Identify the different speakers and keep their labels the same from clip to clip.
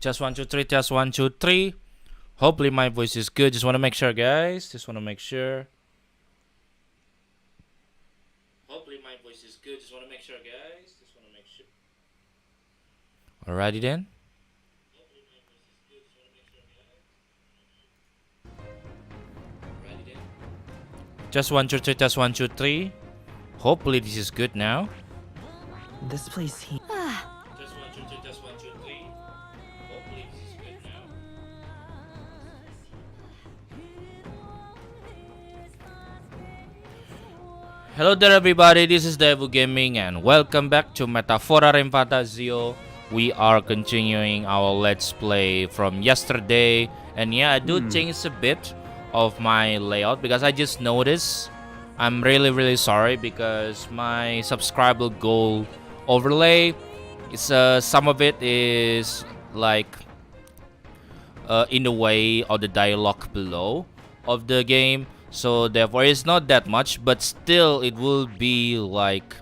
Speaker 1: Just 1, 2, 3. Just 1, 2, 3. Hopefully my voice is good. Just want to make sure, guys. Just want to make sure. Hopefully my voice is good. Just want to make sure, guys. Just want to make sure. Alrighty then. Just 1, 2, 3. Just 1, 2, 3. Hopefully this is good now.
Speaker 2: This place here.
Speaker 1: Just 1, 2, 3. Just 1, 2, 3. Hopefully this is good now. Hello there everybody, this is livegaming and welcome back to Metaphor Refantazio. We are continuing our let's play from yesterday, and yeah, I do change a bit of my layout because I just noticed. I'm really sorry because my subscriber goal overlay is some of it is like in the way of the dialogue below of the game, so therefore it's not that much, but still it will be like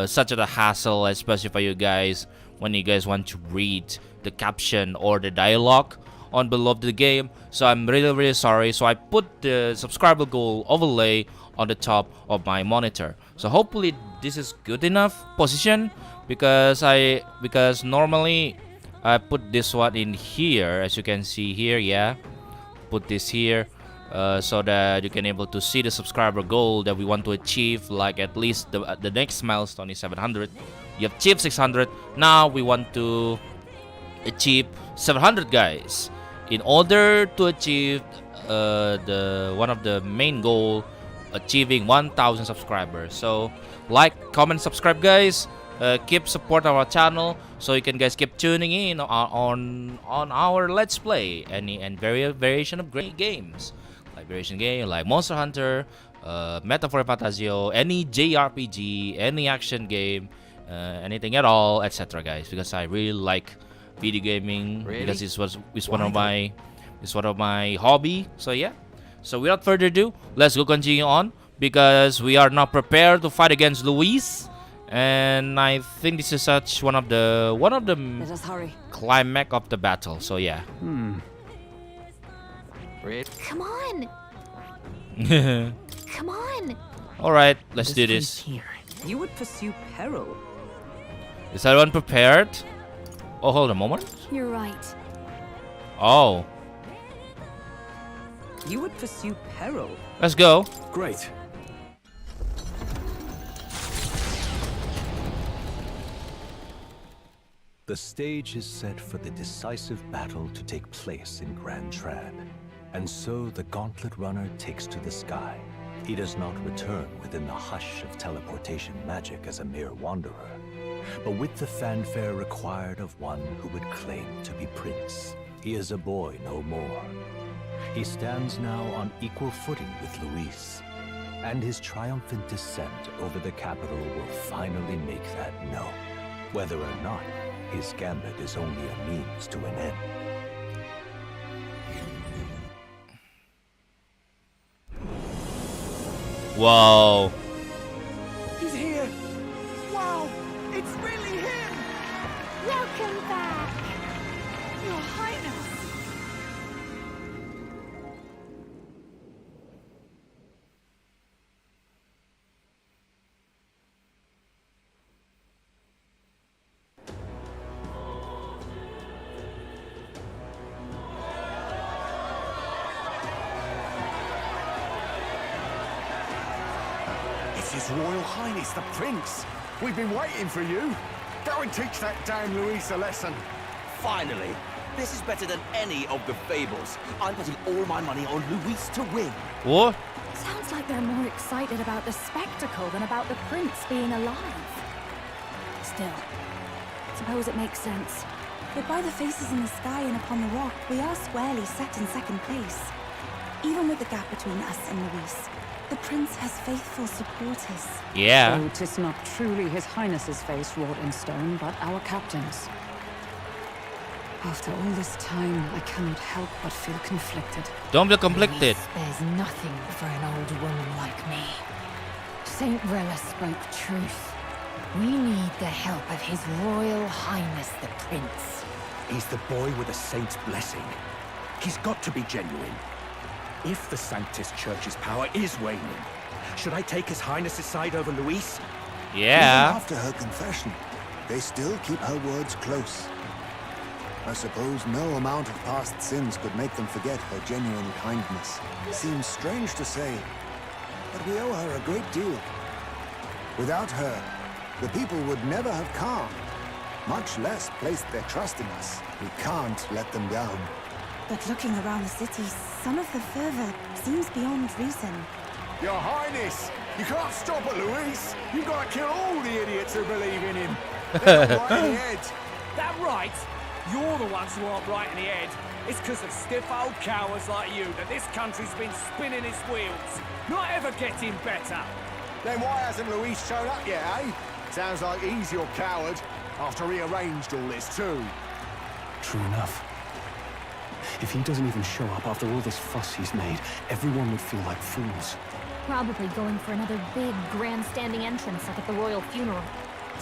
Speaker 1: such a hassle, especially for you guys when you guys want to read the caption or the dialogue on below of the game. So I'm really sorry. So I put the subscriber goal overlay on the top of my monitor. So hopefully this is good enough position because normally I put this one in here, as you can see here. Yeah, put this here so that you can able to see the subscriber goal that we want to achieve. Like at least the next milestone is 700. You have achieved 600. Now we want to achieve 700, guys. In order to achieve the one of the main goal, achieving 1,000 subscribers. So like, comment, subscribe, guys. Keep support our channel so you can guys keep tuning in on our let's play and variation of great games, like variation game like Monster Hunter, Metaphor Refantazio, any jrpg, any action game, anything at all, etc. guys, because I really like video gaming. Really? Because it's one of my hobby. So yeah, so without further ado, let's go continue on, because we are now prepared to fight against Luis, and I think this is such one of the
Speaker 3: Let us hurry.
Speaker 1: climax of the battle. So yeah.
Speaker 3: Come on. Come on.
Speaker 1: All right, let's do this.
Speaker 2: Here. You would pursue peril.
Speaker 1: Is everyone prepared? Oh, hold on a moment.
Speaker 3: You're right.
Speaker 1: Oh,
Speaker 2: You would pursue peril.
Speaker 1: let's go.
Speaker 4: Great. The stage is set for the decisive battle to take place in Grand Trad. And so the Gauntlet Runner takes to the sky. He does not return within the hush of teleportation magic as a mere wanderer, but with the fanfare required of one who would claim to be prince. He is a boy no more. He stands now on equal footing with Luis, and his triumphant descent over the capital will finally make that known, whether or not his gambit is only a means to an end.
Speaker 1: Whoa.
Speaker 4: He's here! Wow! It's really him!
Speaker 3: Welcome back.
Speaker 5: Your Highness!
Speaker 6: It's His Royal Highness the Prince. We've been waiting for you. Go and teach that damn Luis a lesson.
Speaker 7: Finally! This is better than any of the fables. I'm putting all my money on Luis to win.
Speaker 1: What?
Speaker 3: Sounds like they're more excited about the spectacle than about the prince being alive. Still, suppose it makes sense.
Speaker 5: But by the faces in the sky and upon the rock, we are squarely set in second place. Even with the gap between us and Luis, the prince has faithful supporters.
Speaker 1: Yeah.
Speaker 8: So 'tis not truly His Highness's face wrought in stone, but our captain's. After all this time, I cannot help but feel conflicted.
Speaker 1: Don't feel conflicted.
Speaker 9: There's nothing for an old woman like me. Saint Rella spoke truth. We need the help of His Royal Highness the Prince.
Speaker 7: He's the boy with a saint's blessing. He's got to be genuine. If the Sanctus Church's power is waning, should I take His Highness's side over Luis?
Speaker 1: Yeah.
Speaker 10: Even after her confession, they still keep her words close. I suppose no amount of past sins could make them forget her genuine kindness. Seems strange to say, but we owe her a great deal. Without her, the people would never have calmed, much less placed their trust in us. We can't let them down.
Speaker 5: But looking around the city, some of the fervor seems beyond reason.
Speaker 6: Your Highness, you can't stop at Luis. You've got to kill all the idiots who believe in him. They're not right in the head.
Speaker 11: That right? You're the ones who aren't right in the head. It's because of stiff old cowards like you that this country's been spinning its wheels. Not ever getting better.
Speaker 6: Then why hasn't Luis shown up yet, eh? Sounds like he's your coward, after he arranged all this too.
Speaker 12: True enough. If he doesn't even show up after all this fuss he's made, everyone would feel like fools.
Speaker 3: Probably going for another big, grandstanding entrance like at the royal funeral.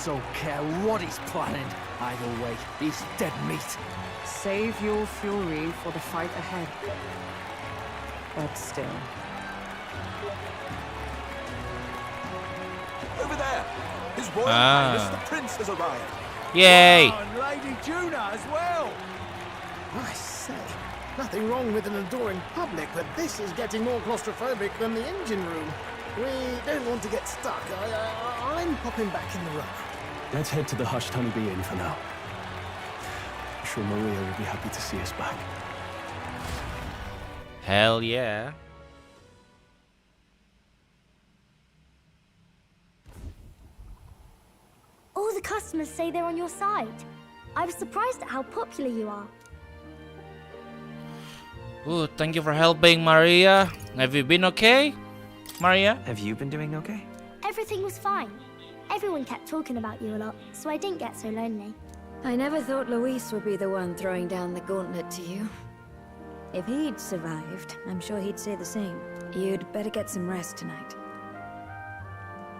Speaker 11: Don't care what he's planning. Either way, he's dead meat.
Speaker 8: Save your fury for the fight ahead. But still.
Speaker 7: Over there! His Royal Highness the Prince has arrived.
Speaker 1: Yay!
Speaker 6: Oh, and Lady Juna as well.
Speaker 13: I say, nothing wrong with an adoring public, but this is getting more claustrophobic than the engine room. We don't want to get stuck. I'm popping back in the room.
Speaker 12: Let's head to the hushed honeybee inn for now. I'm sure Maria will be happy to see us back.
Speaker 1: Hell yeah.
Speaker 14: All the customers say they're on your side. I was surprised at how popular you are.
Speaker 1: Ooh, thank you for helping, Maria. Have you been okay, Maria?
Speaker 2: Have you been doing okay?
Speaker 14: Everything was fine. Everyone kept talking about you a lot, so I didn't get so lonely.
Speaker 15: I never thought Luis would be the one throwing down the gauntlet to you. If he'd survived, I'm sure he'd say the same. You'd better get some rest tonight.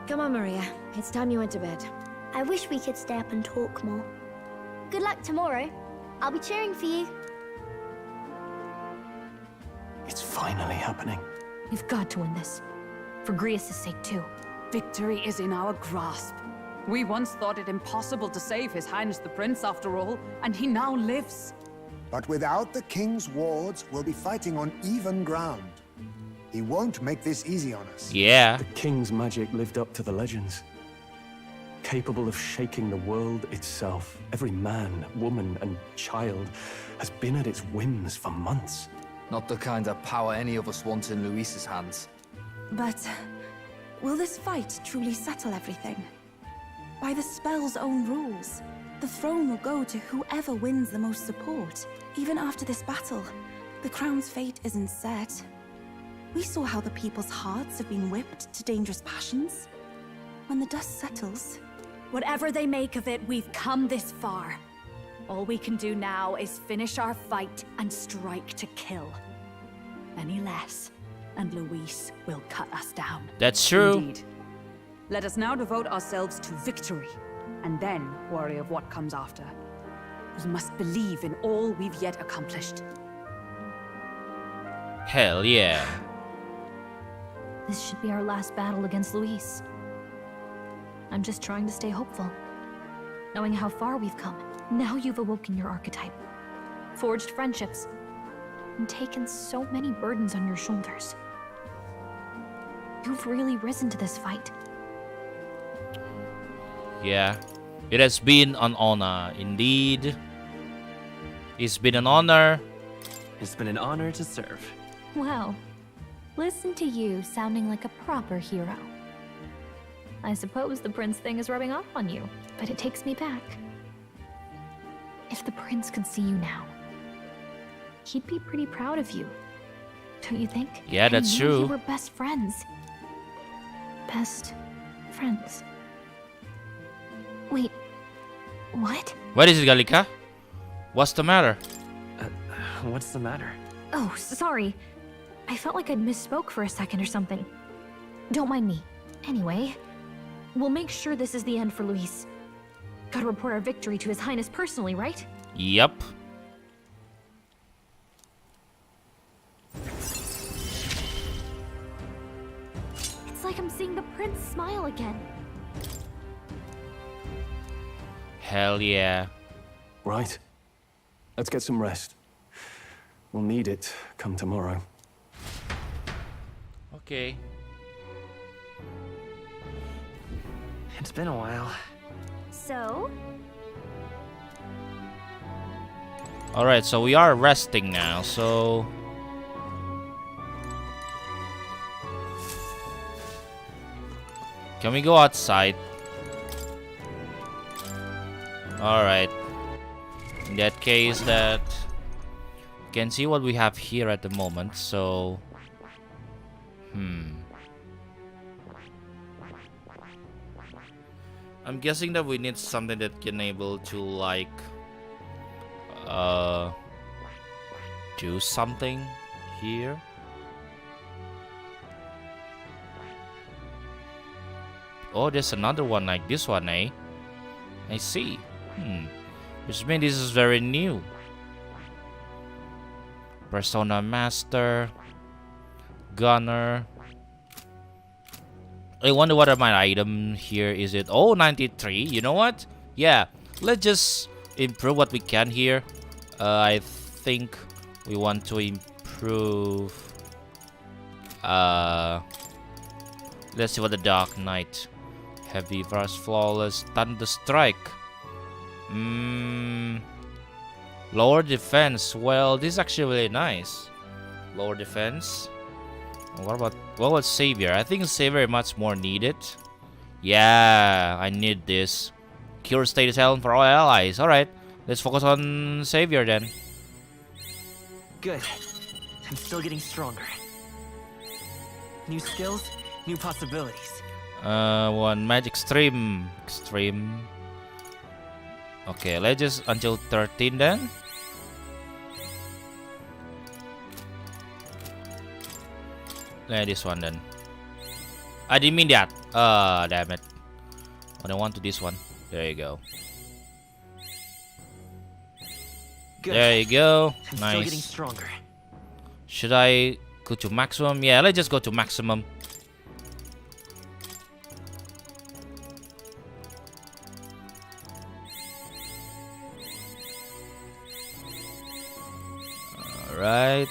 Speaker 15: Come on, Maria. It's time you went to bed.
Speaker 14: I wish we could stay up and talk more. Good luck tomorrow. I'll be cheering for you.
Speaker 12: It's finally happening.
Speaker 3: You've got to win this. For Grius' sake, too.
Speaker 8: Victory is in our grasp. We once thought it impossible to save His Highness the Prince after all, and he now lives.
Speaker 10: But without the king's wards, we'll be fighting on even ground. He won't make this easy on us.
Speaker 1: Yeah.
Speaker 12: The king's magic lived up to the legends. Capable of shaking the world itself. Every man, woman, and child has been at its whims for months.
Speaker 11: Not the kind of power any of us want in Luis's hands.
Speaker 5: But will this fight truly settle everything? By the spell's own rules, the throne will go to whoever wins the most support. Even after this battle, the crown's fate isn't set. We saw how the people's hearts have been whipped to dangerous passions. When the dust settles...
Speaker 3: Whatever they make of it, we've come this far. All we can do now is finish our fight and strike to kill. Any less, and Luis will cut us down.
Speaker 1: That's true.
Speaker 8: Indeed. Let us now devote ourselves to victory, and then worry of what comes after. We must believe in all we've yet accomplished.
Speaker 1: Hell yeah.
Speaker 3: This should be our last battle against Luis. I'm just trying to stay hopeful. Knowing how far we've come. Now you've awoken your archetype. Forged friendships. And taken so many burdens on your shoulders. You've really risen to this fight.
Speaker 1: Yeah. It has been an honor, indeed. It's been an honor.
Speaker 2: It's been an honor to serve.
Speaker 3: Well, listen to you sounding like a proper hero. I suppose the prince thing is rubbing off on you, but it takes me back. If the prince could see you now, he'd be pretty proud of you. Don't you think?
Speaker 1: Yeah, that's
Speaker 3: I knew
Speaker 1: true.
Speaker 3: You were best friends. Best friends. Wait, what?
Speaker 1: What is it, Gallica? What's the matter?
Speaker 2: What's the matter?
Speaker 3: Oh, sorry. I felt like I'd misspoke for a second or something. Don't mind me. Anyway, we'll make sure this is the end for Luis. Gotta report our victory to His Highness personally, right?
Speaker 1: Yep.
Speaker 3: prince smile again.
Speaker 1: Hell yeah.
Speaker 12: Right. Let's get some rest. We'll need it come tomorrow.
Speaker 1: Okay.
Speaker 2: It's been a while.
Speaker 3: So?
Speaker 1: Alright, so we are resting now, so... Can we go outside? Alright. In that case, that... You can see what we have here at the moment, so... I'm guessing that we need something that can able to, like... do something here. Oh, there's another one like this one, eh? I see. Which means this is very new. Persona Master. Gunner. I wonder what my item here is. It 93. You know what? Yeah, let's just improve what we can here. I think we want to improve. Let's see what the Dark Knight. Heavy Thrust, Flawless, Thunder Strike. Lower defense. Well, this is actually really nice. Lower defense. What about Savior? I think Savior is much more needed. Yeah, I need this. Cure status Helen for all allies. Alright, let's focus on Savior then.
Speaker 2: Good. I'm still getting stronger. New skills, new possibilities.
Speaker 1: One magic extreme. Okay, let's just until 13 then. This one then. I didn't mean that. Damn it. I don't want to this one. There you go.
Speaker 2: Good.
Speaker 1: There you go.
Speaker 2: I'm
Speaker 1: Nice.
Speaker 2: still getting stronger.
Speaker 1: Should I go to maximum? Yeah, let's just go to maximum. Alright.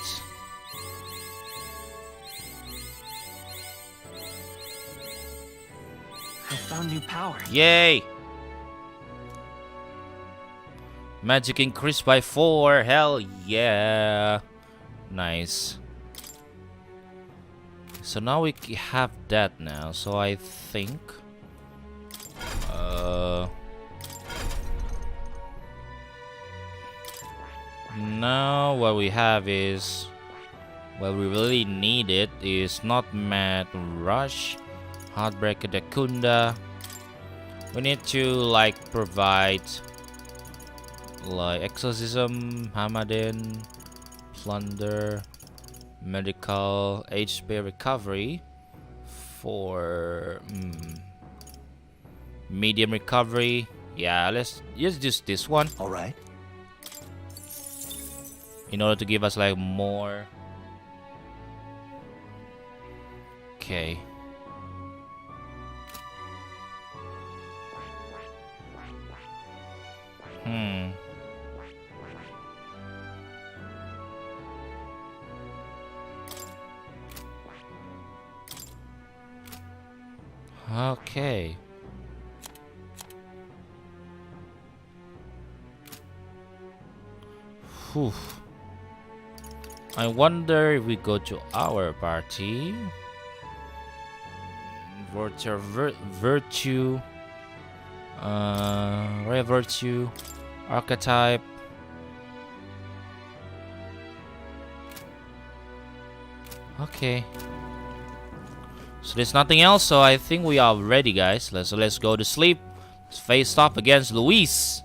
Speaker 2: I found new power.
Speaker 1: Yay! Magic increased by 4. Hell yeah! Nice. So now we have that now. So I think... now what we have is... what we really need it is not Mad Rush. Heartbreaker Dakunda. We need to like provide like exorcism, Hamaden, plunder, medical, HP recovery for medium recovery. Yeah, let's just this one.
Speaker 4: All right.
Speaker 1: In order to give us like more. Okay. Okay. Whew. I wonder if we go to our party. Virtue. Rare Virtue. Archetype. Okay. So there's nothing else, so I think we are ready, guys. Let's go to sleep. Let's face off against Luis.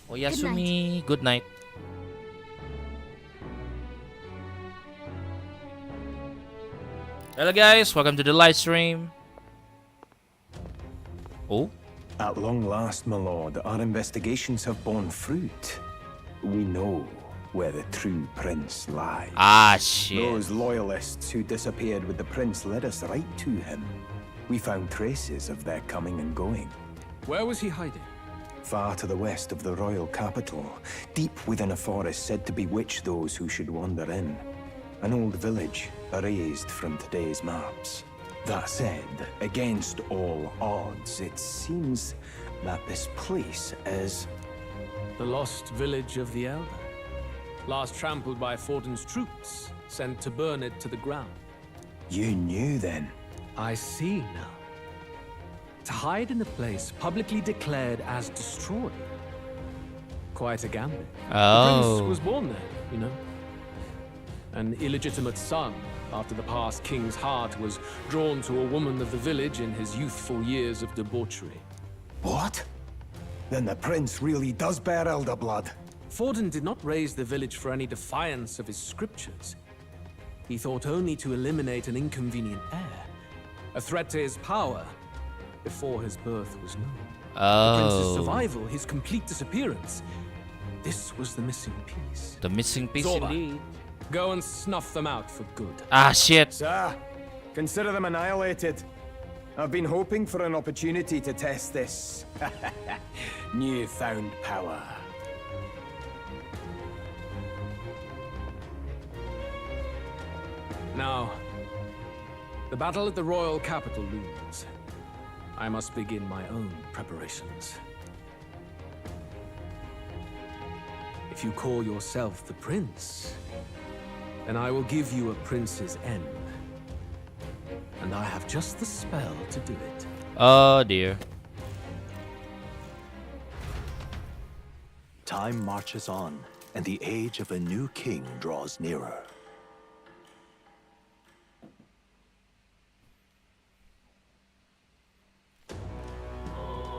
Speaker 1: Oh, Yasumi. Good night. Hello, guys. Welcome to the live stream. Oh.
Speaker 7: At long last, my lord, our investigations have borne fruit. We know where the true prince lies.
Speaker 1: Ah, shit.
Speaker 7: Those loyalists who disappeared with the prince led us right to him. We found traces of their coming and going.
Speaker 12: Where was he hiding?
Speaker 7: Far to the west of the royal capital, deep within a forest said to bewitch those who should wander in. An old village, erased from today's maps. That said, against all odds, it seems that this place is...
Speaker 12: The lost village of the Elder. Last trampled by Fortin's troops, sent to burn it to the ground.
Speaker 7: You knew then?
Speaker 12: I see now. To hide in a place publicly declared as destroyed. Quite a gambit.
Speaker 1: Oh.
Speaker 12: The prince was born there, you know. An illegitimate son, after the past king's heart was drawn to a woman of the village in his youthful years of debauchery.
Speaker 7: What? Then the prince really does bear elder blood.
Speaker 12: Fortin did not raise the village for any defiance of his scriptures. He thought only to eliminate an inconvenient heir, a threat to his power, before his birth was known. The prince's survival, his complete disappearance. This was the missing piece.
Speaker 1: The missing piece
Speaker 12: Zorba,
Speaker 1: indeed.
Speaker 12: Go and snuff them out for good.
Speaker 1: Ah, shit.
Speaker 7: Sir, consider them annihilated. I've been hoping for an opportunity to test this newfound power.
Speaker 12: Now, the battle at the royal capital looms. I must begin my own preparations. If you call yourself the prince, then I will give you a prince's end. And I have just the spell to do it.
Speaker 1: Oh dear.
Speaker 4: Time marches on, and the age of a new king draws nearer.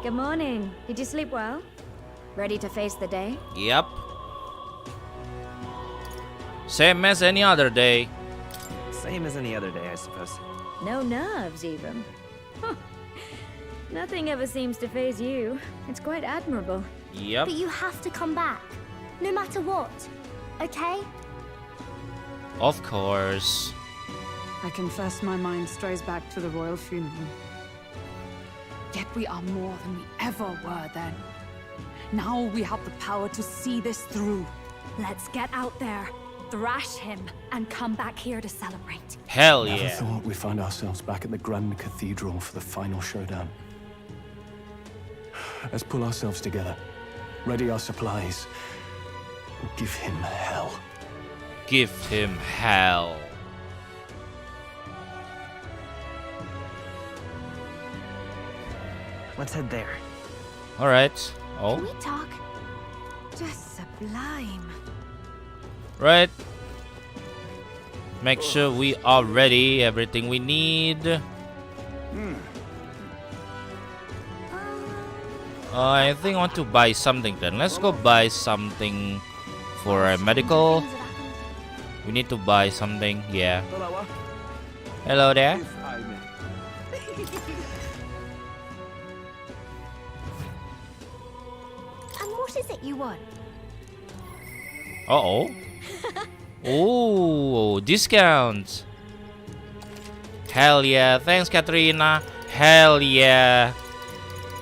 Speaker 15: Good morning. Did you sleep well? Ready to face the day?
Speaker 1: Yep. Same as any other day.
Speaker 2: Same as any other day, I suppose.
Speaker 15: No nerves, even. Huh. Nothing ever seems to faze you. It's quite admirable.
Speaker 1: Yep.
Speaker 14: But you have to come back, no matter what. Okay?
Speaker 1: Of course.
Speaker 8: I confess my mind strays back to the royal funeral. Yet we are more than we ever were then. Now we have the power to see this through.
Speaker 3: Let's get out there, thrash him, and come back here to celebrate.
Speaker 1: Hell
Speaker 12: Never
Speaker 1: yeah.
Speaker 12: thought we'd find ourselves back at the Grand Cathedral for the final showdown. Let's pull ourselves together, ready our supplies, and give him hell.
Speaker 1: Give him hell.
Speaker 2: Let's head there.
Speaker 1: Alright.
Speaker 3: Can
Speaker 1: Oh,
Speaker 3: we talk?
Speaker 15: Just sublime.
Speaker 1: right. Make sure we are ready. Everything we need. I think I want to buy something then. Let's go buy something for a medical. We need to buy something. Yeah. Hello there.
Speaker 14: And what is it you want?
Speaker 1: Uh-oh. Oh, discounts. Hell yeah. Thanks, Katrina. Hell yeah.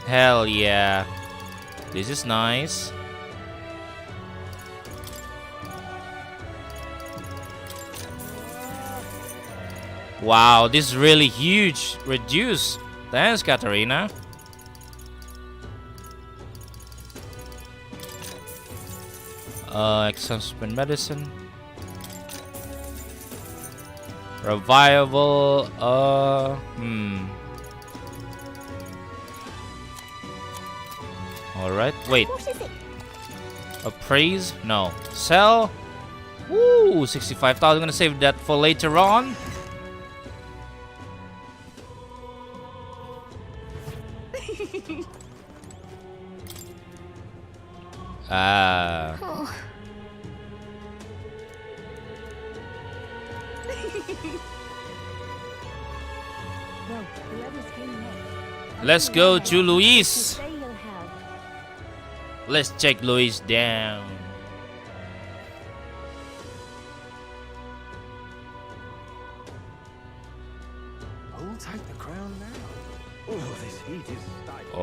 Speaker 1: Hell yeah. This is nice. Wow, this is really huge. Reduce. Thanks, Katarina. Suspend medicine. Revival. Alright, wait.
Speaker 14: What is it?
Speaker 1: Appraise? No. Sell? Ooh, 65,000. I'm gonna save that for later on.
Speaker 14: Oh.
Speaker 15: Well, whoever's came next.
Speaker 1: Let's go to Luis.
Speaker 15: Say you'll have.
Speaker 1: Let's check Luis down.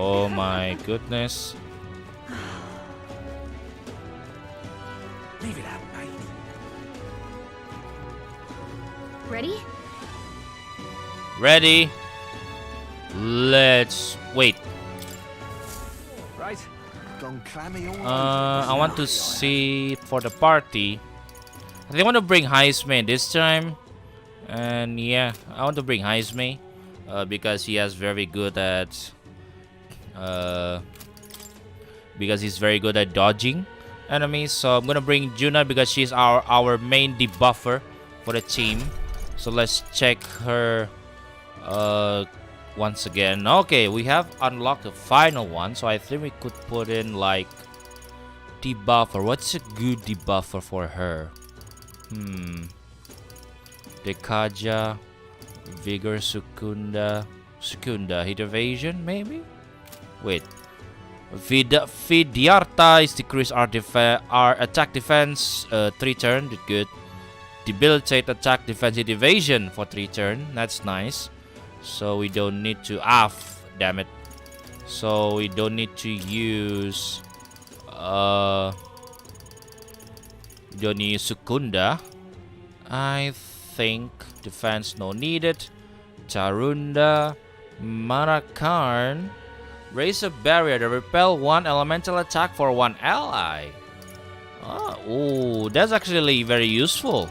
Speaker 1: Oh my goodness.
Speaker 11: Leave it out, mate.
Speaker 3: Ready?
Speaker 1: Ready? Let's wait.
Speaker 6: Right. Gone clammy all
Speaker 1: I want to see for the party. I think I want to bring Heisme this time. And yeah, I want to bring Heisme because he has very good at because he's very good at dodging enemies. So I'm gonna bring Juna because she's our main debuffer for the team. So let's check her once again. Okay, we have unlocked the final one, so I think we could put in like debuffer. What's a good debuffer for her? Dekaja, Vigor, Secunda, hit evasion maybe? Wait. Fidiarta is decrease our attack defense 3 turn, did good. Debilitate attack defense hit evasion for 3 turn, that's nice. So we don't need to damn it. So we don't need to use don't need Secunda. I think defense no needed. Tarunda, Marakarn, raise a barrier to repel 1 elemental attack for 1 ally. Oh, that's actually very useful.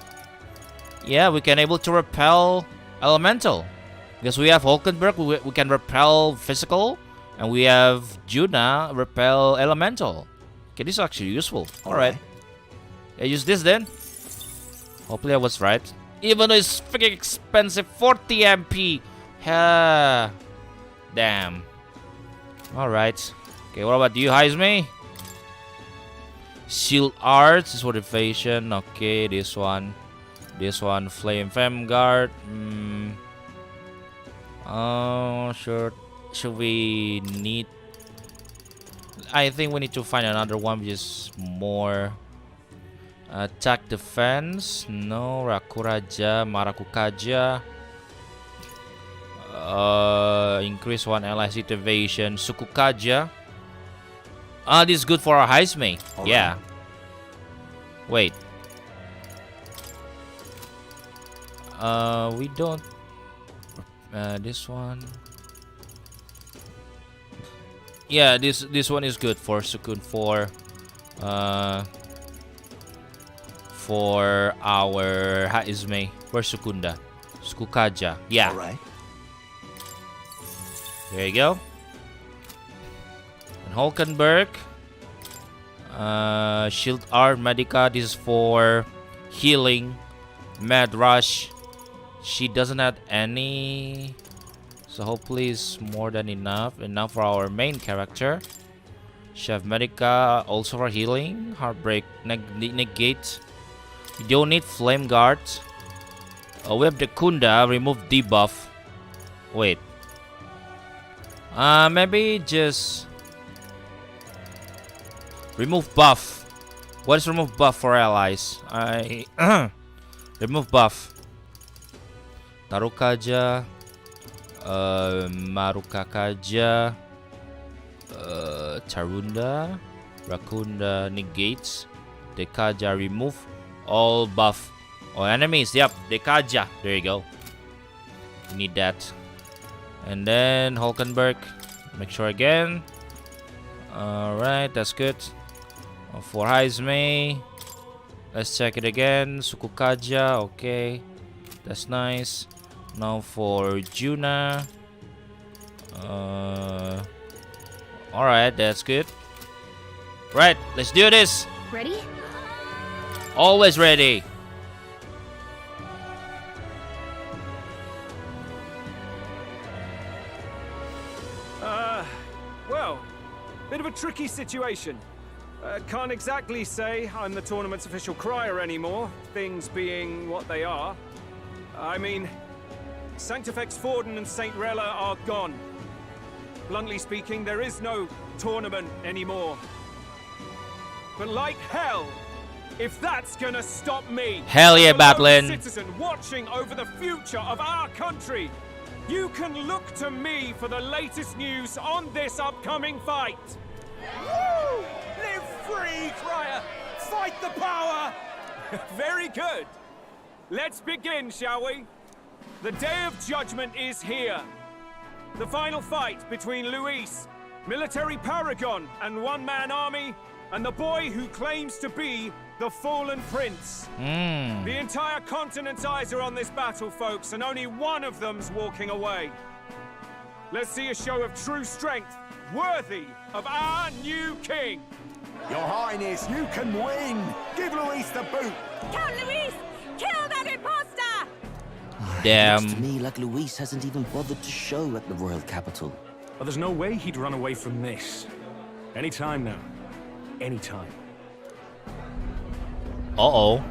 Speaker 1: Yeah, we can able to repel elemental because we have Hulkenberg. We can repel physical, and we have Juna repel elemental. Okay, this is actually useful. All right, yeah, use this then. Hopefully I was right. Even though it's freaking expensive, 40 MP. Damn. Alright. Okay, what about you, Heisme? Shield Arts is for evasion. Okay, this one. This one, Flame Femguard. Sure. Should we need... I think we need to find another one which is more... attack defense. No, Rakuraja, Marakukaja. Increase 1 ally's hit evasion. Sukukaja. This is good for our Heisme. Yeah. Wait. We don't. This one. Yeah, this one is good for Sukun for our Heisme. For Sukunda. Sukukaja. Yeah.
Speaker 6: Alright.
Speaker 1: There you go. And Hulkenberg. Shield Art Medica. This is for healing. Mad Rush. She doesn't have any. So hopefully it's more than enough. Enough for our main character. Chef Medica also for healing. Heartbreak negate. You don't need Flame Guard. We have the Kunda. Remove debuff. Wait. Maybe just remove buff. What is remove buff for allies? Remove buff. Tarukaja, Marukakaja, Tarunda, Rakunda negates. Dekaja remove all buff or enemies. Yep, Dekaja. There you go. Need that. And then Hulkenberg, make sure again. Alright, that's good. For Heisme, let's check it again. Sukukaja, okay. That's nice. Now for Juna. Alright, that's good. Right, let's do this.
Speaker 3: Ready?
Speaker 1: Always ready.
Speaker 11: Well, bit of a tricky situation. Can't exactly say I'm the tournament's official crier anymore, things being what they are. I mean, Sanctifex Forden and St. Rella are gone. Bluntly speaking, there is no tournament anymore. But like hell, if that's gonna stop me,
Speaker 1: hell yeah,
Speaker 11: as a lone
Speaker 1: Batlin.
Speaker 11: citizen watching over the future of our country, you can look to me for the latest news on this upcoming fight. Woo! Live free, Crier! Fight the power! Very good. Let's begin, shall we? The Day of Judgment is here. The final fight between Luis, military paragon and one-man army, and the boy who claims to be the fallen prince. The entire continent's eyes are on this battle, folks, and only one of them's walking away. Let's see a show of true strength, worthy of our new king.
Speaker 6: Your Highness, you can win. Give Luis the boot.
Speaker 16: Count Luis! Kill that imposter!
Speaker 1: Damn.
Speaker 17: Looks to me like Luis hasn't even bothered to show at the royal capital.
Speaker 18: Well, there's no way he'd run away from this. Anytime now. Anytime.
Speaker 1: Uh-oh.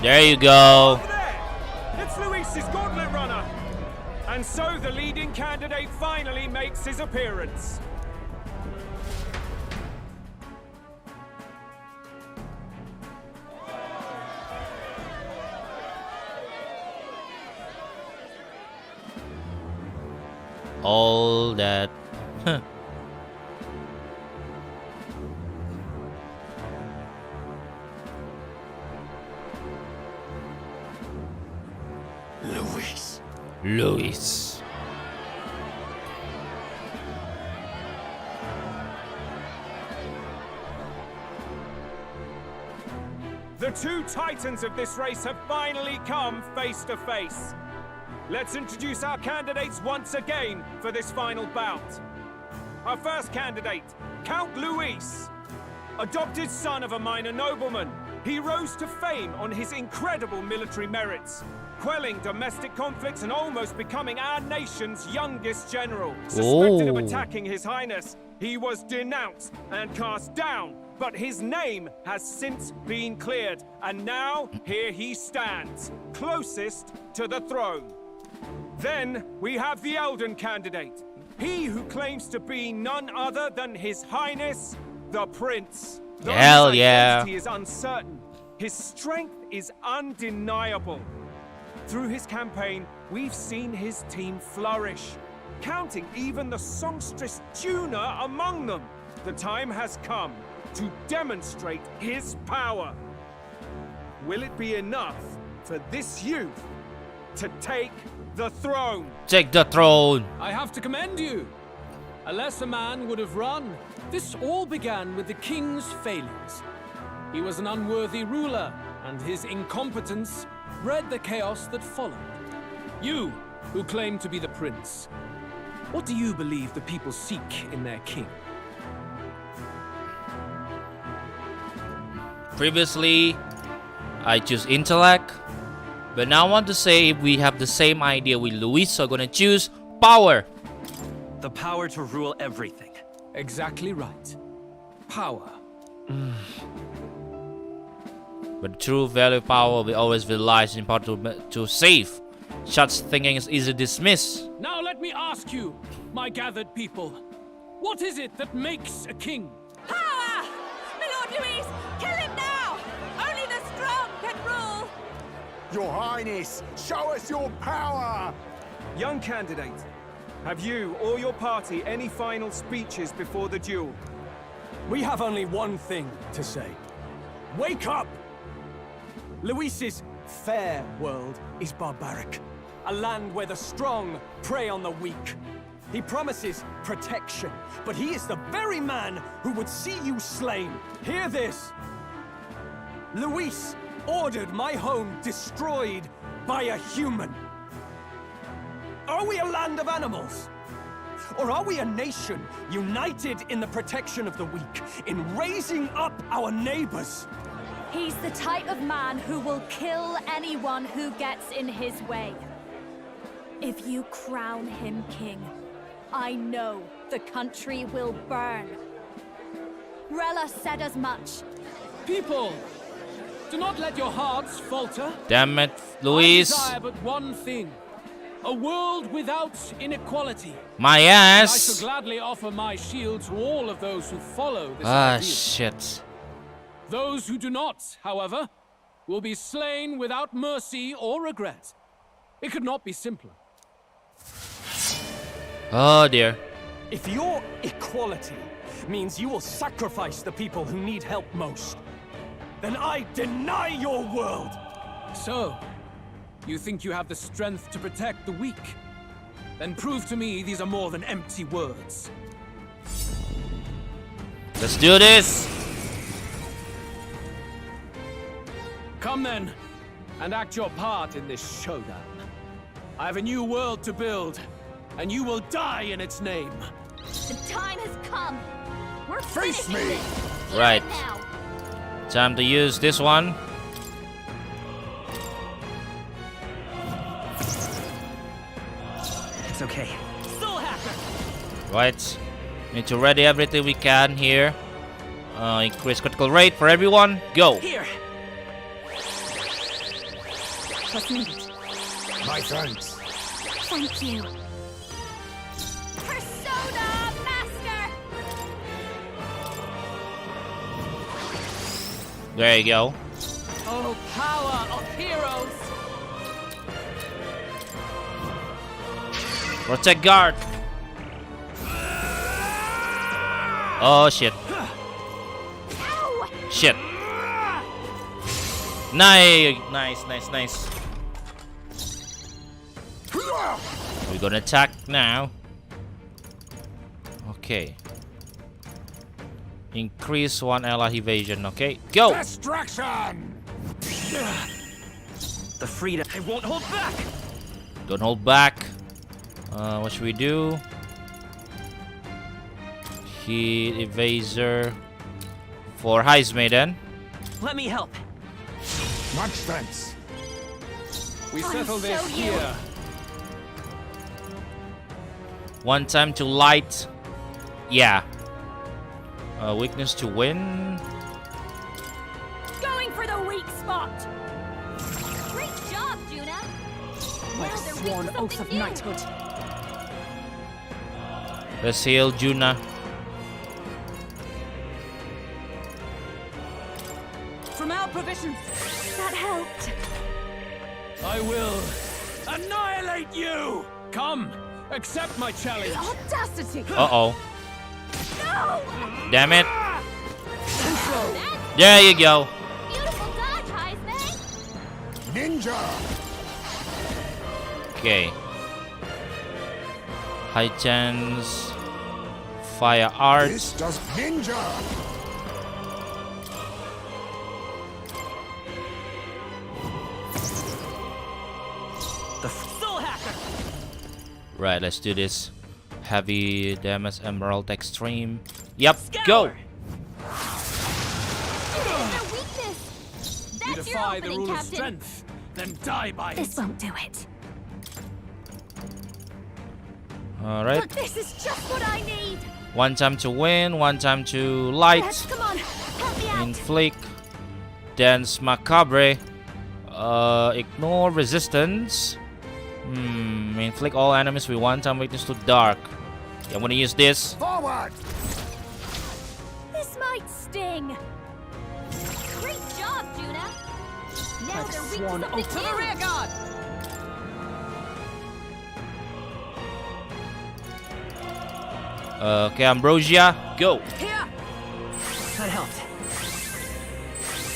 Speaker 1: There you go.
Speaker 11: It's Luis's gauntlet runner. And so the leading candidate finally makes his appearance.
Speaker 1: All that. Luis.
Speaker 11: The two titans of this race have finally come face to face. Let's introduce our candidates once again for this final bout. Our first candidate, Count Luis. Adopted son of a minor nobleman, he rose to fame on his incredible military merits, quelling domestic conflicts and almost becoming our nation's youngest general. Suspected of attacking His Highness, he was denounced and cast down, but his name has since been cleared, and now here he stands, closest to the throne. Then we have the Elden candidate, he who claims to be none other than His Highness, the Prince. Though
Speaker 1: Hell
Speaker 11: his
Speaker 1: yeah.
Speaker 11: identity is uncertain, his strength is undeniable. Through his campaign, we've seen his team flourish, counting even the songstress Tuna among them. The time has come to demonstrate his power. Will it be enough for this youth to take the throne?
Speaker 1: Take the throne.
Speaker 12: I have to commend you. A lesser man would have run. This all began with the king's failings. He was an unworthy ruler, and his incompetence bred the chaos that followed. You, who claim to be the prince, what do you believe the people seek in their king?
Speaker 1: Previously, I choose intellect, but now I want to say if we have the same idea with Luis, so I'm gonna choose power.
Speaker 2: The power to rule everything.
Speaker 12: Exactly right. Power.
Speaker 1: But true value of power will always relies in part to save. Such thinking is easily dismissed.
Speaker 12: Now let me ask you, my gathered people, what is it that makes a king?
Speaker 16: Power! My Lord Luis, kill him now! Only the strong can rule!
Speaker 6: Your Highness, show us your power!
Speaker 11: Young candidate, have you or your party any final speeches before the duel?
Speaker 18: We have only one thing to say. Wake up! Luis's fair world is barbaric. A land where the strong prey on the weak. He promises protection, but he is the very man who would see you slain. Hear this. Luis ordered my home destroyed by a human. Are we a land of animals? Or are we a nation united in the protection of the weak, in raising up our neighbors?
Speaker 3: He's the type of man who will kill anyone who gets in his way. If you crown him king, I know the country will burn. Rella said as much.
Speaker 12: People, do not let your hearts falter.
Speaker 1: Damn it, Luis.
Speaker 12: I desire but one thing. A world without inequality.
Speaker 1: My
Speaker 12: And I
Speaker 1: ass.
Speaker 12: shall gladly offer my shield to all of those who follow this
Speaker 1: Ah,
Speaker 12: ideal.
Speaker 1: shit.
Speaker 12: Those who do not, however, will be slain without mercy or regret. It could not be simpler.
Speaker 1: Oh dear.
Speaker 18: If your equality means you will sacrifice the people who need help most, then I deny your world!
Speaker 12: So, you think you have the strength to protect the weak? Then prove to me these are more than empty words.
Speaker 1: Let's do this!
Speaker 12: Come then, and act your part in this showdown. I have a new world to build, and you will die in its name.
Speaker 16: The time has come. We're
Speaker 6: Face
Speaker 16: finishing
Speaker 6: me!
Speaker 16: this.
Speaker 1: Right.
Speaker 16: Now.
Speaker 1: Time to use this one.
Speaker 2: It's okay.
Speaker 16: Soul hacker.
Speaker 1: Right. Need to ready everything we can here. Increase critical rate for everyone. Go.
Speaker 16: Here.
Speaker 5: What's needed?
Speaker 6: My thanks.
Speaker 5: Thank you.
Speaker 16: Persona Master.
Speaker 1: There you go.
Speaker 16: Oh, power of heroes.
Speaker 1: Protect guard. Oh shit.
Speaker 16: Ow.
Speaker 1: Shit. Nice. We're gonna attack now. Okay. Increase one ally evasion. Okay, go.
Speaker 6: Distraction!
Speaker 2: The freedom. I won't hold back!
Speaker 1: Don't hold back. What should we do? Heat evaser for Heist Maiden.
Speaker 2: Let me help.
Speaker 6: Much thanks.
Speaker 12: We settle this here.
Speaker 1: One time to light. Yeah. Weakness to win.
Speaker 16: Going for the weak spot. Great job, Juna.
Speaker 9: My sworn oath of knighthood.
Speaker 1: Let's heal Juna.
Speaker 16: From our provisions.
Speaker 5: That helped.
Speaker 12: I will annihilate you! Come, accept my challenge.
Speaker 16: The audacity.
Speaker 1: Uh-oh.
Speaker 16: No.
Speaker 1: Damn it. There you go.
Speaker 16: Beautiful dodge, Heisman.
Speaker 6: Ninja!
Speaker 1: Okay. High chance. Fire arts.
Speaker 6: This does ninja!
Speaker 2: The soul hacker.
Speaker 1: Right, let's do this. Heavy damage emerald extreme. Yep, go.
Speaker 16: Their weakness.
Speaker 12: You
Speaker 16: That's your
Speaker 12: defy the
Speaker 16: opening,
Speaker 12: rule of
Speaker 16: Captain.
Speaker 12: strength, then die by it.
Speaker 5: This won't do it.
Speaker 1: Alright.
Speaker 16: Look, this is just what I need.
Speaker 1: One time to win, one time to light.
Speaker 16: Yes, come on, help me out.
Speaker 1: Inflict. Dance macabre. Ignore resistance. Inflict all enemies with one time weakness to dark. Yeah, I'm gonna use this.
Speaker 6: Forward!
Speaker 16: This might sting. Great job, Juna. Now they're weak to something new. To the rear guard.
Speaker 1: Okay, Ambrosia, go.
Speaker 16: Here.
Speaker 2: That helped.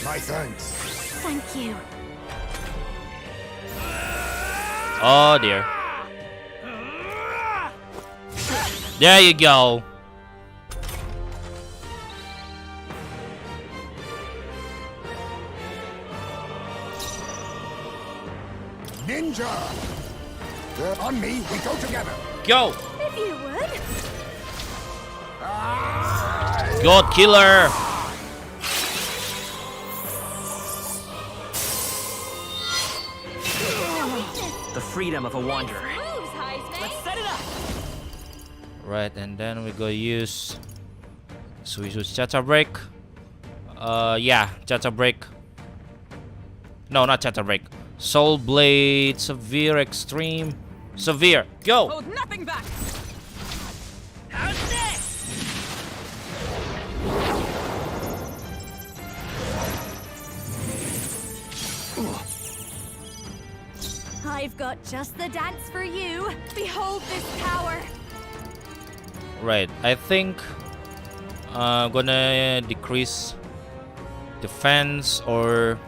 Speaker 6: My thanks.
Speaker 5: Thank you.
Speaker 1: Oh dear. There you go.
Speaker 6: Ninja! On me, we go together.
Speaker 1: Go.
Speaker 16: If you would.
Speaker 1: God killer.
Speaker 2: The freedom of a wanderer.
Speaker 16: Moves, Heisman. Let's set it up.
Speaker 1: Right, and then we go use. So we use Chatter Break. Yeah, Chatter Break. No, not Chatter Break. Soul Blade, Severe Extreme. Severe, go!
Speaker 16: Hold nothing back. How's this?
Speaker 5: I've got just the dance for you. Behold this power.
Speaker 1: Right, I think I'm gonna decrease defense or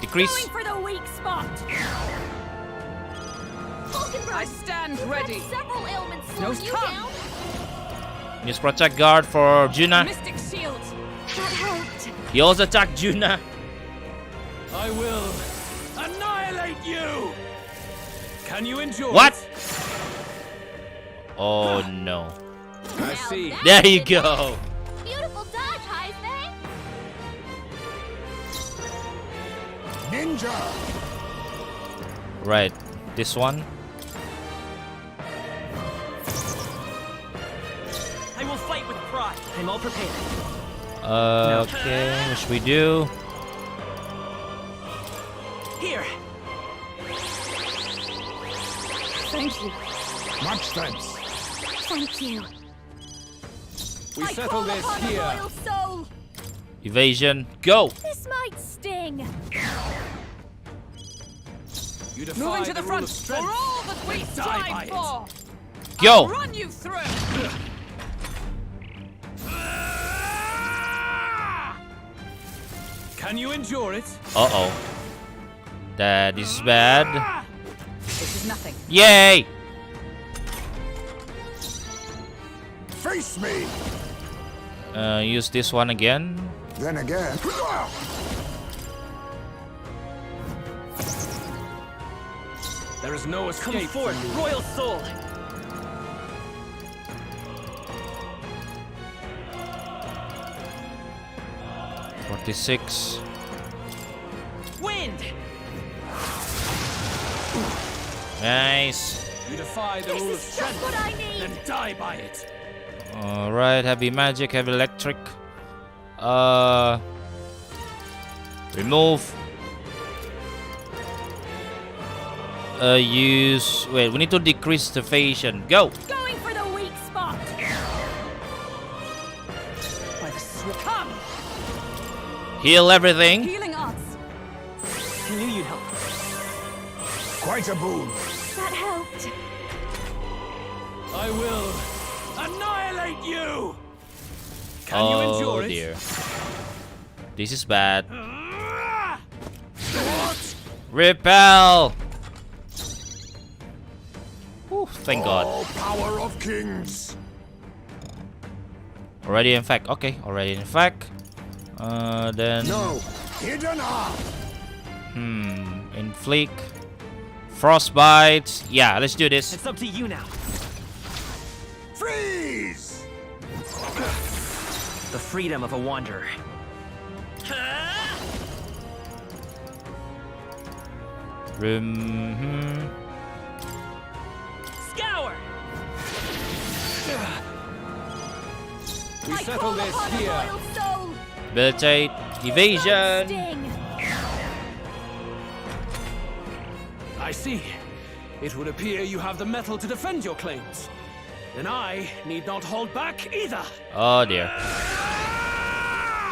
Speaker 1: decrease.
Speaker 16: Going for the weak spot. I stand ready. Several ailments slowing you down.
Speaker 1: Use protect guard for Juna.
Speaker 16: Mystic shield. That helped.
Speaker 1: He also attacked Juna.
Speaker 18: I will annihilate you. Can you endure?
Speaker 1: What?
Speaker 18: it?
Speaker 1: Oh no.
Speaker 18: I see.
Speaker 1: There you go.
Speaker 16: Beautiful dodge, Hyzme.
Speaker 6: Ninja!
Speaker 1: Right, this one.
Speaker 2: I will fight with pride. I'm all prepared.
Speaker 1: Okay, what should we do?
Speaker 2: Here.
Speaker 16: Thank you.
Speaker 6: Much thanks.
Speaker 14: Thank you.
Speaker 18: We settle this here.
Speaker 16: Royal soul.
Speaker 1: Evasion, go!
Speaker 16: This might sting.
Speaker 18: You defy
Speaker 16: Moving to the
Speaker 18: rule
Speaker 16: front
Speaker 18: of
Speaker 16: for
Speaker 18: strength.
Speaker 16: all that we
Speaker 18: Then die by
Speaker 16: strive
Speaker 18: it.
Speaker 16: for.
Speaker 1: Go!
Speaker 16: I'll run you through.
Speaker 18: Can you endure it?
Speaker 1: Uh-oh. That is bad.
Speaker 16: This is nothing.
Speaker 1: Yay!
Speaker 6: Face me!
Speaker 1: Use this one again.
Speaker 6: Then again.
Speaker 18: There is no
Speaker 2: Come
Speaker 18: escape
Speaker 2: forth,
Speaker 18: from me.
Speaker 2: Royal Soul.
Speaker 1: $46.
Speaker 2: Wind.
Speaker 1: Nice.
Speaker 18: You defy the rule of
Speaker 16: Just
Speaker 18: strength.
Speaker 16: what I need.
Speaker 18: Then die by it.
Speaker 1: Alright, heavy magic, heavy electric. Remove. Use. Wait, we need to decrease the evasion. Go!
Speaker 16: Going for the weak spot. By the come.
Speaker 1: Heal everything.
Speaker 16: Healing arts.
Speaker 2: I knew you'd help.
Speaker 6: Quite a boon.
Speaker 16: That helped.
Speaker 18: I will annihilate you. Can you endure it?
Speaker 1: Dear. This is bad. Repel! Whew, thank God.
Speaker 6: Oh, power of kings.
Speaker 1: Already in fact. Okay, already in fact. Then.
Speaker 6: No, hidden art.
Speaker 1: Inflict. Frostbite. Yeah, let's do this.
Speaker 2: It's up to you now.
Speaker 6: Freeze!
Speaker 2: The freedom of a wanderer. Scour.
Speaker 18: We settle this here.
Speaker 1: Abilitate. Evasion.
Speaker 18: I see. It would appear you have the metal to defend your claims. Then I need not hold back either.
Speaker 1: Oh dear.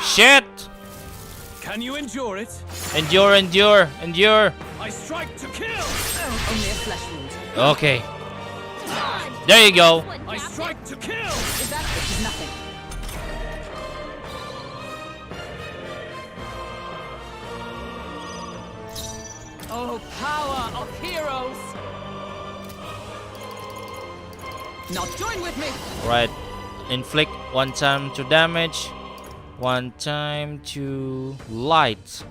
Speaker 1: Shit!
Speaker 18: Can you endure it?
Speaker 1: Endure, endure, endure.
Speaker 18: I strike to kill.
Speaker 16: Only a flesh wound.
Speaker 1: Okay. There you go.
Speaker 18: I strike to kill.
Speaker 16: Is that this is nothing? Oh, power of heroes! Now join with me.
Speaker 1: Right. Inflict 1 time to damage. 1 time to light.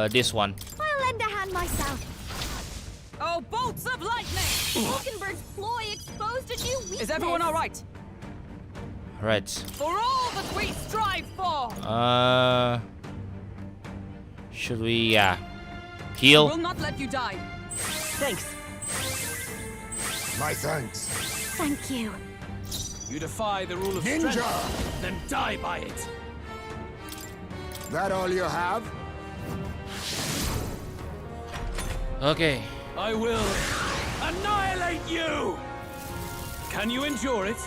Speaker 1: This one.
Speaker 14: I'll lend a hand myself.
Speaker 16: Oh, bolts of lightning!
Speaker 14: Falkenberg's ploy exposed a new weakness.
Speaker 16: Is everyone all right?
Speaker 1: Right.
Speaker 16: For all that we strive for.
Speaker 1: Should we? Yeah. Heal.
Speaker 16: We'll not let you die.
Speaker 2: Thanks.
Speaker 6: My thanks.
Speaker 14: Thank you.
Speaker 18: You defy the rule of
Speaker 6: Ninja!
Speaker 18: strength. Then die by it.
Speaker 6: That all you have?
Speaker 1: Okay.
Speaker 18: I will annihilate you. Can you endure it?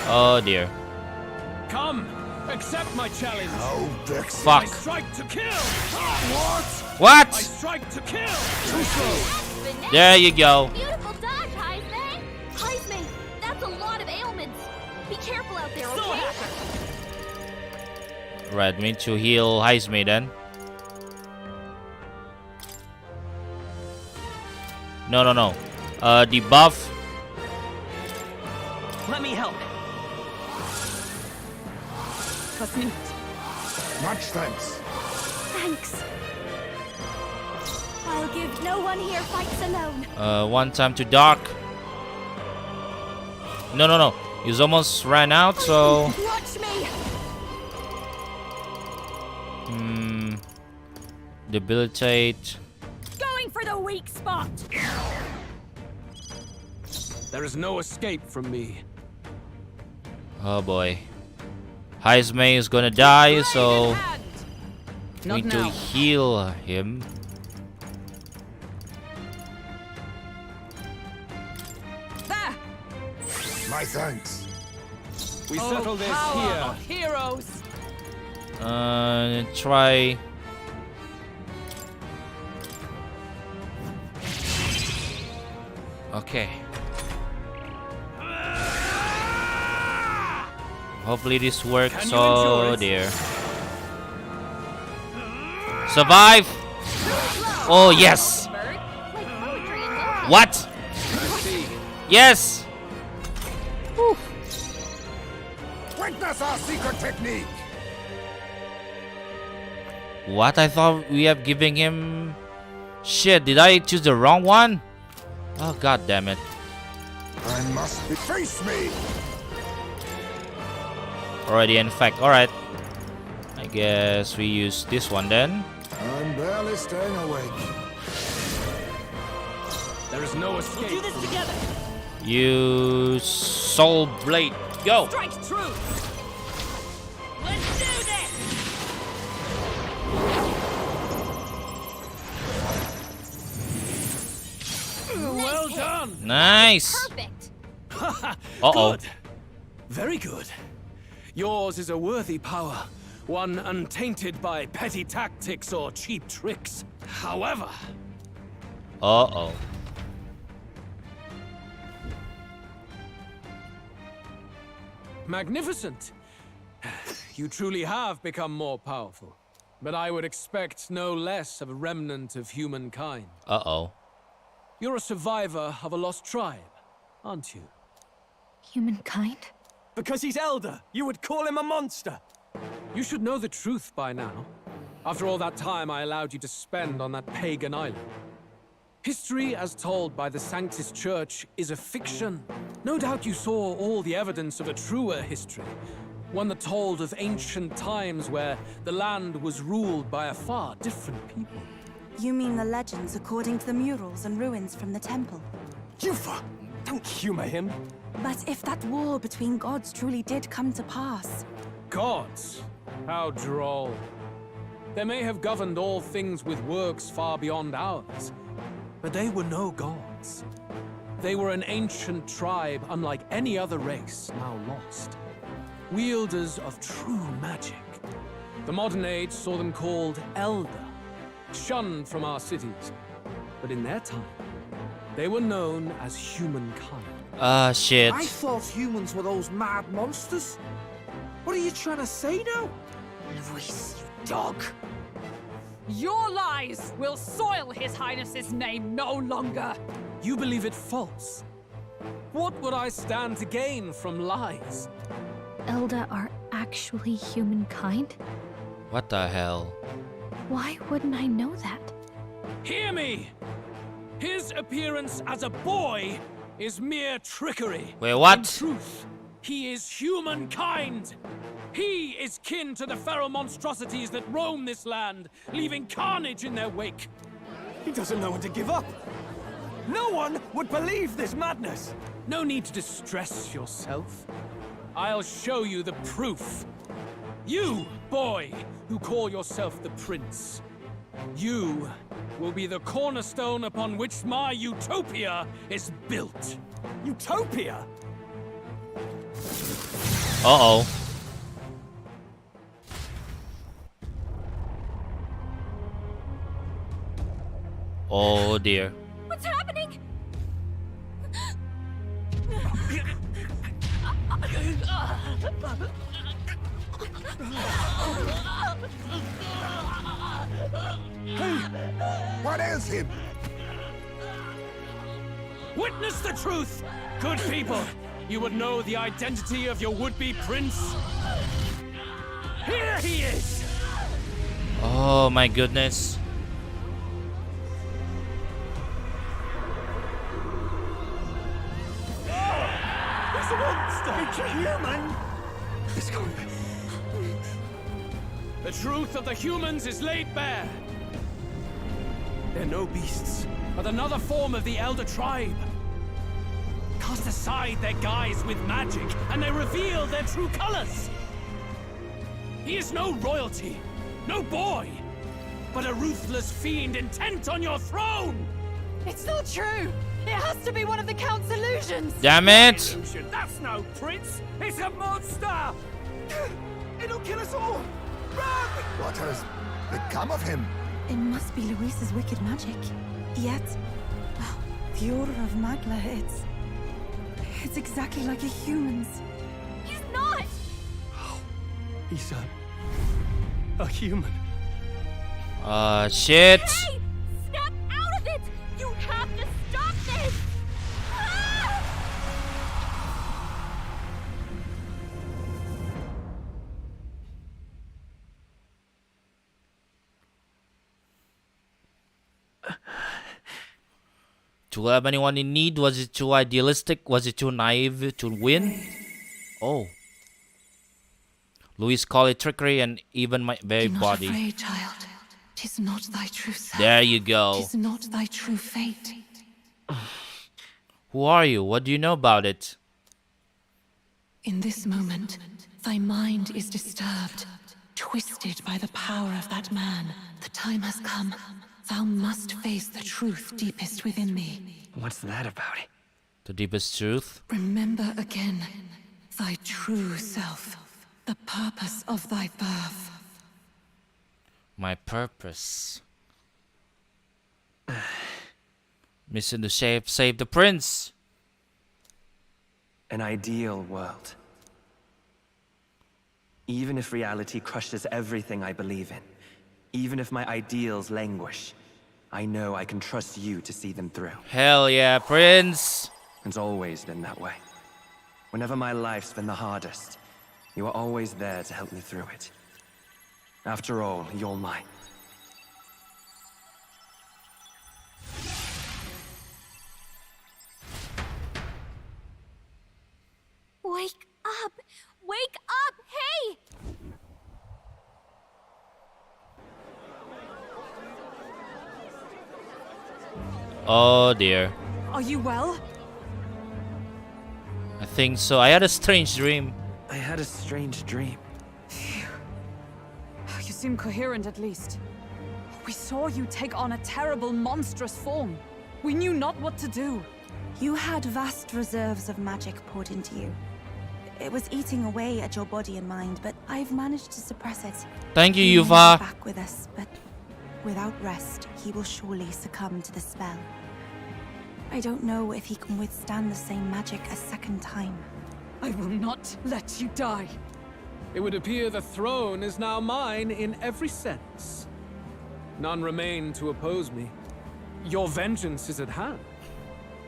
Speaker 1: Oh dear.
Speaker 18: Come, accept my challenge.
Speaker 6: Oh, Vix.
Speaker 1: Fuck.
Speaker 18: I strike to kill. What?
Speaker 1: What?
Speaker 18: I strike to kill. Too slow.
Speaker 1: There you go.
Speaker 14: Beautiful dodge, Hyzme. Hyzme,
Speaker 16: Be careful out there, okay?
Speaker 1: Right, we need to heal Heisme then. No. Debuff.
Speaker 2: Let me help.
Speaker 13: Trust me.
Speaker 6: Much thanks.
Speaker 14: Thanks. I'll give no one here fights alone.
Speaker 1: One time to dark. No. He's almost ran out, so.
Speaker 14: Watch me.
Speaker 1: Debilitate.
Speaker 16: Going for the weak spot.
Speaker 12: There is no escape from me.
Speaker 1: Oh boy. Heisme is gonna die, so we need to heal him.
Speaker 16: There.
Speaker 6: My thanks.
Speaker 12: We settle this here.
Speaker 16: Heroes.
Speaker 1: Try. Okay. Hopefully this works. Oh dear. Survive! Oh yes! What? Yes!
Speaker 6: Witness our secret technique.
Speaker 1: What? I thought we have given him... Shit, did I choose the wrong one? Oh god damn it.
Speaker 6: I must be... Face me!
Speaker 1: Already in fact, alright. I guess we use this one then.
Speaker 6: I'm barely staying awake.
Speaker 12: There is no escape.
Speaker 2: We'll do this together.
Speaker 1: Use Soul Blade. Go!
Speaker 16: Strike true. Let's do this.
Speaker 12: Well done.
Speaker 1: Nice!
Speaker 16: Perfect.
Speaker 1: Uh-oh.
Speaker 12: Good. Very good. Yours is a worthy power, one untainted by petty tactics or cheap tricks. However...
Speaker 1: Uh-oh.
Speaker 12: Magnificent! You truly have become more powerful. But I would expect no less of a remnant of humankind.
Speaker 1: Uh-oh.
Speaker 12: You're a survivor of a lost tribe, aren't you?
Speaker 3: Humankind?
Speaker 18: Because he's elder, you would call him a monster.
Speaker 12: You should know the truth by now. After all that time I allowed you to spend on that pagan island. History, as told by the Sanctus Church, is a fiction. No doubt you saw all the evidence of a truer history. One that told of ancient times where the land was ruled by a far different people.
Speaker 5: You mean the legends according to the murals and ruins from the temple?
Speaker 18: Yufa, don't humor him.
Speaker 5: But if that war between gods truly did come to pass...
Speaker 12: Gods? How droll. They may have governed all things with works far beyond ours, but they were no gods. They were an ancient tribe unlike any other race now lost. Wielders of true magic. The modern age saw them called Elder, shunned from our cities. But in their time, they were known as humankind.
Speaker 1: Shit.
Speaker 13: I thought humans were those mad monsters. What are you trying to say now?
Speaker 8: Luis, you dog.
Speaker 16: Your lies will soil His Highness's name no longer.
Speaker 12: You believe it false? What would I stand to gain from lies?
Speaker 3: Elda are actually humankind?
Speaker 1: What the hell?
Speaker 3: Why wouldn't I know that?
Speaker 12: Hear me! His appearance as a boy is mere trickery.
Speaker 1: Wait, what?
Speaker 12: In truth, he is humankind. He is kin to the feral monstrosities that roam this land, leaving carnage in their wake.
Speaker 18: He doesn't know when to give up. No one would believe this madness.
Speaker 12: No need to distress yourself. I'll show you the proof. You, boy, who call yourself the prince. You will be the cornerstone upon which my utopia is built.
Speaker 18: Utopia?
Speaker 1: Uh-oh. Oh dear.
Speaker 16: What's happening?
Speaker 6: Hey, what ails him?
Speaker 18: Witness the truth! Good people, you would know the identity of your would-be prince. Here he is!
Speaker 1: Oh my goodness.
Speaker 18: He's a monster!
Speaker 13: It's a human!
Speaker 18: It's gone. The truth of the humans is laid bare. They're no beasts, but another form of the Elder Tribe. Cast aside their guise with magic, and they reveal their true colors. He is no royalty, no boy, but a ruthless fiend intent on your throne!
Speaker 8: It's not true! It has to be one of the Count's illusions!
Speaker 1: Damn it!
Speaker 18: Illusion. That's no prince! It's a monster!
Speaker 6: It'll kill us all! Run! What has become of him?
Speaker 5: It must be Luis's wicked magic. Yet, the aura of Magla, it's exactly like a human's.
Speaker 16: He's not!
Speaker 18: He's a human.
Speaker 1: Shit.
Speaker 16: Hey! Snap out of it! You have to stop this! Ah!
Speaker 1: To have anyone in need? Was it too idealistic? Was it too naive to win? Oh. Luis called it trickery and even my very body.
Speaker 5: Be not afraid, child. 'Tis not thy true self.
Speaker 1: There you go.
Speaker 5: 'Tis not thy true fate.
Speaker 1: Who are you? What do you know about it?
Speaker 5: In this moment, thy mind is disturbed, twisted by the power of that man. The time has come. Thou must face the truth deepest within thee.
Speaker 2: What's that about?
Speaker 1: The deepest truth?
Speaker 5: Remember again thy true self, the purpose of thy birth.
Speaker 1: My purpose. Mission to save the prince.
Speaker 2: An ideal world. Even if reality crushes everything I believe in, even if my ideals languish, I know I can trust you to see them through.
Speaker 1: Hell yeah, prince!
Speaker 2: It's always been that way. Whenever my life's been the hardest, you are always there to help me through it. After all, you're mine.
Speaker 16: Wake up! Wake up! Hey!
Speaker 1: Oh dear.
Speaker 8: Are you well?
Speaker 1: I think so. I had a strange dream.
Speaker 2: I had a strange dream.
Speaker 8: You seem coherent at least. We saw you take on a terrible, monstrous form. We knew not what to do.
Speaker 5: You had vast reserves of magic poured into you. It was eating away at your body and mind, but I've managed to suppress it.
Speaker 1: Thank you,
Speaker 5: He may
Speaker 1: Yuva.
Speaker 5: be back with us, but without rest, he will surely succumb to the spell. I don't know if he can withstand the same magic a second time.
Speaker 8: I will not let you die.
Speaker 12: It would appear the throne is now mine in every sense. None remain to oppose me. Your vengeance is at hand.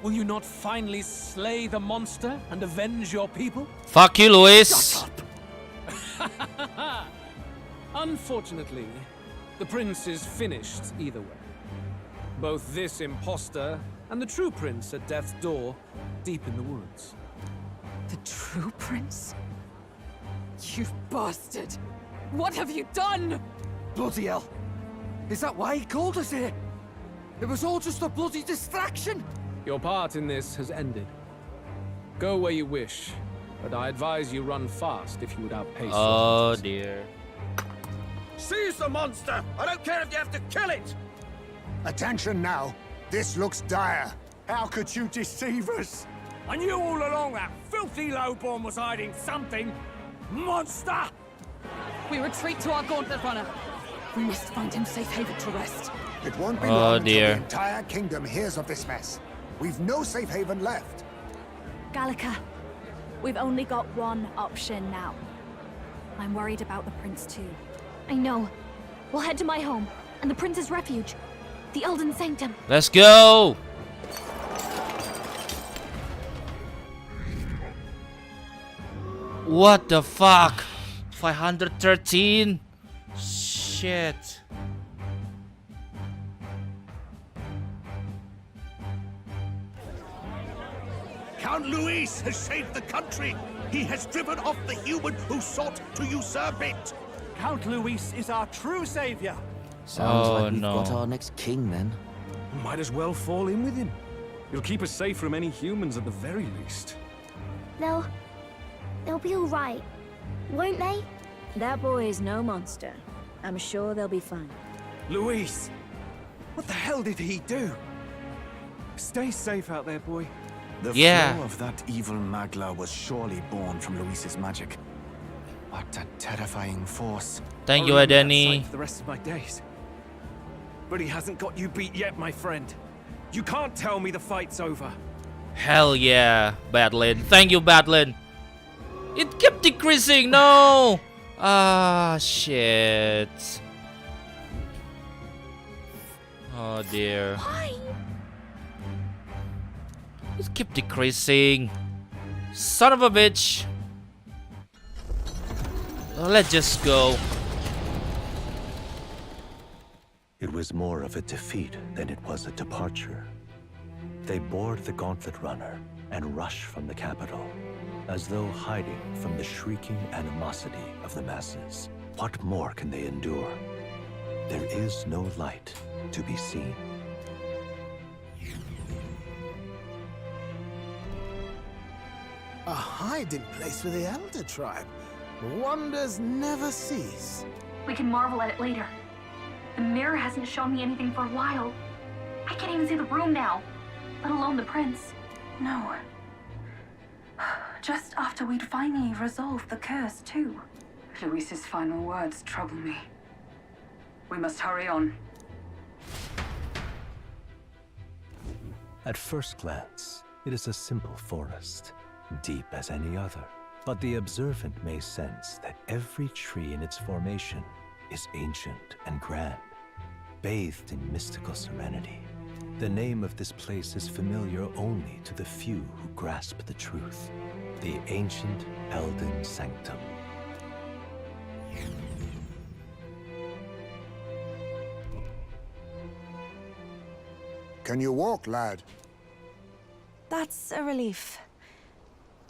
Speaker 12: Will you not finally slay the monster and avenge your people?
Speaker 1: Fuck you, Luis.
Speaker 12: Shut up! Unfortunately, the prince is finished either way. Both this imposter and the true prince at death's door, deep in the woods.
Speaker 8: The true prince? You bastard! What have you done?
Speaker 13: Bloody hell! Is that why he called us here? It was all just a bloody distraction!
Speaker 12: Your part in this has ended. Go where you wish, but I advise you run fast if you would outpace.
Speaker 1: Oh dear.
Speaker 6: Seize the monster! I don't care if you have to kill it!
Speaker 10: Attention now. This looks dire.
Speaker 6: How could you deceive us?
Speaker 18: I knew all along that filthy lowborn was hiding something. Monster!
Speaker 8: We retreat to our gauntlet runner. We must find him safe haven to rest.
Speaker 10: It won't be
Speaker 1: Oh,
Speaker 10: long until
Speaker 1: dear.
Speaker 10: the entire kingdom hears of this mess. We've no safe haven left.
Speaker 5: Gallica, We've only got one option now. I'm worried about the prince too.
Speaker 3: I know. We'll head to my home and the prince's refuge, the Elden Sanctum.
Speaker 1: Let's go. What the fuck? 513? Shit.
Speaker 6: Count Luis has saved the country. He has driven off the human who sought to usurp it.
Speaker 18: Count Luis is our true savior.
Speaker 17: Sounds like we've
Speaker 1: no.
Speaker 17: got our next king then.
Speaker 11: Might as well fall in with him. He'll keep us safe from any humans at the very least.
Speaker 14: They'll be all right, won't they?
Speaker 15: That boy is no monster. I'm sure they'll be fine.
Speaker 18: Luis! What the hell did he do?
Speaker 11: Stay safe out there, boy.
Speaker 6: The
Speaker 1: Yeah.
Speaker 6: flow of that evil Magla was surely born from Luis's magic. What a terrifying force.
Speaker 1: Thank you,
Speaker 11: I'll remember that
Speaker 1: Adeni.
Speaker 11: sight for the rest of my days. But he hasn't got you beat yet, my friend. You can't tell me the fight's over.
Speaker 1: Hell yeah, Badlin. Thank you, Badlin. It kept decreasing. No. Ah, shit. Oh dear.
Speaker 3: Why?
Speaker 1: It kept decreasing. Son of a bitch. Let's just go.
Speaker 4: It was more of a defeat than it was a departure. They board the gauntlet runner and rush from the capital, as though hiding from the shrieking animosity of the masses. What more can they endure? There is no light to be seen.
Speaker 13: A hiding place for the Elder Tribe. Wonders never cease.
Speaker 3: We can marvel at it later. The mirror hasn't shown me anything for a while. I can't even see the room now, let alone the prince.
Speaker 5: No. Just after we'd finally resolved the curse, too.
Speaker 8: Luis's final words trouble me. We must hurry on.
Speaker 4: At first glance, it is a simple forest, deep as any other. But the observant may sense that every tree in its formation is ancient and grand, bathed in mystical serenity. The name of this place is familiar only to the few who grasp the truth. The ancient Elden Sanctum.
Speaker 10: Can you walk, lad?
Speaker 5: That's a relief.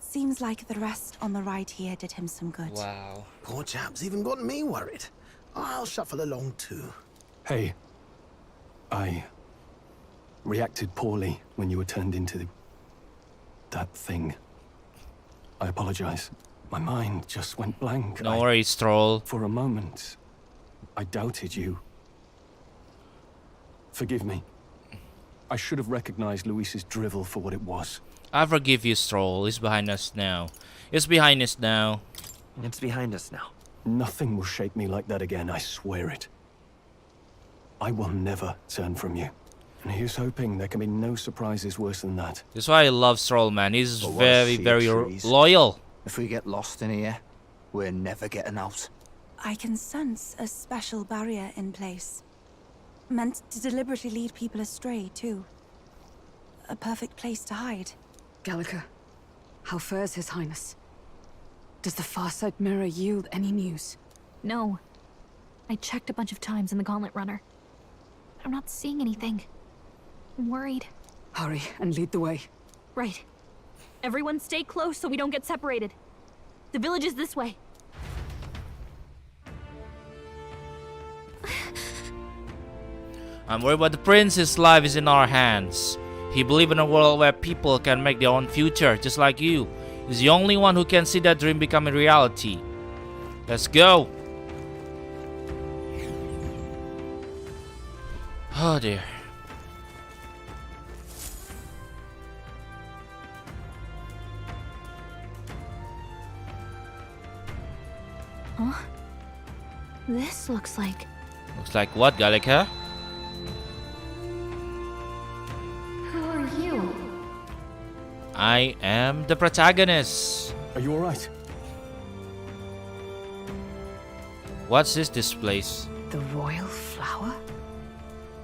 Speaker 5: Seems like the rest on the ride here did him some good.
Speaker 1: Wow.
Speaker 13: Poor chap's even got me worried. I'll shuffle along too.
Speaker 18: Hey, I reacted poorly when you were turned into that thing. I apologize. My mind just went blank.
Speaker 1: No worries, Stroll.
Speaker 18: For a moment, I doubted you. Forgive me. I should have recognized Luis's drivel for what it was.
Speaker 1: I forgive you, Stroll. It's behind us now. It's behind us now.
Speaker 2: It's behind us now.
Speaker 18: Nothing will shake me like that again, I swear it. I will never turn from you. And here's hoping there can be no surprises worse than that.
Speaker 1: That's why I love Stroll, man. He's
Speaker 19: But
Speaker 1: very,
Speaker 19: what
Speaker 1: very
Speaker 19: trees?
Speaker 1: loyal.
Speaker 19: If we get lost in here, we're never getting out.
Speaker 5: I can sense a special barrier in place. Meant to deliberately lead people astray, too. A perfect place to hide.
Speaker 8: Gallica, how fares His Highness? Does the Farsight mirror yield any news?
Speaker 3: No. I checked a bunch of times in the Gauntlet Runner. I'm not seeing anything. I'm worried.
Speaker 8: Hurry and lead the way.
Speaker 3: Right. Everyone stay close so we don't get separated. The village is this way.
Speaker 1: I'm worried about the prince. His life is in our hands. He believes in a world where people can make their own future, just like you. He's the only one who can see that dream become a reality. Let's go. Oh dear.
Speaker 3: Huh? This looks like...
Speaker 1: Looks like what, Gallica?
Speaker 3: Who are you?
Speaker 1: I am the protagonist.
Speaker 18: Are you all right?
Speaker 1: What's this place?
Speaker 8: The royal flower?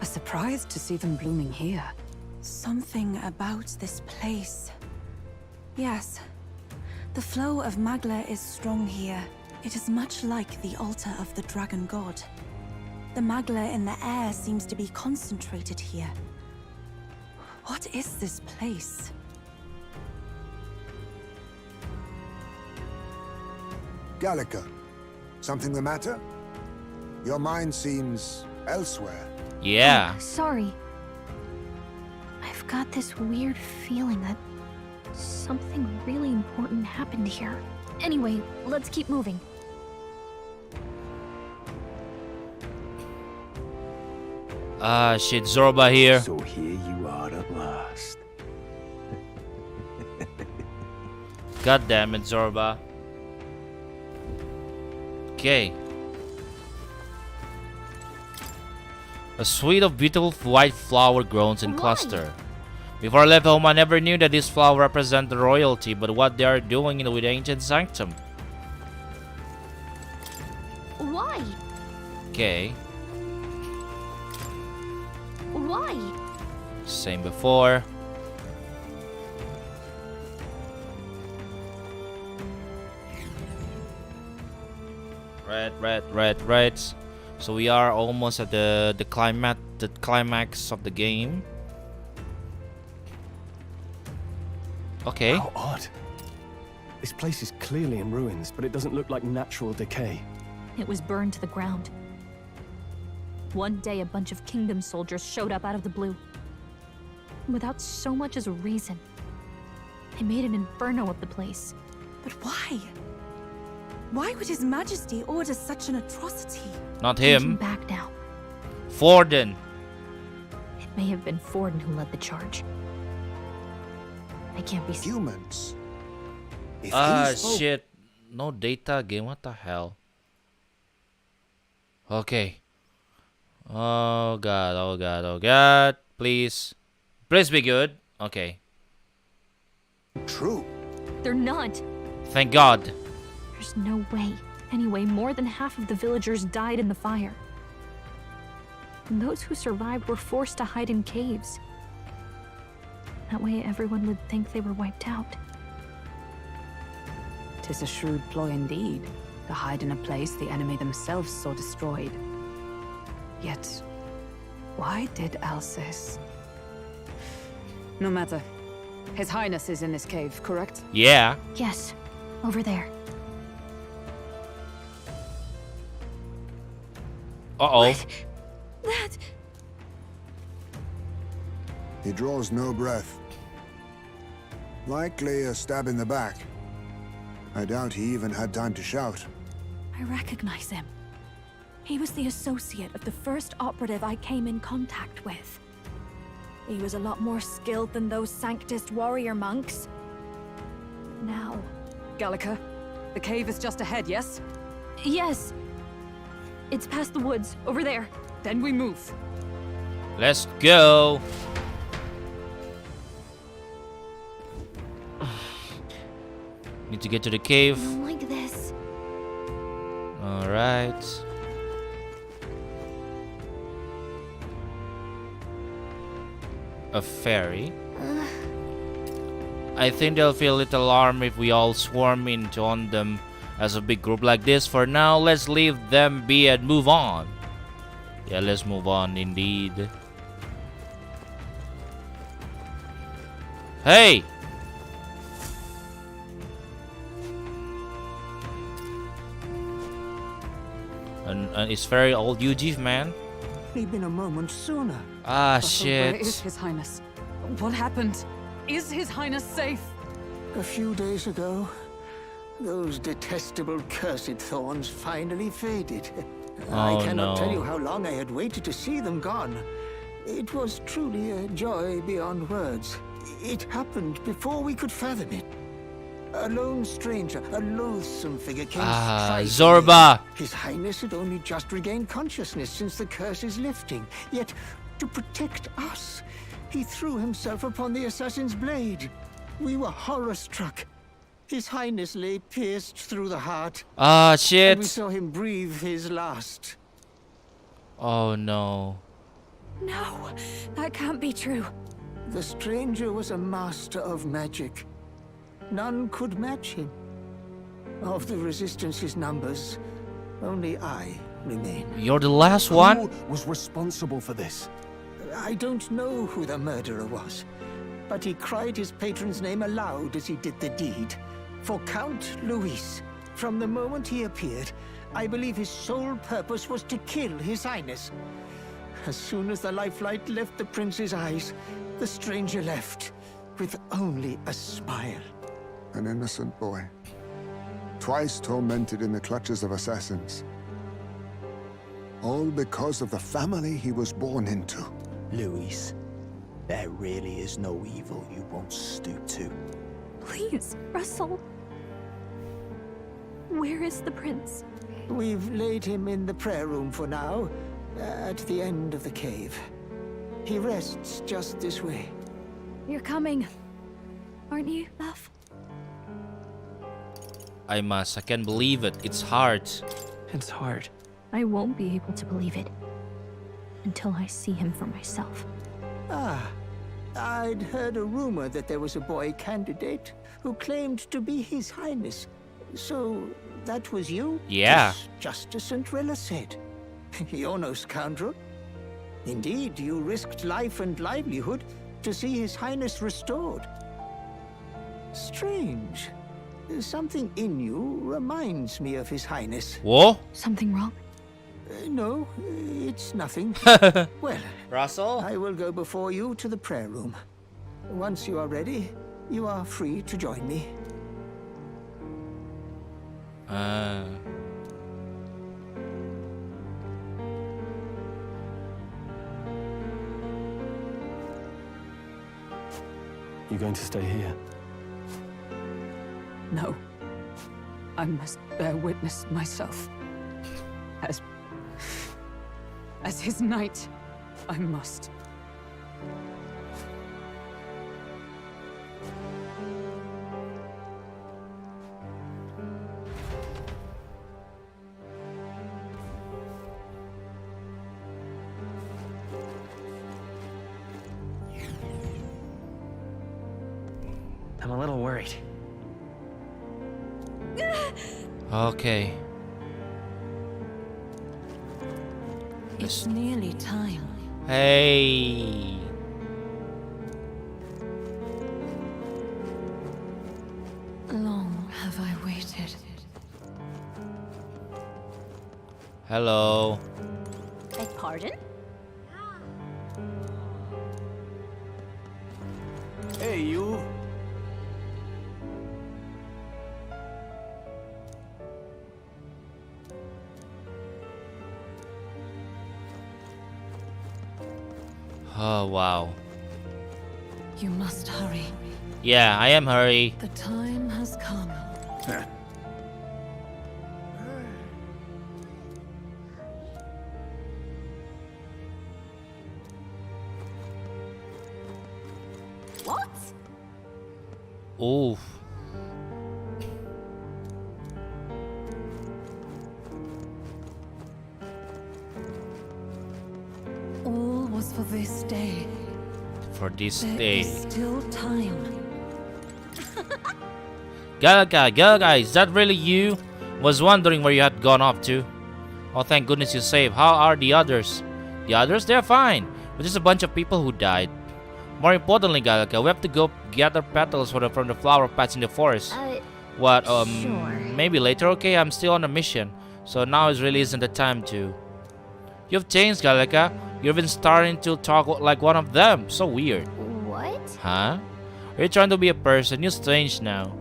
Speaker 8: A surprise to see them blooming here.
Speaker 5: Something about this place. Yes. The flow of magla is strong here. It is much like the altar of the dragon god. The magla in the air seems to be concentrated here. What is this place?
Speaker 10: Gallica, something the matter? Your mind seems elsewhere.
Speaker 1: Yeah.
Speaker 3: Oh, sorry. I've got this weird feeling that something really important happened here. Anyway, let's keep moving.
Speaker 1: Ah, shit, Zorba here.
Speaker 7: So here you are at last.
Speaker 1: God damn it, Zorba. Okay. A suite of beautiful white flower grows in cluster. Before I left home, I never knew that this flower represents the royalty, but what they are doing in the ancient sanctum.
Speaker 3: Why?
Speaker 1: Okay.
Speaker 3: Why?
Speaker 1: Same before. Right. So we are almost at the climax of the game. Okay.
Speaker 18: How odd. This place is clearly in ruins, but it doesn't look like natural decay.
Speaker 3: It was burned to the ground. One day, a bunch of kingdom soldiers showed up out of the blue. Without so much as a reason. They made an inferno of the place.
Speaker 5: But why? Why would His Majesty order such an atrocity?
Speaker 1: Not
Speaker 3: Take
Speaker 1: him.
Speaker 3: back now.
Speaker 1: Forden.
Speaker 3: It may have been Forden who led the charge. I can't be
Speaker 10: humans.
Speaker 1: Shit. No data game. What the hell? Okay. Oh god. Please be good. Okay.
Speaker 10: True.
Speaker 3: They're not.
Speaker 1: Thank God.
Speaker 3: There's no way. Anyway, more than half of the villagers died in the fire. And those who survived were forced to hide in caves. That way everyone would think they were wiped out.
Speaker 8: 'Tis a shrewd ploy indeed, to hide in a place the enemy themselves saw destroyed. Yet, why did Alcest? No matter. His Highness is in this cave, correct?
Speaker 1: Yeah.
Speaker 3: Yes, over there.
Speaker 1: Uh-oh.
Speaker 5: That...
Speaker 10: He draws no breath. Likely a stab in the back. I doubt he even had time to shout.
Speaker 5: I recognize him. He was the associate of the first operative I came in contact with. He was a lot more skilled than those Sanctist warrior monks. Now...
Speaker 8: Gallica, the cave is just ahead, yes?
Speaker 3: Yes. It's past the woods, over there.
Speaker 8: Then we move.
Speaker 1: Let's go. Need to get to the cave.
Speaker 3: I don't like this.
Speaker 1: Alright. A ferry. I think they'll feel a little alarmed if we all swarm into on them as a big group like this. For now, let's leave them be and move on. Yeah, let's move on indeed. Hey! And it's very old UG, man.
Speaker 13: He'd been a moment sooner.
Speaker 1: Ah,
Speaker 8: But
Speaker 1: shit.
Speaker 8: Where is His Highness? What happened? Is His Highness safe?
Speaker 13: A few days ago, those detestable cursed thorns finally faded. I
Speaker 1: Oh,
Speaker 13: cannot tell
Speaker 1: no.
Speaker 13: you how long I had waited to see them gone. It was truly a joy beyond words. It happened before we could fathom it. A lone stranger, a loathsome figure came striding
Speaker 1: Zorba.
Speaker 13: in. His Highness had only just regained consciousness since the curse is lifting. Yet, to protect us, he threw himself upon the assassin's blade. We were horror-struck. His Highness lay pierced through the heart.
Speaker 1: Ah,
Speaker 13: And we
Speaker 1: shit.
Speaker 13: saw him breathe his last.
Speaker 1: Oh no.
Speaker 5: No, that can't be true.
Speaker 13: The stranger was a master of magic. None could match him. Of the Resistance's numbers, only I remain.
Speaker 1: You're the last one?
Speaker 7: Who was responsible for this?
Speaker 13: I don't know who the murderer was, but he cried his patron's name aloud as he did the deed. For Count Luis, from the moment he appeared, I believe his sole purpose was to kill His Highness. As soon as the lifelight left the prince's eyes, the stranger left, with only a smile.
Speaker 10: An innocent boy. Twice tormented in the clutches of assassins. All because of the family he was born into.
Speaker 17: Luis, there really is no evil you won't stoop to.
Speaker 3: Please, Russell. Where is the prince?
Speaker 13: We've laid him in the prayer room for now, at the end of the cave. He rests just this way.
Speaker 3: You're coming, aren't you, love?
Speaker 1: I must. I can't believe it. It's hard.
Speaker 2: It's hard.
Speaker 3: I won't be able to believe it until I see him for myself.
Speaker 13: Ah, I'd heard a rumor that there was a boy candidate who claimed to be His Highness. So, that was you?
Speaker 1: Yeah.
Speaker 13: As Justice Centrella said. You're no scoundrel. Indeed, you risked life and livelihood to see His Highness restored. Strange. Something in you reminds me of His Highness.
Speaker 1: Whoa?
Speaker 3: Something wrong?
Speaker 13: No, it's nothing. Well,
Speaker 1: Russell?
Speaker 13: I will go before you to the prayer room. Once you are ready, you are free to join me.
Speaker 2: You going to stay here?
Speaker 8: No. I must bear witness myself. As his knight, I must.
Speaker 2: I'm a little worried.
Speaker 1: Okay.
Speaker 9: It's nearly time.
Speaker 1: Hey.
Speaker 9: Long have I waited.
Speaker 1: Hello.
Speaker 16: Beg pardon?
Speaker 18: Hey, you.
Speaker 1: Oh, wow.
Speaker 9: You must hurry.
Speaker 1: Yeah, I am hurry.
Speaker 9: The time has come.
Speaker 16: What?
Speaker 1: Oof.
Speaker 9: All was for this day.
Speaker 1: For this
Speaker 9: There
Speaker 1: day.
Speaker 9: is still time.
Speaker 1: Gallica, is that really you? Was wondering where you had gone off to. Oh, thank goodness you're safe. How are the others? The others, they're fine. But there's a bunch of people who died. More importantly, Gallica, we have to go gather petals from the flower patch in the forest. What?
Speaker 3: Sure.
Speaker 1: Maybe later. Okay, I'm still on a mission, so now is really isn't the time to. You've changed, Gallica. You've been starting to talk like one of them. So weird.
Speaker 3: What?
Speaker 1: Huh? Are you trying to be a person? You're strange now.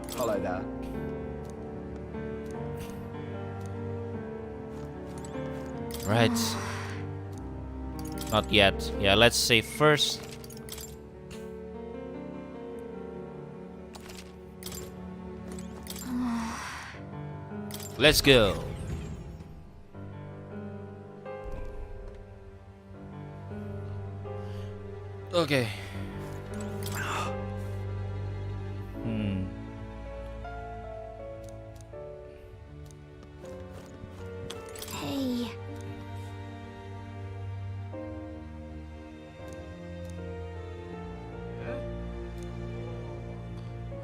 Speaker 19: Follow that.
Speaker 1: Right. Not yet. Yeah, let's save first. Let's go. Okay.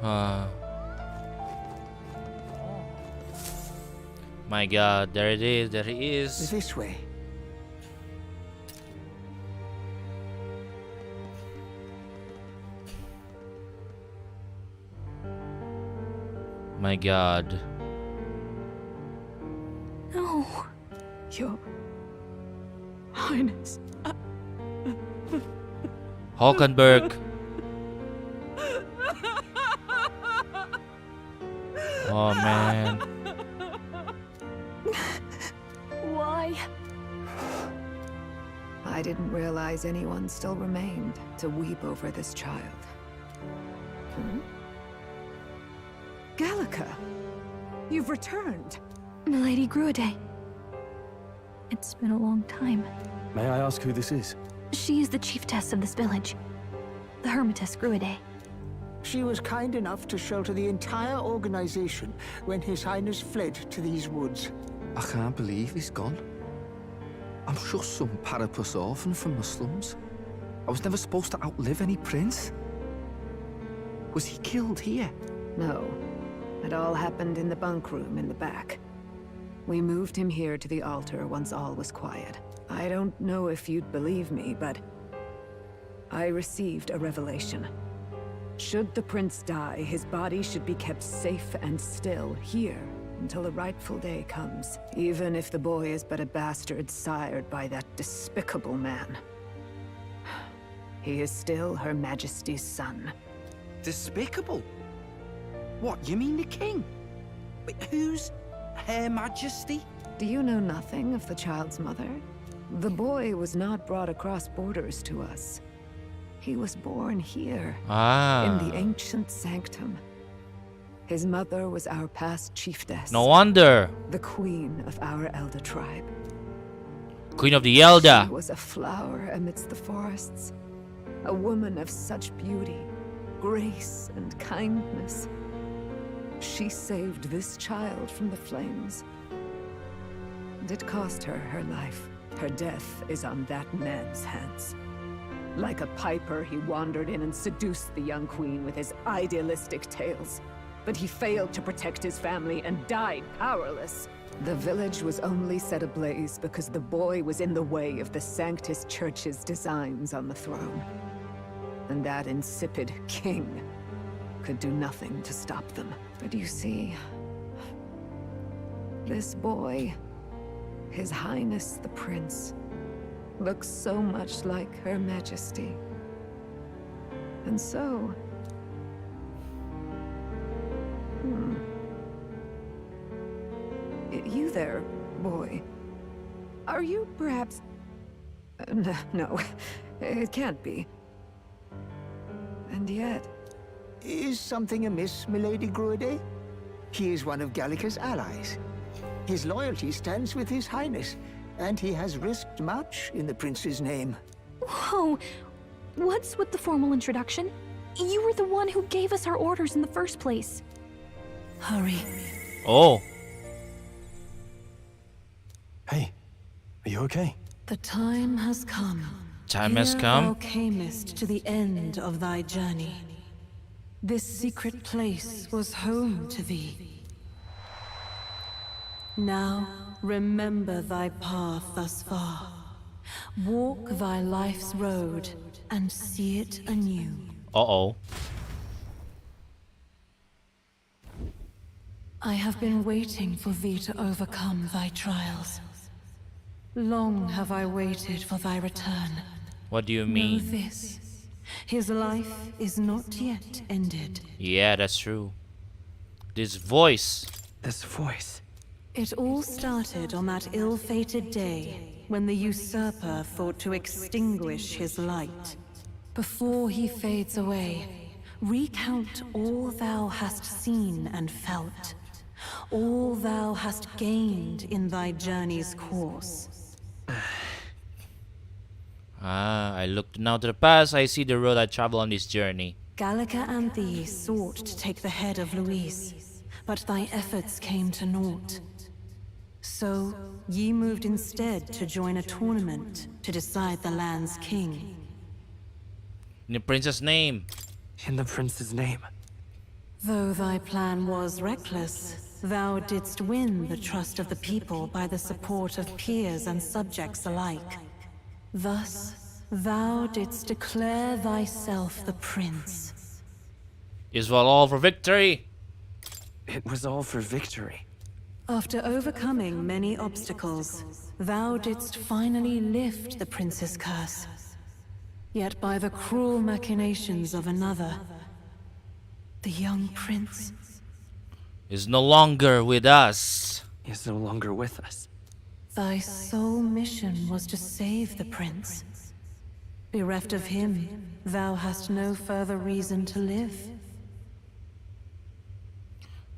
Speaker 1: My God, there it is. There he is.
Speaker 13: This way.
Speaker 1: My God.
Speaker 3: No.
Speaker 8: Your Highness.
Speaker 1: Hulkenberg. Oh man.
Speaker 3: Why?
Speaker 8: I didn't realize anyone still remained to weep over this child. Gallica, you've returned.
Speaker 3: Milady Gruide. It's been a long time.
Speaker 18: May I ask who this is?
Speaker 3: She is the chiefess of this village. The Hermitess Gruide.
Speaker 13: She was kind enough to shelter the entire organization when His Highness fled to these woods.
Speaker 19: I can't believe he's gone. I'm just some parapus orphan from the slums. I was never supposed to outlive any prince. Was he killed here?
Speaker 8: No. It all happened in the bunk room in the back. We moved him here to the altar once all was quiet. I don't know if you'd believe me, but I received a revelation. Should the prince die, his body should be kept safe and still here until the rightful day comes, even if the boy is but a bastard sired by that despicable man. He is still Her Majesty's son.
Speaker 19: Despicable? What, you mean the king? Wait, who's Her Majesty?
Speaker 8: Do you know nothing of the child's mother? The boy was not brought across borders to us. He was born here, in the ancient sanctum. His mother was our past chiefess.
Speaker 1: No wonder.
Speaker 8: The queen of our Elder tribe.
Speaker 1: Queen of the Elder.
Speaker 8: She was a flower amidst the forests. A woman of such beauty, grace, and kindness. She saved this child from the flames. And it cost her her life. Her death is on that man's hands. Like a piper, he wandered in and seduced the young queen with his idealistic tales. But he failed to protect his family and died powerless. The village was only set ablaze because the boy was in the way of the Sanctus Church's designs on the throne. And that insipid king could do nothing to stop them. But you see, this boy, His Highness the Prince, looks so much like Her Majesty. And so... You there, boy. Are you perhaps... No, it can't be. And yet...
Speaker 13: Is something amiss, Milady Gruide? He is one of Gallica's allies. His loyalty stands with His Highness, and he has risked much in the prince's name.
Speaker 3: Whoa! What's with the formal introduction? You were the one who gave us our orders in the first place.
Speaker 9: Hurry.
Speaker 1: Oh.
Speaker 18: Hey, are you okay?
Speaker 9: The time has come.
Speaker 1: Time has come?
Speaker 9: Thou camest to the end of thy journey. This secret place was home to thee. Now, remember thy path thus far. Walk thy life's road and see it anew.
Speaker 1: Uh-oh.
Speaker 9: I have been waiting for thee to overcome thy trials. Long have I waited for thy return.
Speaker 1: What do you mean?
Speaker 9: Know this. His life is not yet ended.
Speaker 1: Yeah, that's true. This voice.
Speaker 9: It all started on that ill-fated day when the usurper thought to extinguish his light. Before he fades away, recount all thou hast seen and felt, all thou hast gained in thy journey's course.
Speaker 1: I look now to the past, I see the road I travel on this journey.
Speaker 9: Gallica and thee sought to take the head of Luis, but thy efforts came to naught. So, ye moved instead to join a tournament to decide the land's king.
Speaker 1: In the prince's name.
Speaker 18: In the prince's name.
Speaker 9: Though thy plan was reckless, thou didst win the trust of the people by the support of peers and subjects alike. Thus, thou didst declare thyself the prince.
Speaker 1: Is well all for victory?
Speaker 2: It was all for victory.
Speaker 9: After overcoming many obstacles, thou didst finally lift the prince's curse. Yet by the cruel machinations of another, the young prince
Speaker 1: is no longer with us.
Speaker 2: He is no longer with us.
Speaker 9: Thy sole mission was to save the prince. Bereft of him, thou hast no further reason to live.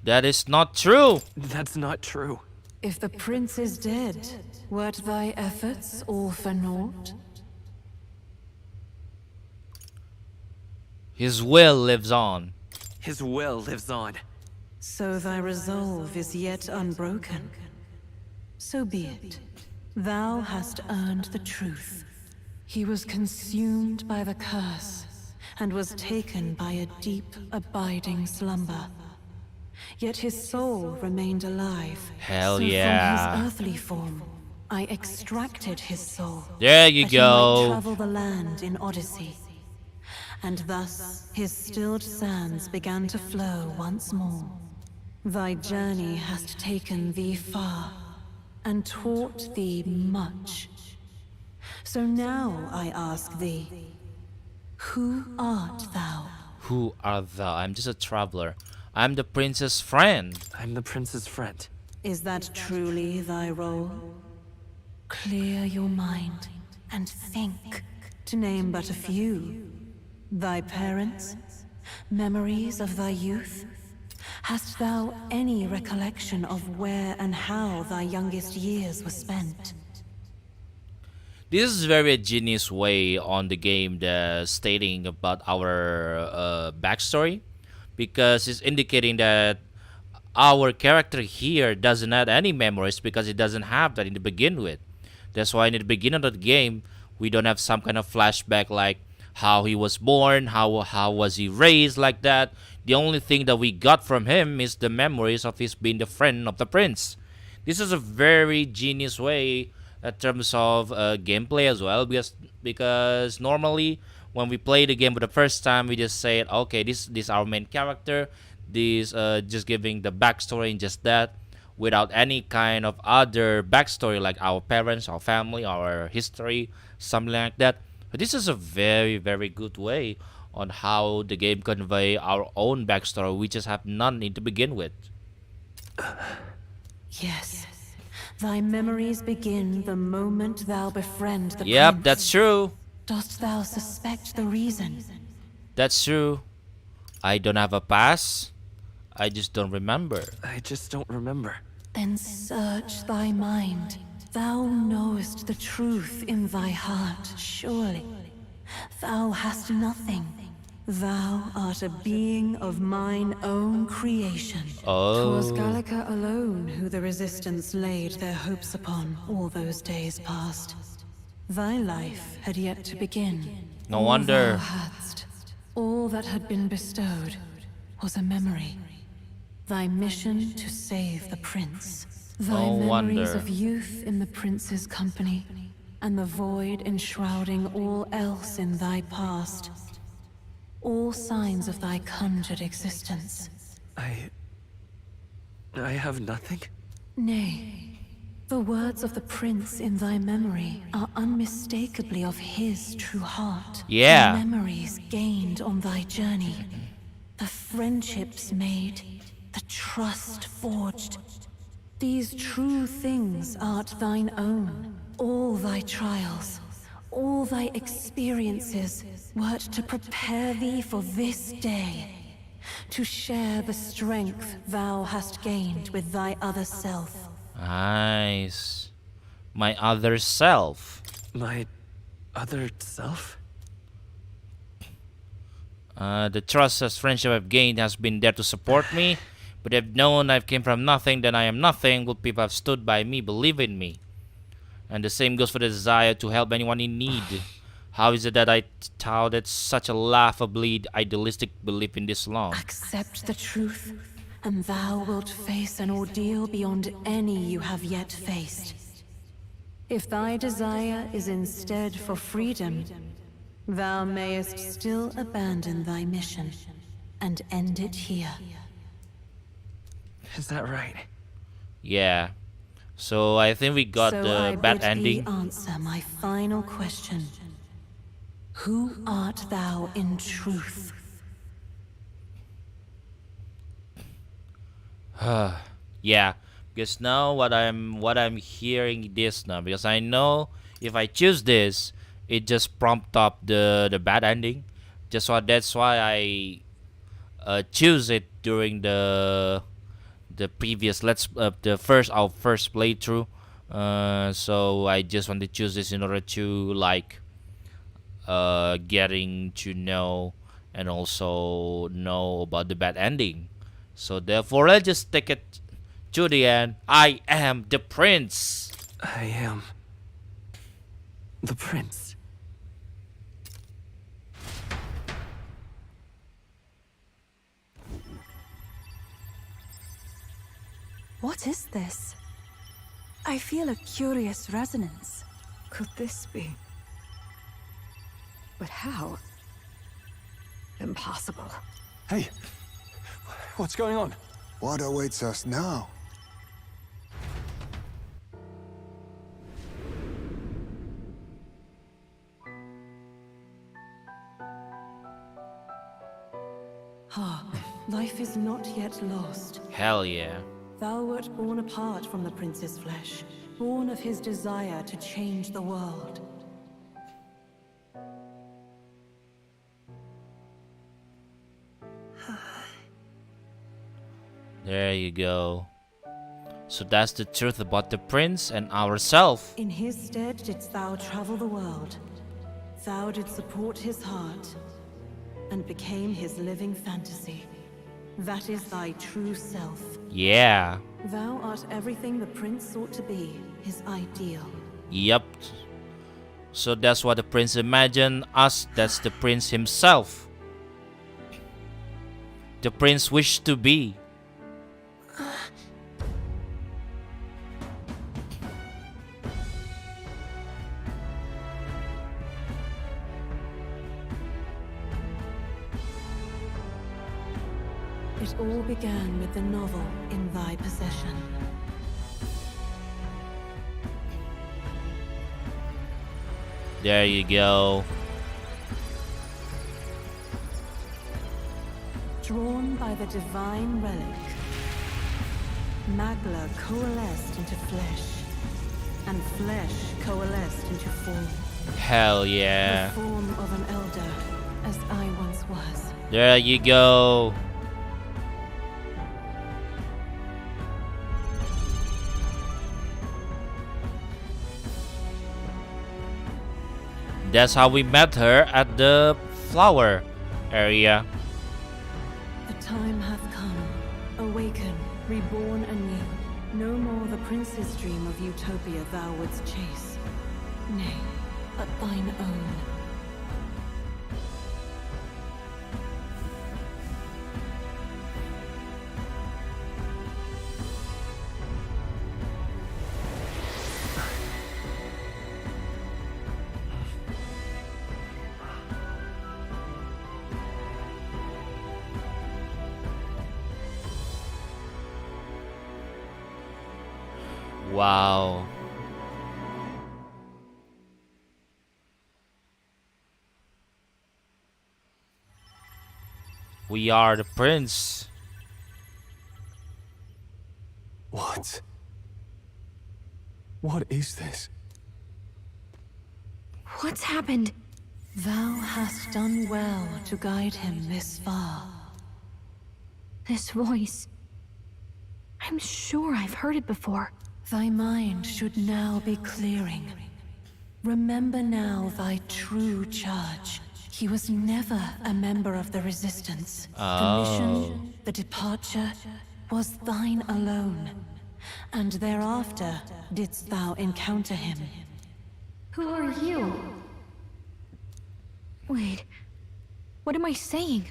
Speaker 1: That is not true.
Speaker 2: That's not true.
Speaker 9: If the prince is dead, wert thy efforts all for naught?
Speaker 1: His will lives on.
Speaker 2: His will lives on.
Speaker 9: So thy resolve is yet unbroken. So be it. Thou hast earned the truth. He was consumed by the curse, and was taken by a deep, abiding slumber. Yet his soul remained alive.
Speaker 1: Hell
Speaker 9: so
Speaker 1: yeah.
Speaker 9: From his earthly form, I extracted his soul.
Speaker 1: There you
Speaker 9: that he might
Speaker 1: go.
Speaker 9: travel the land in Odyssey. And thus his stilled sands began to flow once more. Thy journey hast taken thee far, and taught thee much. So now I ask thee, who art thou?
Speaker 1: Who art thou? I'm just a traveler. I'm the prince's friend.
Speaker 2: I'm the prince's friend.
Speaker 9: Is that truly thy role? Clear your mind and think, to name but a few. Thy parents? Memories of thy youth? Hast thou any recollection of where and how thy youngest years were spent?
Speaker 1: This is very a genius way on the game that stating about our backstory, because it's indicating that our character here doesn't have any memories because it doesn't have that in the begin with. That's why in the beginning of the game we don't have some kind of flashback like how he was born, how was he raised, like that. The only thing that we got from him is the memories of his being the friend of the prince. This is a very genius way in terms of gameplay as well, because normally when we play the game for the first time, we just say, okay, this is our main character, this just giving the backstory and just that, without any kind of other backstory like our parents, our family, our history, something like that. But this is a very, very good way on how the game convey our own backstory. We just have none to begin with.
Speaker 9: Yes. Thy memories begin the moment thou befriend the
Speaker 1: Yep,
Speaker 9: prince.
Speaker 1: that's true.
Speaker 9: Dost thou suspect the reason?
Speaker 1: That's true. I don't have a past. I just don't remember.
Speaker 2: I just don't remember.
Speaker 9: Then search thy mind. Thou knowest the truth in thy heart, surely. Thou hast nothing. Thou art a being of mine own creation.
Speaker 1: Oh.
Speaker 9: 'Twas Gallica alone who the resistance laid their hopes upon all those days past. Thy life had yet to begin.
Speaker 1: No
Speaker 9: All
Speaker 1: wonder.
Speaker 9: thou hadst, all that had been bestowed, was a memory. Thy mission to save the prince. Thy
Speaker 1: No
Speaker 9: memories
Speaker 1: wonder.
Speaker 9: of youth in the prince's company, and the void enshrouding all else in thy past. All signs of thy conjured existence.
Speaker 2: I have nothing?
Speaker 9: Nay, the words of the prince in thy memory are unmistakably of his true heart.
Speaker 1: Yeah.
Speaker 9: The memories gained on thy journey, the friendships made, the trust forged. These true things art thine own. All thy trials, all thy experiences wert to prepare thee for this day, to share the strength thou hast gained with thy other self.
Speaker 1: Nice. My other self.
Speaker 2: My other self?
Speaker 1: The trust as friendship I've gained has been there to support me, but I've known I came from nothing, then I am nothing. Will people have stood by me, believe in me? And the same goes for the desire to help anyone in need. How is it that I touted such a laughably idealistic belief in this long?
Speaker 9: Accept the truth, and thou wilt face an ordeal beyond any you have yet faced. If thy desire is instead for freedom, thou mayest still abandon thy mission and end it here.
Speaker 2: Is that right?
Speaker 1: Yeah. So I think we got the bad ending.
Speaker 9: Answer my final question. Who art thou in truth?
Speaker 1: Yeah, because now what I'm hearing this now, because I know if I choose this, it just prompt up the bad ending. That's why I choose it during the previous our first playthrough. So I just want to choose this in order to like getting to know and also know about the bad ending. So therefore, let's just take it to the end. I am the prince.
Speaker 2: I am the prince.
Speaker 5: What is this? I feel a curious resonance.
Speaker 8: Could this be? But how? Impossible.
Speaker 6: Hey, what's going on?
Speaker 10: What awaits us now?
Speaker 9: Ah, life is not yet lost.
Speaker 1: Hell yeah.
Speaker 9: Thou wert born apart from the prince's flesh, born of his desire to change the world.
Speaker 1: There you go. So that's the truth about the prince and ourselves.
Speaker 9: In his stead didst thou travel the world. Thou didst support his heart, and became his living fantasy. That is thy true self.
Speaker 1: Yeah.
Speaker 9: Thou art everything the prince sought to be, his ideal.
Speaker 1: Yep. So that's what the prince imagined us. That's the prince himself. The prince wished to be.
Speaker 9: It all began with the novel in thy possession.
Speaker 1: There you go.
Speaker 9: Drawn by the divine relic, Magla coalesced into flesh, and flesh coalesced into form.
Speaker 1: Hell yeah.
Speaker 9: The form of an elder, as I once was.
Speaker 1: There you go. That's how we met her at the flower area.
Speaker 9: The time hath come. Awaken, reborn anew. No more the prince's dream of utopia thou wouldst chase. Nay, but thine own.
Speaker 1: Wow. We are the prince.
Speaker 18: What? What is this?
Speaker 9: What's happened? Thou hast done well to guide him this far.
Speaker 3: This voice. I'm sure I've heard it before.
Speaker 9: Thy mind should now be clearing. Remember now thy true charge. He was never a member of the Resistance. The mission, the departure, was thine alone. And thereafter didst thou encounter him.
Speaker 3: Who are you? Wait, what am I saying?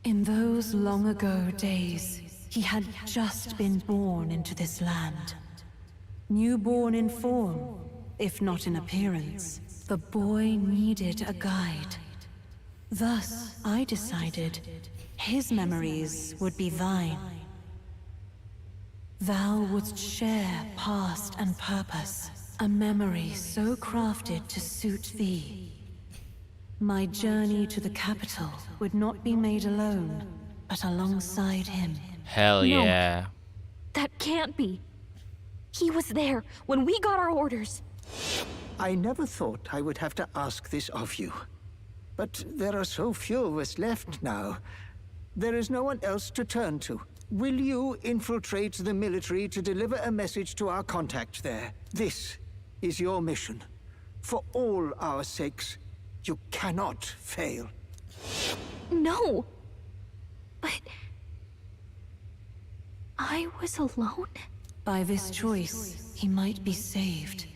Speaker 9: In those long ago days, he had just been born into this land. Newborn in form, if not in appearance, the boy needed a guide. Thus, I decided his memories would be thine. Thou wouldst share past and purpose, a memory so crafted to suit thee. My journey to the capital would not be made alone, but alongside him.
Speaker 1: Hell yeah.
Speaker 3: No, that can't be. He was there when we got our orders.
Speaker 13: I never thought I would have to ask this of you. But there are so few of us left now. There is no one else to turn to. Will you infiltrate the military to deliver a message to our contact there? This is your mission. For all our sakes, you cannot fail.
Speaker 3: No. But... I was alone?
Speaker 9: By this choice, he might be saved.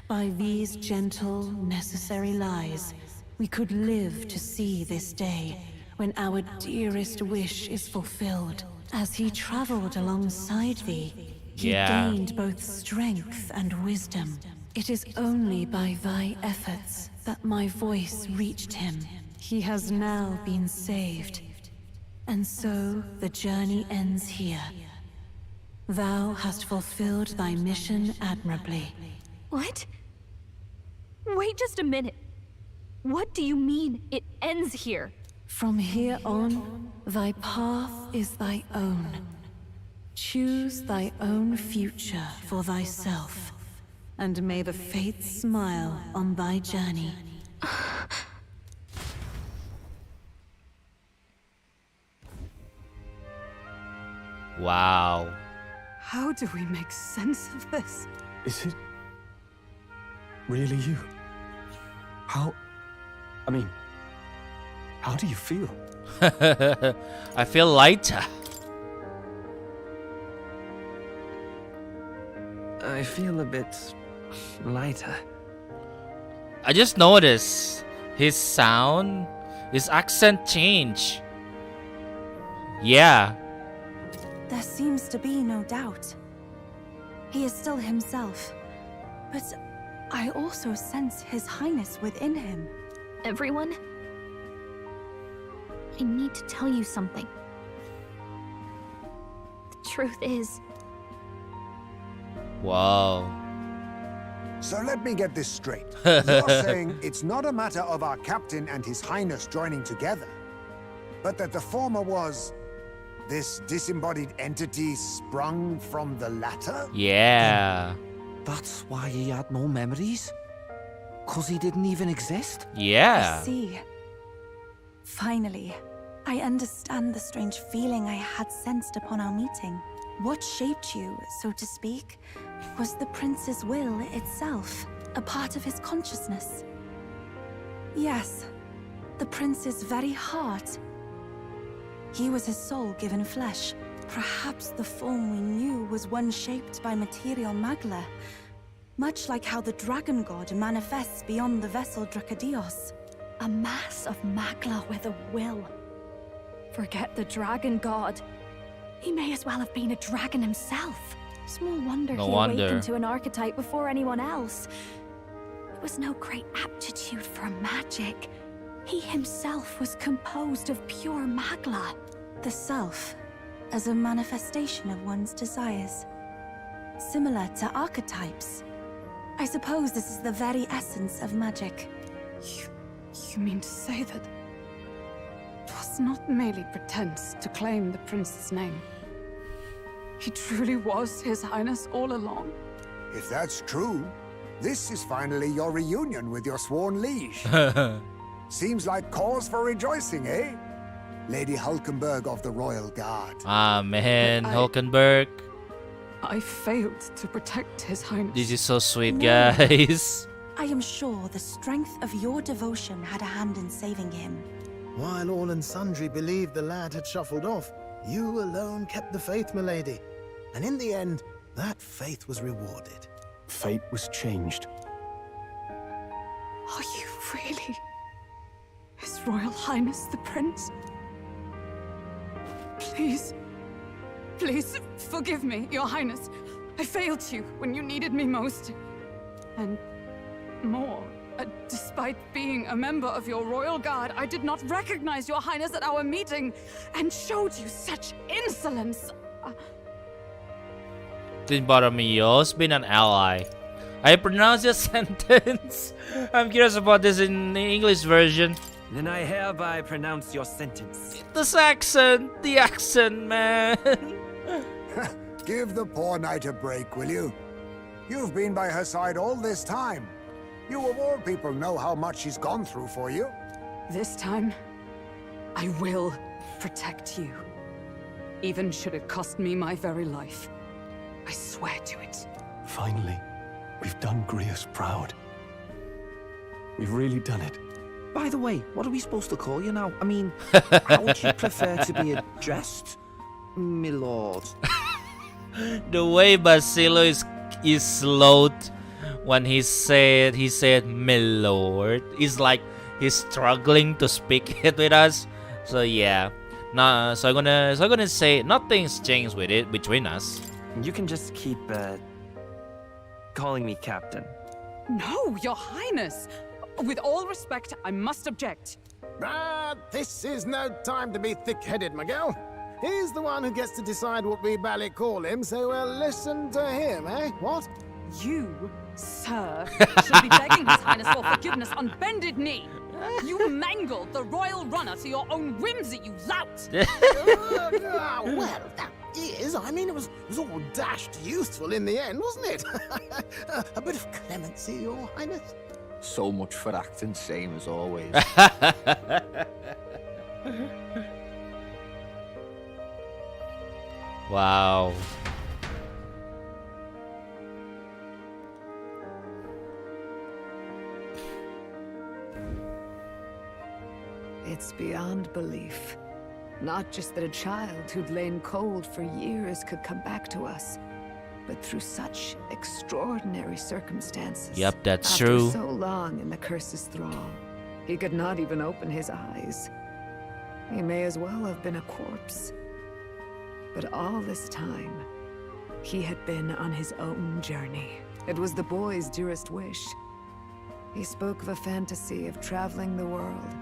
Speaker 9: By these gentle, necessary lies, we could live to see this day, when our dearest wish is fulfilled. As he traveled alongside thee, he gained both strength and wisdom. It is only by thy efforts that my voice reached him. He has now been saved. And so the journey ends here. Thou hast fulfilled thy mission admirably.
Speaker 3: What? Wait just a minute. What do you mean, it ends here?
Speaker 9: From here on, thy path is thy own. Choose thy own future for thyself, and may the fates smile on thy journey.
Speaker 1: Wow.
Speaker 8: How do we make sense of this?
Speaker 18: Is it really you? How do you feel?
Speaker 1: I feel lighter.
Speaker 2: I feel a bit lighter.
Speaker 1: I just noticed his sound, his accent change. Yeah.
Speaker 5: There seems to be no doubt. He is still himself, but I also sense His Highness within him.
Speaker 3: Everyone? I need to tell you something. The truth is...
Speaker 1: Wow.
Speaker 6: So let me get this straight. You're saying it's not a matter of our captain and His Highness joining together, but that the former was this disembodied entity sprung from the latter?
Speaker 1: Yeah.
Speaker 19: That's why he had no memories? 'Cause he didn't even exist?
Speaker 1: Yeah.
Speaker 5: I see. Finally, I understand the strange feeling I had sensed upon our meeting. What shaped you, so to speak, was the prince's will itself, a part of his consciousness. Yes, the prince's very heart. He was his soul given flesh. Perhaps the form we knew was one shaped by material magla, much like how the dragon god manifests beyond the vessel Dracadios.
Speaker 3: A mass of magla with a will. Forget the dragon god. He may as well have been a dragon himself. Small wonder he awakened to an archetype before anyone else. It was no great aptitude for magic. He himself was composed of pure magla.
Speaker 5: The self, as a manifestation of one's desires. Similar to archetypes. I suppose this is the very essence of magic.
Speaker 8: You mean to say that it was not merely pretense to claim the prince's name? He truly was His Highness all along?
Speaker 6: If that's true, this is finally your reunion with your sworn liege. Seems like cause for rejoicing, eh? Lady Hulkenberg of the Royal Guard.
Speaker 1: Ah, man, Hulkenberg.
Speaker 8: I failed to protect His Highness.
Speaker 1: This is so sweet, guys.
Speaker 5: I am sure the strength of your devotion had a hand in saving him.
Speaker 20: While all and sundry believed the lad had shuffled off, you alone kept the faith, milady. And in the end, that faith was rewarded.
Speaker 7: Fate was changed.
Speaker 8: Are you really Royal Highness the Prince. Please, please forgive me, Your Highness. I failed you when you needed me most. And more, despite being a member of your royal guard, I did not recognize Your Highness at our meeting and showed you such insolence.
Speaker 1: Didn't bother me, yo. It's been an ally. I pronounced your sentence. I'm curious about this in the English version.
Speaker 2: Then I hereby pronounce your sentence.
Speaker 1: This accent, the accent, man.
Speaker 6: Give the poor knight a break, will you? You've been by her side all this time. You of all people know how much she's gone through for you.
Speaker 8: This time, I will protect you. Even should it cost me my very life. I swear to it.
Speaker 4: Finally, we've done Grius proud. We've really done it.
Speaker 19: By the way, what are we supposed to call you now? I mean, how would you prefer to be addressed, my lord?
Speaker 1: The way Basilo is slowed when he said my lord. It's like he's struggling to speak it with us. So yeah. Nah, so I'm gonna say nothing's changed with it between us.
Speaker 2: You can just keep calling me Captain.
Speaker 8: No, Your Highness. With all respect, I must object.
Speaker 20: But this is no time to be thick-headed, Miguel. He's the one who gets to decide what we bally call him, so we'll listen to him, eh? What?
Speaker 8: You, sir, should be begging His Highness for forgiveness on bended knee. You mangled the royal runner to your own whimsy, you lout!
Speaker 20: Well, that is. I mean, it was all dashed useful in the end, wasn't it? A bit of clemency, Your Highness.
Speaker 19: So much for acting same as always.
Speaker 1: Wow.
Speaker 8: It's beyond belief. Not just that a child who'd lain cold for years could come back to us, but through such extraordinary circumstances.
Speaker 1: Yep, that's
Speaker 8: After
Speaker 1: true.
Speaker 8: so long in the curse's thrall, he could not even open his eyes. He may as well have been a corpse. But all this time, he had been on his own journey. It was the boy's dearest wish. He spoke of a fantasy of traveling the world,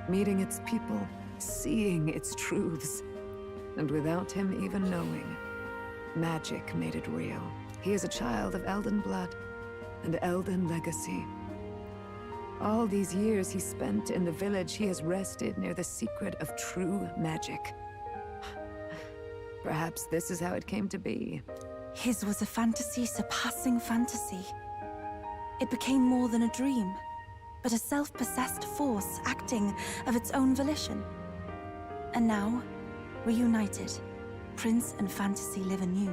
Speaker 8: meeting its people, seeing its truths. And without him even knowing, magic made it real. He is a child of Elden blood and Elden legacy. All these years he spent in the village, he has rested near the secret of true magic. Perhaps this is how it came to be.
Speaker 5: His was a fantasy surpassing fantasy. It became more than a dream, but a self-possessed force acting of its own volition. And now, reunited, Prince and fantasy live anew.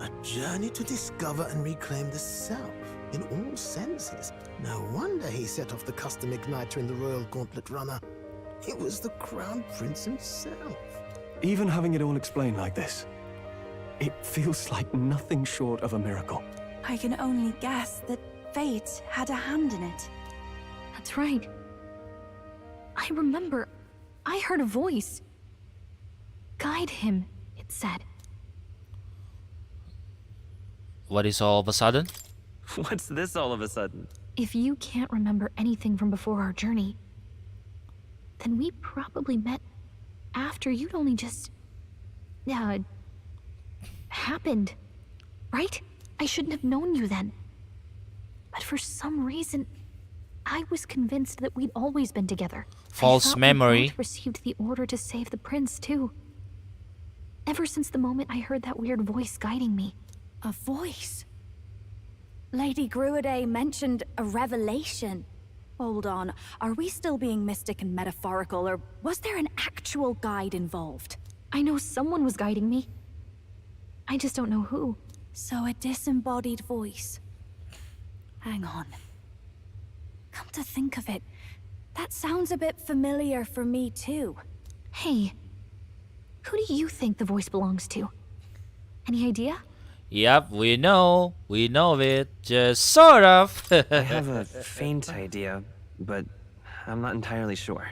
Speaker 20: A journey to discover and reclaim the self, in all senses. No wonder he set off the custom igniter in the Royal Gauntlet Runner. It was the Crown Prince himself.
Speaker 4: Even having it all explained like this, it feels like nothing short of a miracle.
Speaker 5: I can only guess that fate had a hand in it.
Speaker 3: That's right. I remember, I heard a voice. Guide him, it said.
Speaker 1: What is all of a sudden?
Speaker 2: What's this all of a sudden?
Speaker 3: If you can't remember anything from before our journey, then we probably met after you'd only just... happened. Right? I shouldn't have known you then. But for some reason, I was convinced that we'd always been together.
Speaker 1: False memory.
Speaker 3: We both received the order to save the prince, too. Ever since the moment I heard that weird voice guiding me.
Speaker 14: A voice? Lady Gruade mentioned a revelation. Hold on, are we still being mystic and metaphorical, or was there an actual guide involved?
Speaker 3: I know someone was guiding me. I just don't know who.
Speaker 14: So a disembodied voice. Hang on. Come to think of it, that sounds a bit familiar for me too.
Speaker 3: Hey, who do you think the voice belongs to? Any idea?
Speaker 1: Yep, we know of it, just sort of.
Speaker 2: I have a faint idea, but I'm not entirely sure.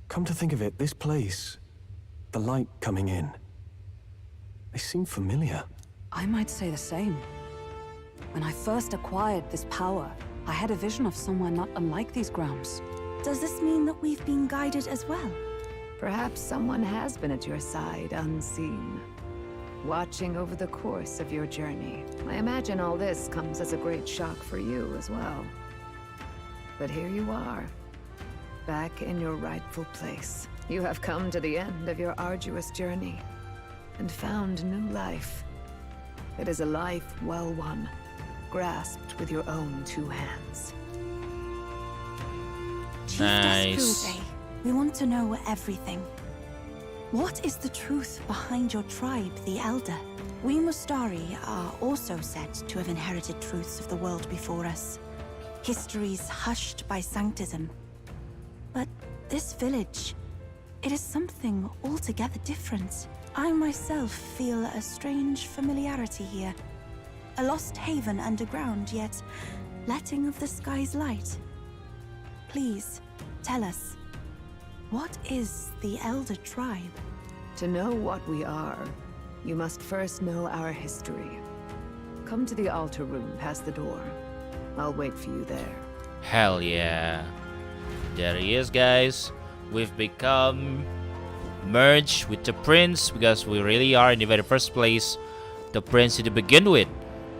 Speaker 7: Come to think of it, this place, the light coming in, they seem familiar.
Speaker 8: I might say the same. When I first acquired this power, I had a vision of somewhere not unlike these grounds.
Speaker 5: Does this mean that we've been guided as well?
Speaker 8: Perhaps someone has been at your side unseen, watching over the course of your journey. I imagine all this comes as a great shock for you as well. But here you are, back in your rightful place. You have come to the end of your arduous journey and found new life. It is a life well won, grasped with your own 2 hands.
Speaker 1: Nice.
Speaker 5: Chief, we want to know everything. What is the truth behind your tribe, the Elder? We Mustari are also said to have inherited truths of the world before us. Histories hushed by sanctism. But this village, it is something altogether different. I myself feel a strange familiarity here. A lost haven underground, yet letting of the sky's light. Please, tell us, what is the Elder Tribe?
Speaker 8: To know what we are, you must first know our history. Come to the altar room past the door. I'll wait for you there.
Speaker 1: Hell yeah. There he is, guys. We've become merged with the prince because we really are in the very first place the prince to begin with.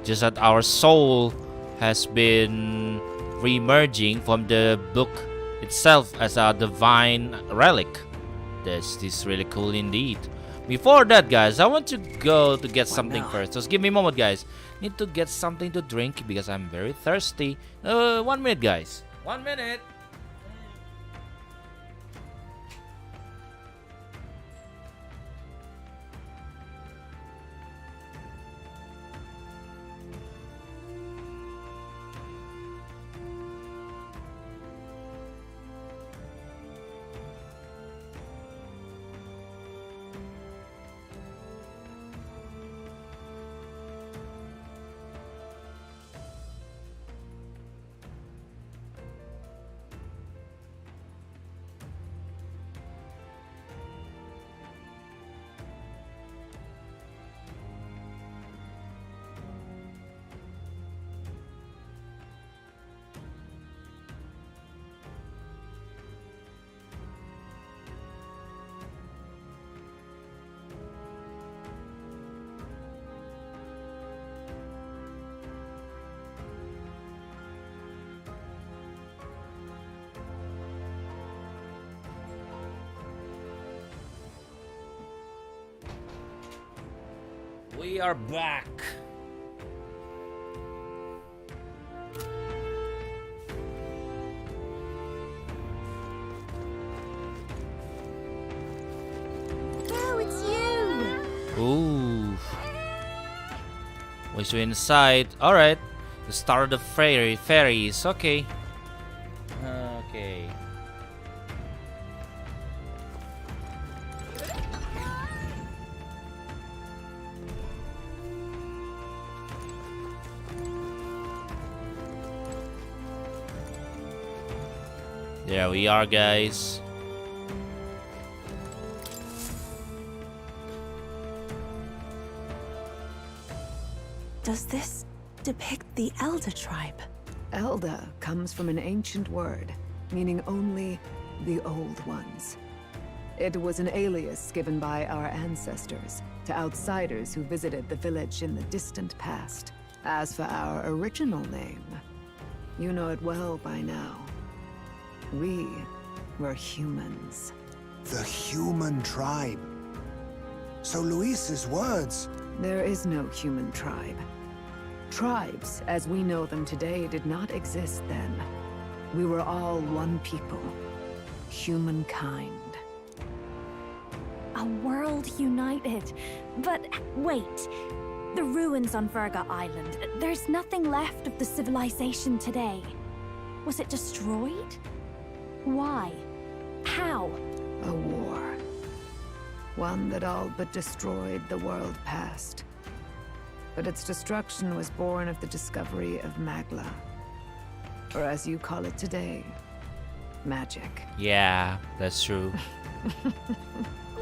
Speaker 1: Just that our soul has been re-merging from the book itself as a divine relic. This is really cool indeed. Before that, guys, I want to go to get something first. Just give me a moment, guys. Need to get something to drink because I'm very thirsty. 1 minute, guys. 1 minute. We are back.
Speaker 16: Oh, it's you!
Speaker 1: Ooh. Was you inside? Alright. The start of the fairies. Okay. Okay. There we are, guys.
Speaker 5: Does this depict the Elder Tribe?
Speaker 8: Elder comes from an ancient word, meaning only the old ones. It was an alias given by our ancestors to outsiders who visited the village in the distant past. As for our original name, you know it well by now. We were humans.
Speaker 6: The human tribe. So Luis's words...
Speaker 8: There is no human tribe. Tribes, as we know them today, did not exist then. We were all one people. Humankind.
Speaker 14: A world united. But wait. The ruins on Virga Island. There's nothing left of the civilization today. Was it destroyed? Why? How?
Speaker 8: A war. One that all but destroyed the world past. But its destruction was born of the discovery of Magla. Or as you call it today, magic.
Speaker 1: Yeah, that's true.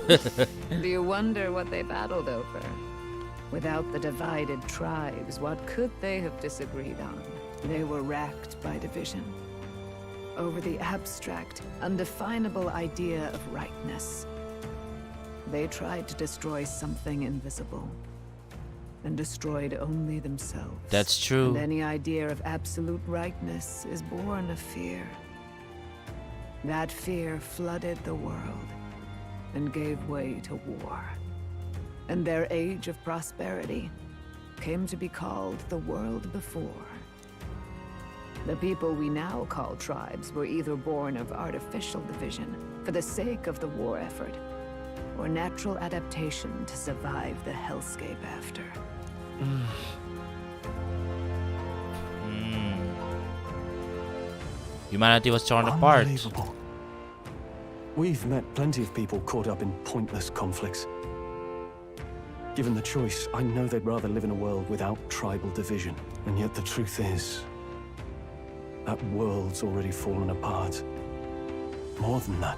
Speaker 8: Do you wonder what they battled over? Without the divided tribes, what could they have disagreed on? They were racked by division over the abstract, undefinable idea of rightness. They tried to destroy something invisible, and destroyed only themselves.
Speaker 1: That's true.
Speaker 8: And any idea of absolute rightness is born of fear. That fear flooded the world and gave way to war. And their age of prosperity came to be called the world before. The people we now call tribes were either born of artificial division for the sake of the war effort, or natural adaptation to survive the hellscape after.
Speaker 1: Humanity was torn apart.
Speaker 21: Unbelievable. We've met plenty of people caught up in pointless conflicts. Given the choice, I know they'd rather live in a world without tribal division. And yet the truth is, that world's already fallen apart. More than that,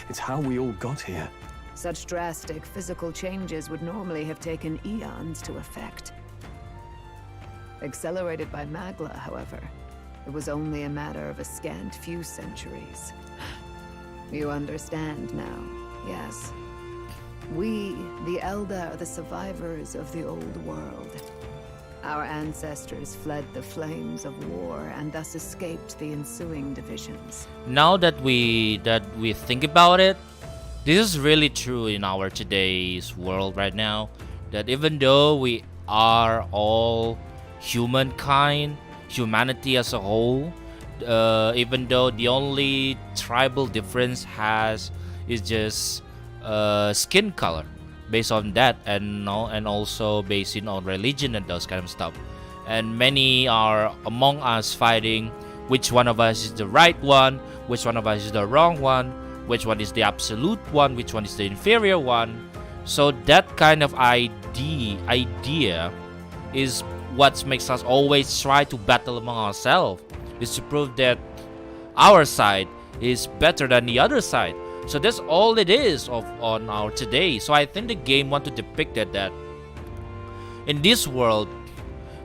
Speaker 21: it's how we all got here.
Speaker 8: Such drastic physical changes would normally have taken eons to effect. Accelerated by Magla, however, it was only a matter of a scant few centuries. You understand now, yes? We, the Elder, are the survivors of the old world. Our ancestors fled the flames of war and thus escaped the ensuing divisions.
Speaker 1: Now that we think about it, this is really true in our today's world right now. That even though we are all humankind, humanity as a whole, even though the only tribal difference is just skin color, based on that, and also based on religion and those kind of stuff. And many are among us fighting which one of us is the right one, which one of us is the wrong one, which one is the absolute one, which one is the inferior one. So that kind of idea is what makes us always try to battle among ourselves, is to prove that our side is better than the other side. So that's all it is on our today. So I think the game want to depict that in this world,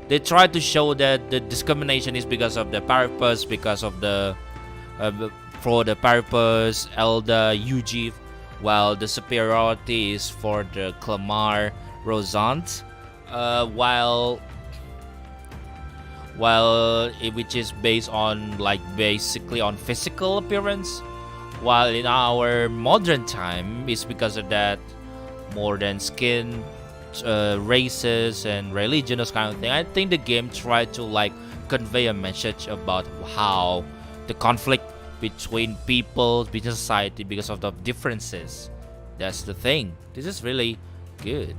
Speaker 1: they try to show that the discrimination is because of the purpose, because of the for the purpose Elder Yuji, while the superiority is for the Clamar Rosant, which is based on basically on physical appearance, while in our modern time it's because of that more than skin, races and religion, those kind of thing. I think the game tried to convey a message about how the conflict between people, between society, because of the differences. That's the thing. This is really good.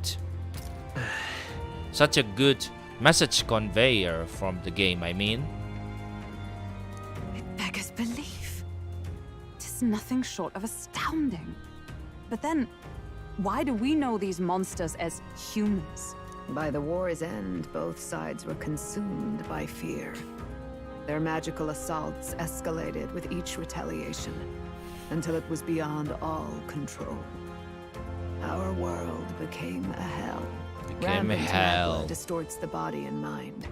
Speaker 1: Such a good message conveyor from the game, I mean.
Speaker 8: It beggars belief. Tis nothing short of astounding. But then, why do we know these monsters as humans? By the war's end, both sides were consumed by fear. Their magical assaults escalated with each retaliation, until it was beyond all control. Our world became a hell. Rampant magma distorts the body and mind.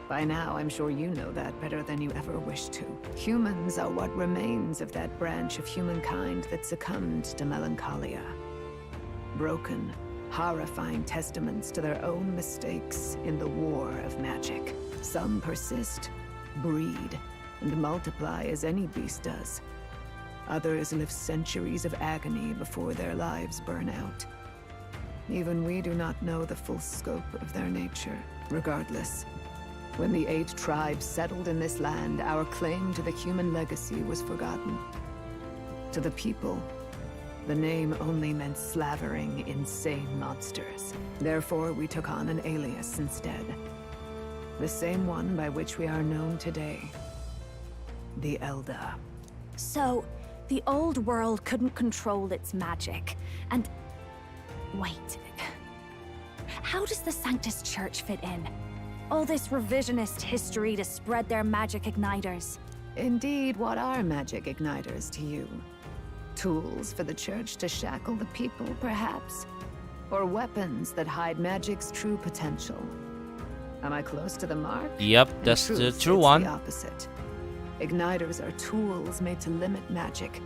Speaker 8: By now, I'm sure you know that better than you ever wished to. Humans are what remains of that branch of humankind that succumbed to melancholia. Broken, horrifying testaments to their own mistakes in the war of magic. Some persist, breed, and multiply as any beast does. Others live centuries of agony before their lives burn out. Even we do not know the full scope of their nature. Regardless, when the 8 tribes settled in this land, our claim to the human legacy was forgotten. To the people, the name only meant slavering, insane monsters. Therefore, we took on an alias instead. The same one by which we are known today. The Elder.
Speaker 14: So, the old world couldn't control its magic, and... Wait. How does the Sanctus Church fit in? All this revisionist history to spread their magic igniters.
Speaker 8: Indeed, what are magic igniters to you? Tools for the church to shackle the people, perhaps? Or weapons that hide magic's true potential? Am I close to the mark?
Speaker 1: Yep,
Speaker 8: In
Speaker 1: that's the
Speaker 8: truth,
Speaker 1: true
Speaker 8: it's
Speaker 1: one.
Speaker 8: The opposite. Igniters are tools made to limit magic.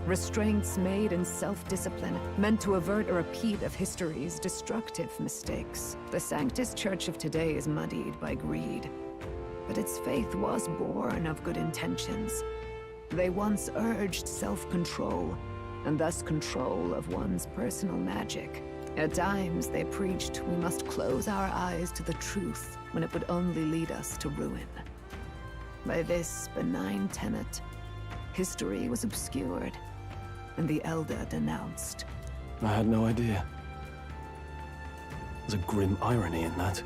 Speaker 8: Restraints made in self-discipline, meant to avert a repeat of history's destructive mistakes. The Sanctus Church of today is muddied by greed. But its faith was born of good intentions. They once urged self-control, and thus control of one's personal magic. At times, they preached we must close our eyes to the truth when it would only lead us to ruin. By this benign tenet, history was obscured, and the Elder denounced.
Speaker 21: I had no idea. There's a grim irony in that.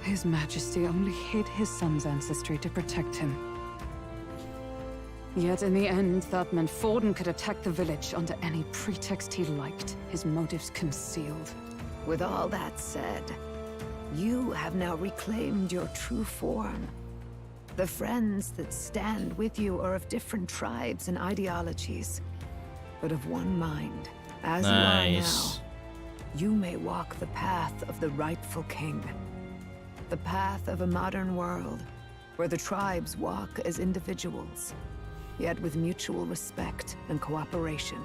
Speaker 8: His Majesty only hid his son's ancestry to protect him. Yet in the end, that meant Forden could attack the village under any pretext he liked, his motives concealed. With all that said, you have now reclaimed your true form. The friends that stand with you are of different tribes and ideologies, but of one mind. As you are now, you may walk the path of the rightful king. The path of a modern world, where the tribes walk as individuals, yet with mutual respect and cooperation.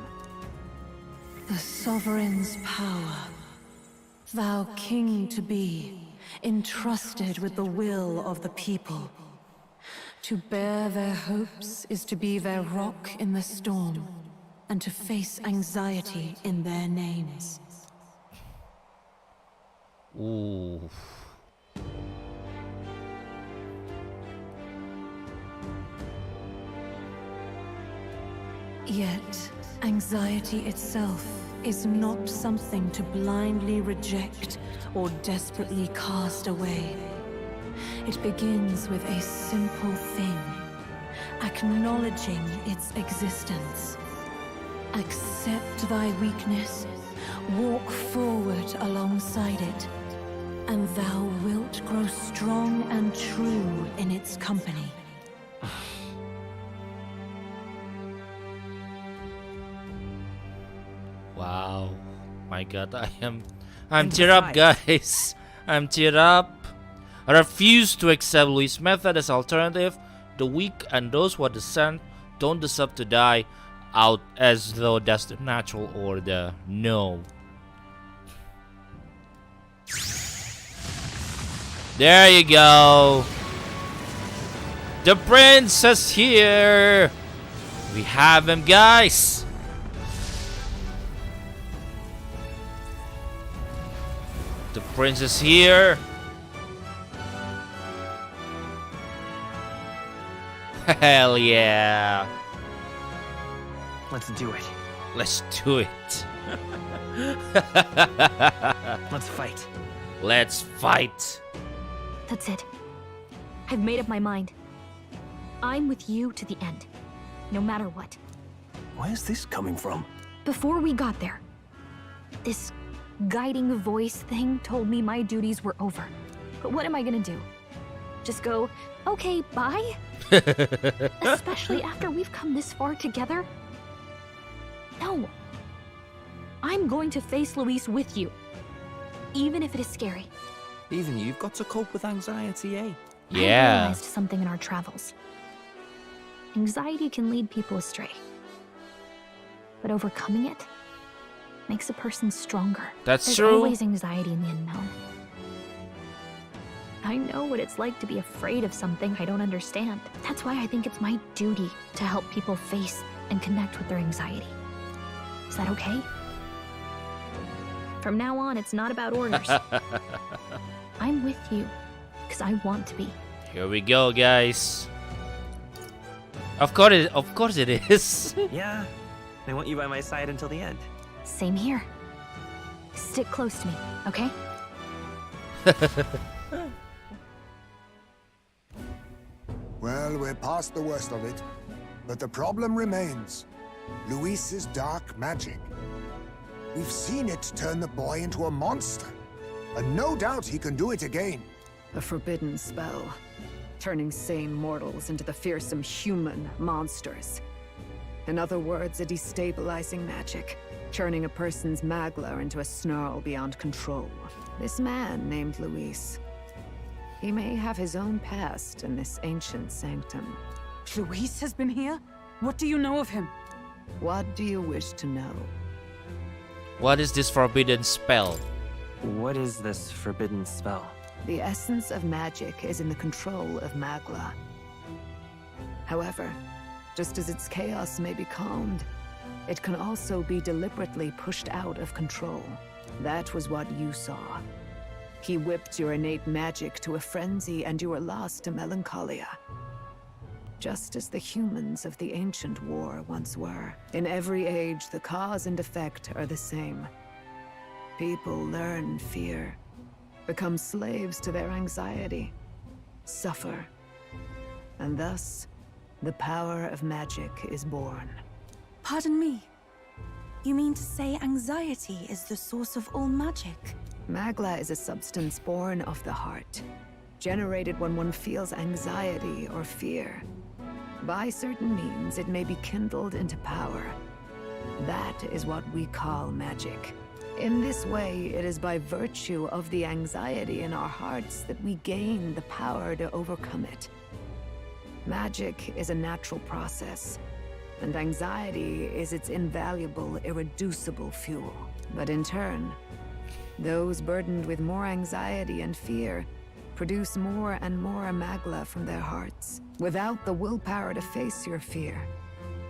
Speaker 9: The sovereign's power. Thou king to be, entrusted with the will of the people. To bear their hopes is to be their rock in the storm, and to face anxiety in their names.
Speaker 1: Ooh.
Speaker 9: Yet, anxiety itself is not something to blindly reject or desperately cast away. It begins with a simple thing, acknowledging its existence. Accept thy weakness, walk forward alongside it, and thou wilt grow strong and true in its company.
Speaker 1: Wow. My god, I'm teared up, guys. I'm teared up. I refuse to accept Louis' method as alternative. The weak and those who are descent don't deserve to die out as though that's the natural order. No. There you go. The prince is here. We have him, guys. The prince is here. Hell yeah.
Speaker 2: Let's do it.
Speaker 1: Let's do it.
Speaker 2: Let's fight.
Speaker 1: Let's fight.
Speaker 3: That's it. I've made up my mind. I'm with you to the end, no matter what.
Speaker 21: Where's this coming from?
Speaker 3: Before we got there, this guiding voice thing told me my duties were over. But what am I gonna do? Just go, okay, bye? Especially after we've come this far together? No. I'm going to face Luis with you, even if it is scary.
Speaker 19: Even you've got to cope with anxiety, eh?
Speaker 3: I realized something in our travels. Anxiety can lead people astray, but overcoming it makes a person stronger.
Speaker 1: That's
Speaker 3: There's
Speaker 1: true.
Speaker 3: always anxiety in the unknown. I know what it's like to be afraid of something I don't understand. That's why I think it's my duty to help people face and connect with their anxiety. Is that okay? From now on, it's not about orders. I'm with you, because I want to be.
Speaker 1: Here we go, guys. Of course it is.
Speaker 2: Yeah, I want you by my side until the end.
Speaker 3: Same here. Stick close to me, okay?
Speaker 6: Well, we're past the worst of it. But the problem remains. Luis's dark magic. We've seen it turn the boy into a monster. And no doubt he can do it again.
Speaker 8: A forbidden spell. turning sane mortals into the fearsome human monsters. In other words, a destabilizing magic, turning a person's magla into a snarl beyond control. This man named Luis, he may have his own past in this ancient sanctum.
Speaker 9: Luis has been here? What do you know of him?
Speaker 8: What do you wish to know?
Speaker 1: What is this forbidden spell?
Speaker 2: What is this forbidden spell?
Speaker 8: The essence of magic is in the control of magla. However, just as its chaos may be calmed, it can also be deliberately pushed out of control. That was what you saw. He whipped your innate magic to a frenzy and you were lost to melancholia. Just as the humans of the ancient war once were. In every age, the cause and effect are the same. People learn fear, become slaves to their anxiety, suffer, and thus, the power of magic is born.
Speaker 5: Pardon me. You mean to say anxiety is the source of all magic?
Speaker 8: Magla is a substance born of the heart, generated when one feels anxiety or fear. By certain means, it may be kindled into power. That is what we call magic. In this way, it is by virtue of the anxiety in our hearts that we gain the power to overcome it. Magic is a natural process, and anxiety is its invaluable, irreducible fuel. But in turn, those burdened with more anxiety and fear produce more and more magla from their hearts. Without the willpower to face your fear,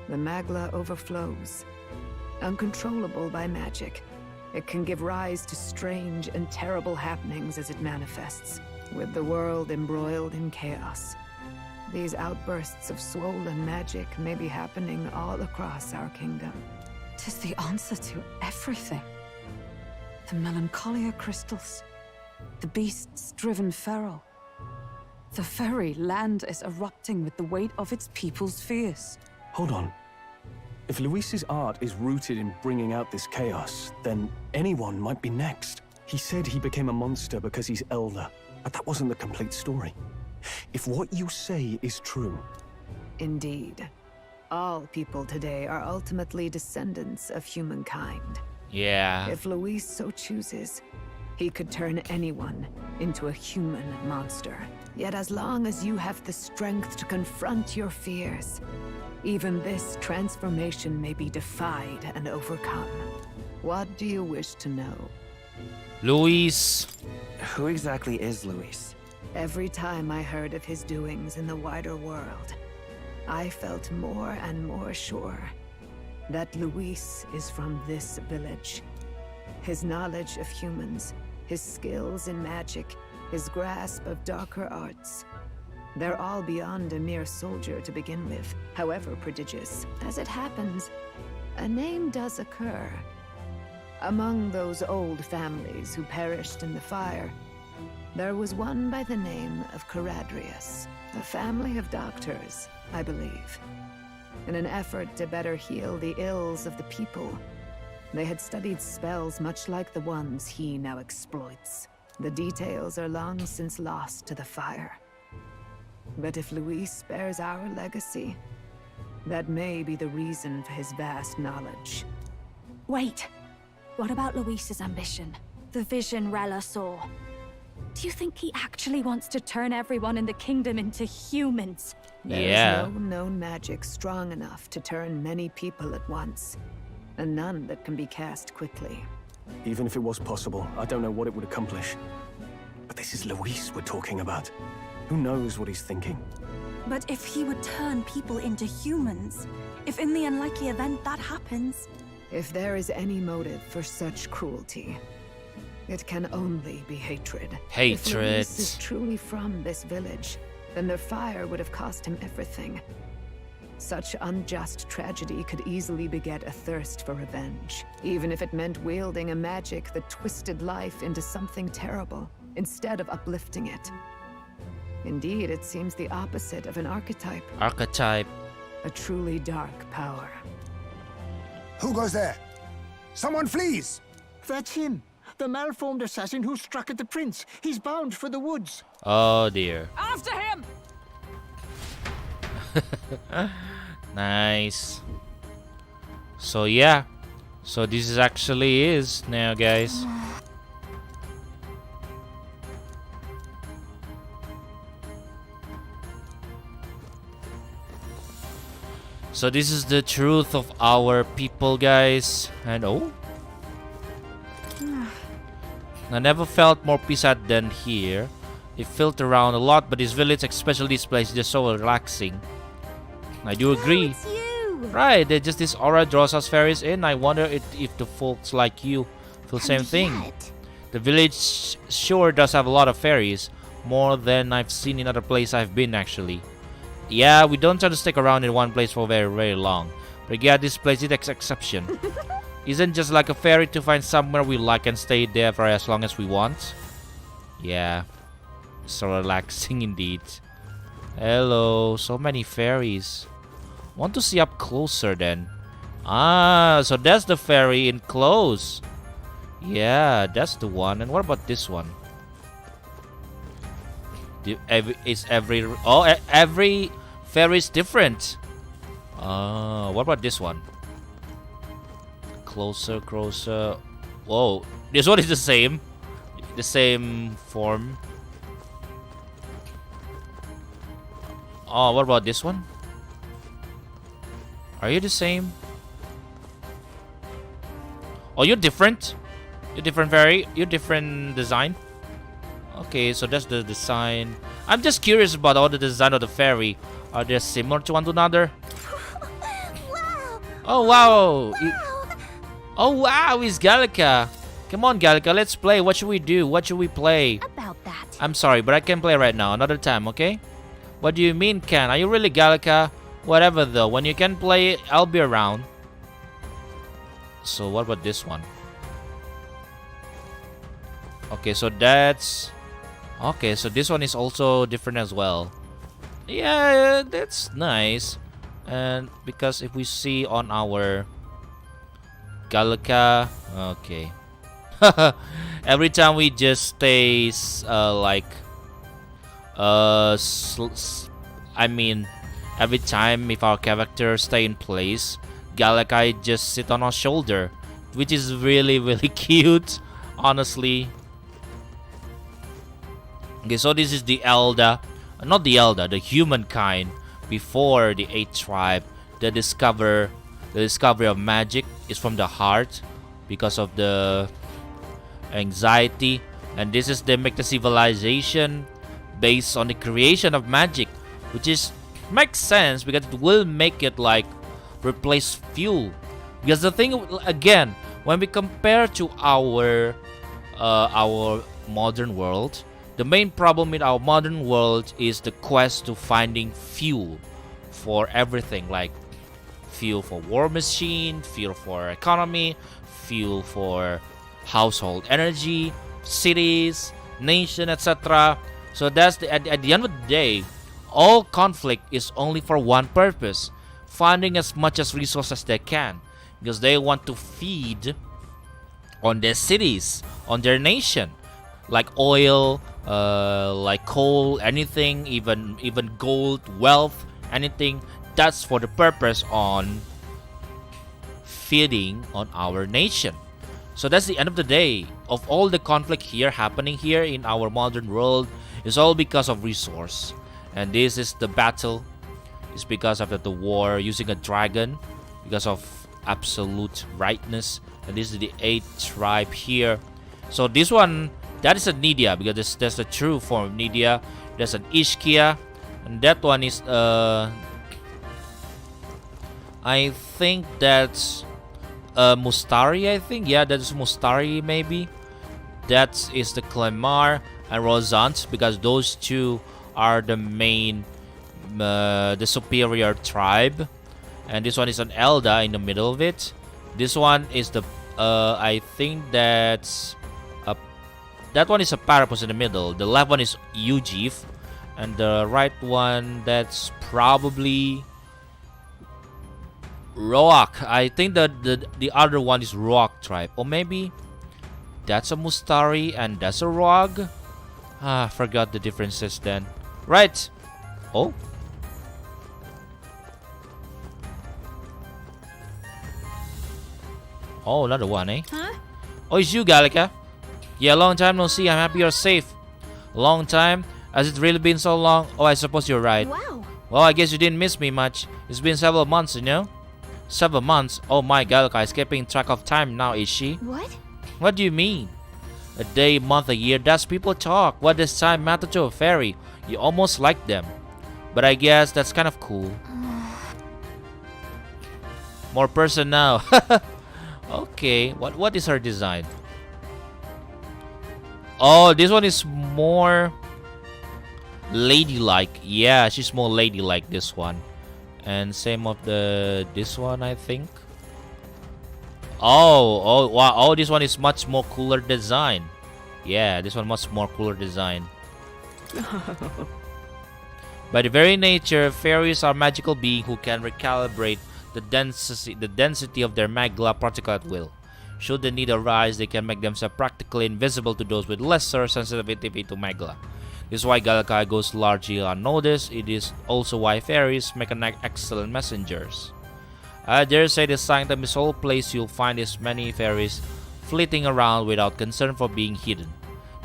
Speaker 8: the magla overflows. Uncontrollable by magic, it can give rise to strange and terrible happenings as it manifests, with the world embroiled in chaos. These outbursts of swollen magic may be happening all across our kingdom.
Speaker 9: 'Tis the answer to everything. The melancholia crystals, the beasts driven feral. The very land is erupting with the weight of its people's fears.
Speaker 21: Hold on. If Luis's art is rooted in bringing out this chaos, then anyone might be next. He said he became a monster because he's elder, but that wasn't the complete story. If what you say is true...
Speaker 8: Indeed. All people today are ultimately descendants of humankind.
Speaker 1: Yeah.
Speaker 8: If Luis so chooses, he could turn anyone into a human monster. Yet as long as you have the strength to confront your fears, even this transformation may be defied and overcome. What do you wish to know?
Speaker 1: Luis.
Speaker 2: Who exactly is Luis?
Speaker 8: Every time I heard of his doings in the wider world, I felt more and more sure that Luis is from this village. His knowledge of humans, his skills in magic, his grasp of darker arts, they're all beyond a mere soldier to begin with, however prodigious. As it happens, a name does occur. Among those old families who perished in the fire, there was one by the name of Caradrius, a family of doctors, I believe. In an effort to better heal the ills of the people, they had studied spells much like the ones he now exploits. The details are long since lost to the fire. But if Luis bears our legacy, that may be the reason for his vast knowledge.
Speaker 14: Wait, what about Luis's ambition? The vision Rella saw? Do you think he actually wants to turn everyone in the kingdom into humans?
Speaker 8: There is no known magic strong enough to turn many people at once, and none that can be cast quickly.
Speaker 21: Even if it was possible, I don't know what it would accomplish. But this is Luis we're talking about. Who knows what he's thinking?
Speaker 5: But if he would turn people into humans, if in the unlikely event that happens...
Speaker 8: If there is any motive for such cruelty, it can only be hatred. If Luis is truly from this village, then their fire would have cost him everything. Such unjust tragedy could easily beget a thirst for revenge, even if it meant wielding a magic that twisted life into something terrible, instead of uplifting it. Indeed, it seems the opposite of an archetype.
Speaker 1: Archetype.
Speaker 8: A truly dark power.
Speaker 6: Who goes there? Someone flees!
Speaker 13: That's him. The malformed assassin who struck at the prince. He's bound for the woods.
Speaker 1: Oh dear.
Speaker 9: After him!
Speaker 1: Nice. So yeah. So this is actually is now, guys. So this is the truth of our people, guys. And oh, I never felt more peace at than here. It felt around a lot, but this village, especially this place, is just so relaxing. I do agree. Right, there's just this aura draws us fairies in. I wonder if the folks like you feel the same thing. The village sure does have a lot of fairies, more than I've seen in other places I've been actually. Yeah, we don't try to stick around in one place for very, very long. But yeah, this place is an exception. Isn't just like a fairy to find somewhere we like and stay there for as long as we want? Yeah, so relaxing indeed. Hello, so many fairies. Want to see up closer then. Ah, so that's the fairy in close. Yeah, that's the one. And what about this one? Every fairy is different. What about this one? Closer, closer. Whoa, this one is the same form. Oh, what about this one? Are you the same? Oh, you're different. You're different fairy. You're different design. Okay, so that's the design. I'm just curious about all the design of the fairy. Are they similar to one another? Oh wow! Oh wow! It's Gallica. Come on, Gallica. Let's play. What should we do? What should we play?
Speaker 16: About that.
Speaker 1: I'm sorry, but I can't play right now. Another time, okay? What do you mean, can? Are you really Gallica? Whatever though. When you can play, I'll be around. So what about this one? Okay, so that's... Okay, so this one is also different as well. Yeah, that's nice. And because if we see on our Gallica... Okay. Every time we just stay I mean, every time if our character stay in place, Gallica just sit on our shoulder, which is really, really cute, honestly. Okay, so this is the Elder, not the Elder, the humankind before the 8th tribe. The discovery of magic is from the heart because of the anxiety, and this is the make the civilization based on the creation of magic, which is makes sense because it will make it like replace fuel. Because the thing again, when we compare to our modern world, the main problem in our modern world is the quest to finding fuel for everything, like fuel for war machine, fuel for economy, fuel for household energy, cities, nation, etc. So that's at the end of the day, all conflict is only for one purpose: finding as much as resources as they can, because they want to feed on their cities, on their nation, like oil, like coal, anything, even gold, wealth, anything. That's for the purpose on feeding on our nation. So that's the end of the day of all the conflict here happening here in our modern world is all because of resource. And this is the battle. It's because of the war using a dragon, because of absolute rightness. And this is the 8th tribe here. So this one, that is a Nidia, because that's the true form of Nidia. There's an Ishkia, and that one is I think that's Mustari, I think. Yeah, that's Mustari maybe. That is the Clemar and Rosant, because those two are the main, the superior tribe. And this one is an Elda in the middle of it. This one is the, I think that's, that one is a Parapus in the middle. The left one is Ujif. And the right one, that's probably Roak. I think that the other one is Roak tribe. Or maybe that's a Mustari and that's a Roag. Ah, forgot the differences then. Right. Oh. Oh, another one, eh?
Speaker 14: Huh?
Speaker 1: Oh, it's you, Gallica. Yeah, long time no see. I'm happy you're safe. Long time? Has it really been so long? Oh, I suppose you're right.
Speaker 14: Wow.
Speaker 1: Well, I guess you didn't miss me much. It's been several months, you know? Several months? Oh my, Gallica is keeping track of time now, is she?
Speaker 14: What?
Speaker 1: What do you mean? A day, month, a year, that's people talk. What does time matter to a fairy? You almost like them. But I guess that's kind of cool. More person now. Okay, what is her design? Oh, this one is more ladylike. Yeah, she's more ladylike, this one. And same of this one, I think. Oh, wow. Oh, this one is much more cooler design. Yeah, this one much more cooler design. By the very nature, fairies are magical beings who can recalibrate the density of their magla particle at will. Should the need arise, they can make themselves practically invisible to those with lesser sensitivity to magla. This is why Gallica goes largely unnoticed. It is also why fairies make an excellent messengers. I dare say the sanctum is all place you'll find as many fairies flitting around without concern for being hidden.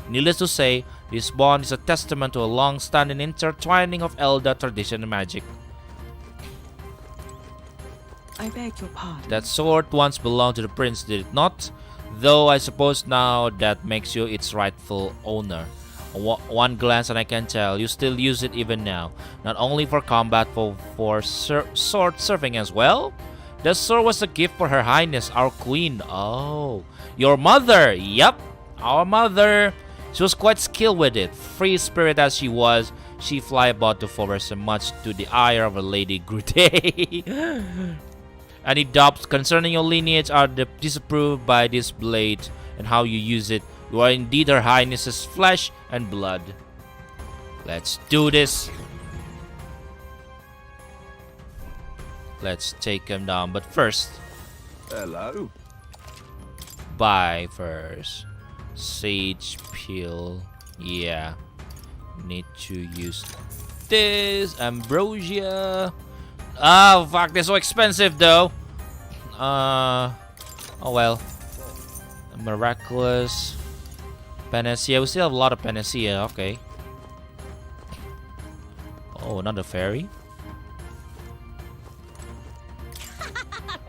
Speaker 1: Needless to say, this bond is a testament to a long-standing intertwining of Elder tradition and magic.
Speaker 5: I beg your pardon.
Speaker 1: That sword once belonged to the prince, did it not? Though I suppose now that makes you its rightful owner. One glance and I can tell you still use it even now. Not only for combat, for sword surfing as well. The sword was a gift for Her Highness, our queen. Oh, your mother. Yep, our mother. She was quite skilled with it. Free spirit as she was, she fly about the forest and much to the ire of a lady Grude. Any doubts concerning your lineage are disapproved by this blade and how you use it. You are indeed Her Highness's flesh and blood. Let's do this. Let's take him down, but first...
Speaker 10: Hello.
Speaker 1: Buy first. Sage peel. Yeah. Need to use this. Ambrosia. Oh, fuck. They're so expensive, though. Oh, well. Miraculous. Panacea. We still have a lot of Panacea. Okay. Oh, another fairy.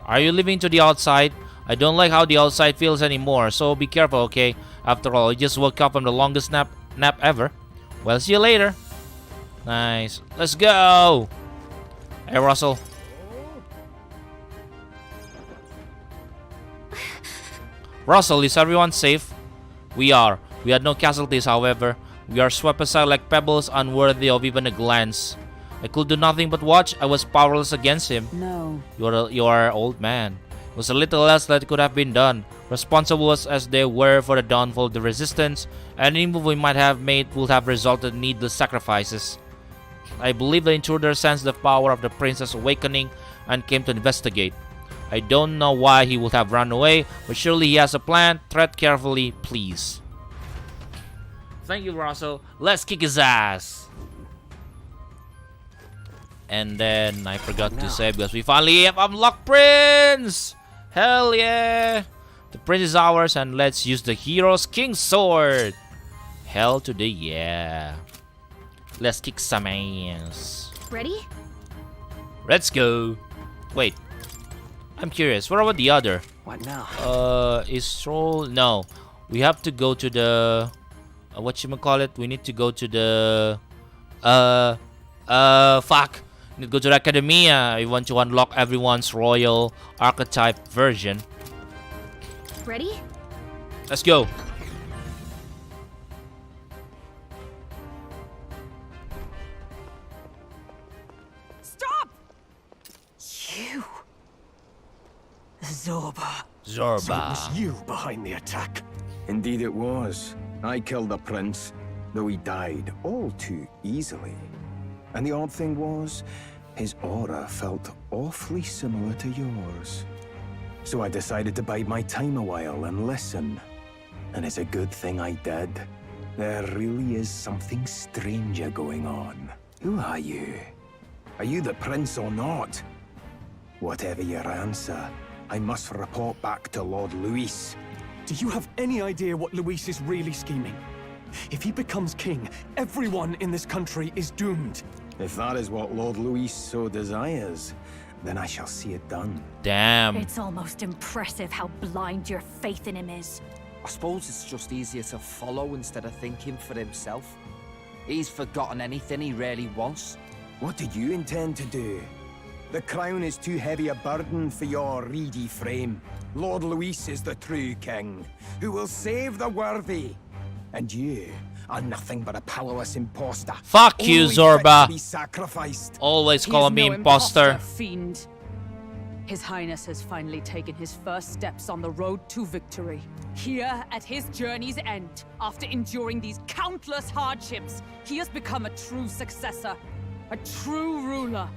Speaker 1: Are you leaving to the outside? I don't like how the outside feels anymore, so be careful, okay? After all, I just woke up from the longest nap ever. Well, see you later. Nice. Let's go! Hey, Russell. Russell, is everyone safe? We are. We had no casualties, however. We are swept aside like pebbles, unworthy of even a glance. I could do nothing but watch. I was powerless against him.
Speaker 8: No.
Speaker 1: You are an old man. It was a little else that could have been done. Responsible as they were for the downfall of the resistance, any move we might have made would have resulted in needless sacrifices. I believe the intruder sensed the power of the princess awakening and came to investigate. I don't know why he would have run away, but surely he has a plan. Tread carefully, please. Thank you, Russell. Let's kick his ass. And then I forgot to say, because we finally have unlocked Prince! Hell yeah! The prince is ours, and let's use the hero's king sword! Hell to the yeah! Let's kick some ass.
Speaker 14: Ready?
Speaker 1: Let's go! Wait. I'm curious, what about the other?
Speaker 2: What now?
Speaker 1: Is roll? No. We have to go to the... whatchamacallit? We need to go to the... fuck! We need to go to the Academia. We want to unlock everyone's royal archetype version.
Speaker 14: Ready?
Speaker 1: Let's go.
Speaker 5: Stop! You. Zorba.
Speaker 1: Zorba.
Speaker 21: So it was you behind the attack.
Speaker 7: Indeed it was. I killed the prince, though he died all too easily. And the odd thing was, his aura felt awfully similar to yours. So I decided to bide my time a while and listen. And it's a good thing I did. There really is something stranger going on. Who are you? Are you the prince or not? Whatever your answer, I must report back to Lord Luis.
Speaker 18: Do you have any idea what Luis is really scheming? If he becomes king, everyone in this country is doomed.
Speaker 7: If that is what Lord Luis so desires, then I shall see it done.
Speaker 1: Damn.
Speaker 14: It's almost impressive how blind your faith in him is.
Speaker 19: I suppose it's just easier to follow instead of thinking for himself. He's forgotten anything he really wants.
Speaker 7: What do you intend to do? The crown is too heavy a burden for your reedy frame. Lord Luis is the true king, who will save the worthy. And you are nothing but a powerless imposter.
Speaker 1: Fuck you,
Speaker 7: only fit
Speaker 1: Zorba.
Speaker 7: to be sacrificed.
Speaker 1: Always call me imposter.
Speaker 8: Fiend. His Highness has finally taken his first steps on the road to victory. Here, at his journey's end, after enduring these countless hardships, he has become a true successor, a true ruler.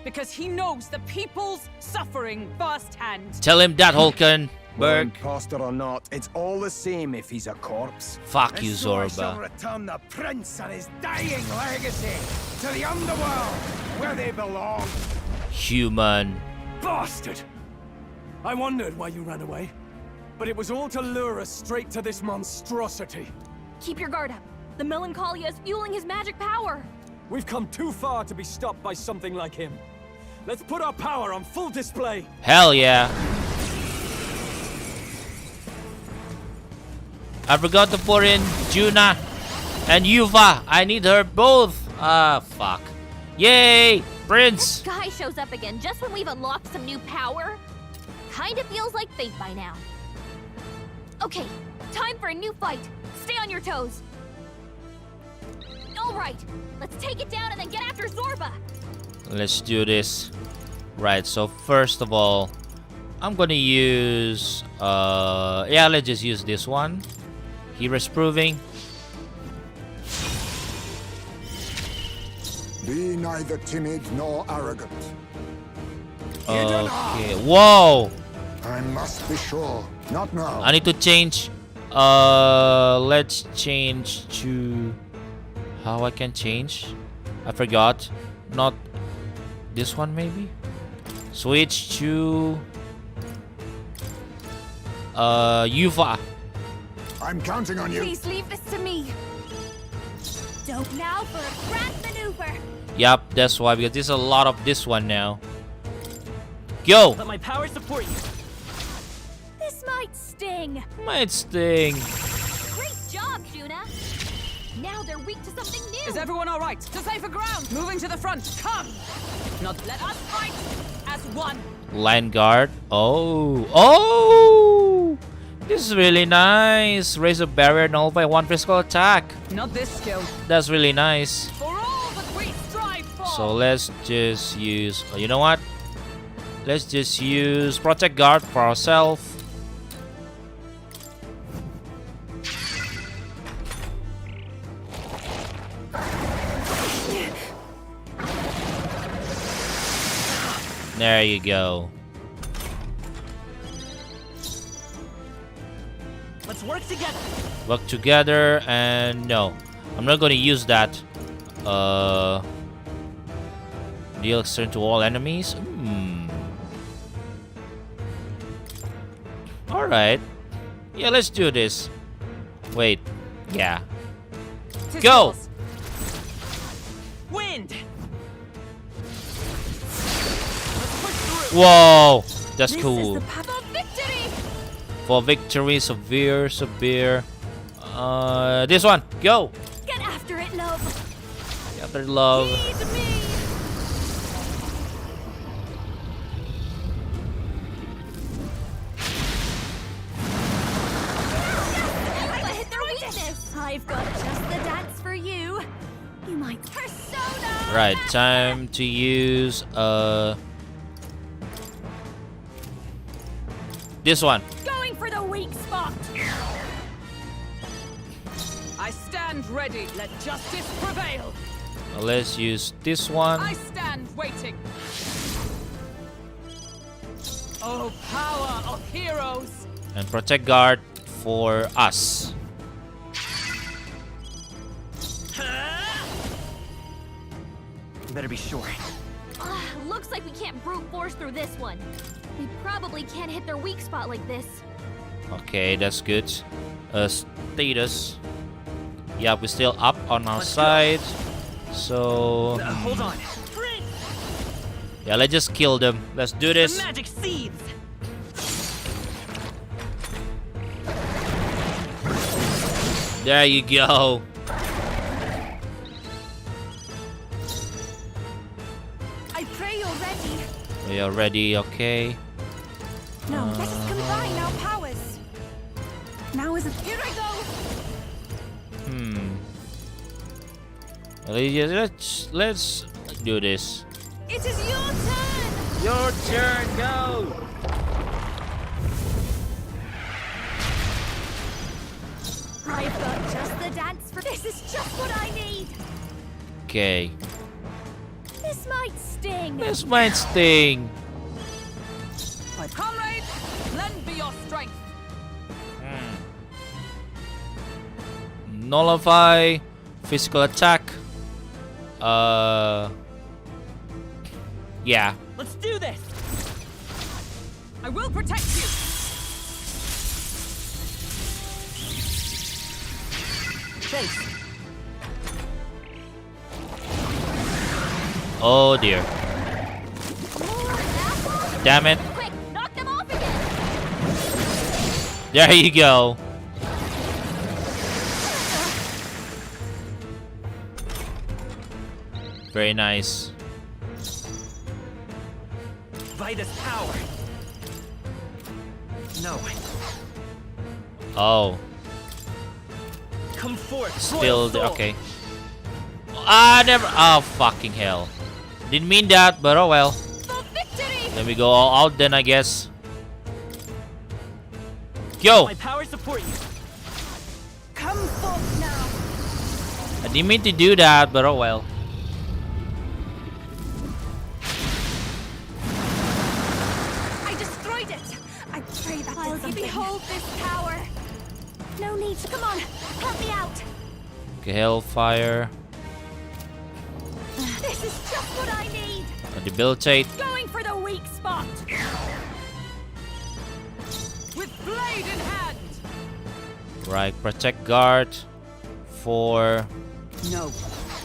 Speaker 8: Because he knows the people's suffering firsthand.
Speaker 1: Tell him that, Hulken.
Speaker 7: Well,
Speaker 1: Berg.
Speaker 7: imposter or not, it's all the same if he's a corpse.
Speaker 1: Fuck you,
Speaker 7: And so I shall
Speaker 1: Zorba.
Speaker 7: return the prince and his dying legacy to the underworld, where they belong.
Speaker 1: Human.
Speaker 18: Bastard! I wondered why you ran away, but it was all to lure us straight to this monstrosity.
Speaker 16: Keep your guard up. The Melancholia is fueling his magic power.
Speaker 18: We've come too far to be stopped by something like him. Let's put our power on full display.
Speaker 1: Hell yeah. I forgot to put in Juna and Yuva. I need her both. Ah, fuck. Yay! Prince!
Speaker 16: This guy shows up again just when we've unlocked some new power. Kinda feels like fate by now. Okay, time for a new fight. Stay on your toes. Alright, let's take it down and then get after Zorba.
Speaker 1: Let's do this. Right, so first of all, I'm gonna use yeah, let's just use this one. Heroes proving.
Speaker 6: Be neither timid nor arrogant.
Speaker 1: Okay. Whoa!
Speaker 6: I must be sure. Not now.
Speaker 1: I need to change. Let's change to how I can change. I forgot. Not this one, maybe. Switch to Yuva.
Speaker 6: I'm counting on you.
Speaker 16: Please leave this to me. Dope now for a grand maneuver.
Speaker 1: Yup, that's why, because there's a lot of this one now. Go!
Speaker 12: Let my power support you.
Speaker 16: This might sting.
Speaker 1: Might sting.
Speaker 16: Great job, Juna. Now they're weak to something new.
Speaker 8: Is everyone all right? To safer ground. Moving to the front. Come. Not let us fight as one.
Speaker 1: Line guard. Oh. Oh! This is really nice. Raise a barrier, nullify one physical attack.
Speaker 8: Not this skill.
Speaker 1: That's really nice.
Speaker 8: For all that we strive for.
Speaker 1: So let's just use. You know what? Let's just use protect guard for ourselves. There you go.
Speaker 12: Let's work together.
Speaker 1: Work together, and no, I'm not going to use that. Deal turn to all enemies. All right. Yeah, let's do this. Wait. Yeah. Go.
Speaker 12: Wind.
Speaker 1: Whoa, that's
Speaker 16: This
Speaker 1: cool.
Speaker 16: is the path of victory.
Speaker 1: For victory, severe. This one, go.
Speaker 16: Get after it, love.
Speaker 1: After love.
Speaker 16: Heed me. I hit their weakness. I've got just the dance for you. You might persona.
Speaker 1: Right, time to use this one.
Speaker 16: Going for the weak spot.
Speaker 8: I stand ready. Let justice prevail.
Speaker 1: Let's use this one.
Speaker 8: I stand waiting. Oh, power of heroes.
Speaker 1: And protect guard for us.
Speaker 2: Better be sure.
Speaker 16: Look Looks like we can't brute force through this one. We probably can't hit their weak spot like this.
Speaker 1: Okay, that's good. Status. Yeah, we're still up on our side. So
Speaker 12: Hold on.
Speaker 1: yeah, let's just kill them. Let's do this.
Speaker 12: The magic seeds.
Speaker 1: There you go.
Speaker 5: I pray you're ready.
Speaker 1: We are ready, okay.
Speaker 5: No, let us combine our powers. Now is a here I go.
Speaker 1: Let's do this.
Speaker 5: It is your turn.
Speaker 1: Your turn, go.
Speaker 14: I've got just the dance for this. Is just what I need.
Speaker 1: Okay.
Speaker 14: This might sting.
Speaker 1: This might sting.
Speaker 5: My comrades, lend me your strength.
Speaker 1: Nullify physical attack. Yeah.
Speaker 12: Let's do this.
Speaker 5: I will protect you.
Speaker 12: Thanks.
Speaker 1: Oh dear. Damn it.
Speaker 16: Quick, knock them off again.
Speaker 1: There you go. Very nice.
Speaker 12: Vitus power. No.
Speaker 1: Oh.
Speaker 12: Come forth.
Speaker 1: Still okay. Ah, never. Oh, fucking hell. Didn't mean that, but oh well. Then we go all out then, I guess. Yo!
Speaker 12: My power support you.
Speaker 5: Come forth now.
Speaker 1: I didn't mean to do that, but oh well.
Speaker 5: I destroyed it. I pray that
Speaker 14: I'll
Speaker 5: did something.
Speaker 14: behold this power. No need. Come on, help me out.
Speaker 1: Okay, Hellfire.
Speaker 14: This is just what I need.
Speaker 1: Debilitate.
Speaker 14: Going for the weak spot.
Speaker 5: With blade in hand.
Speaker 1: Right, protect guard. For
Speaker 5: No.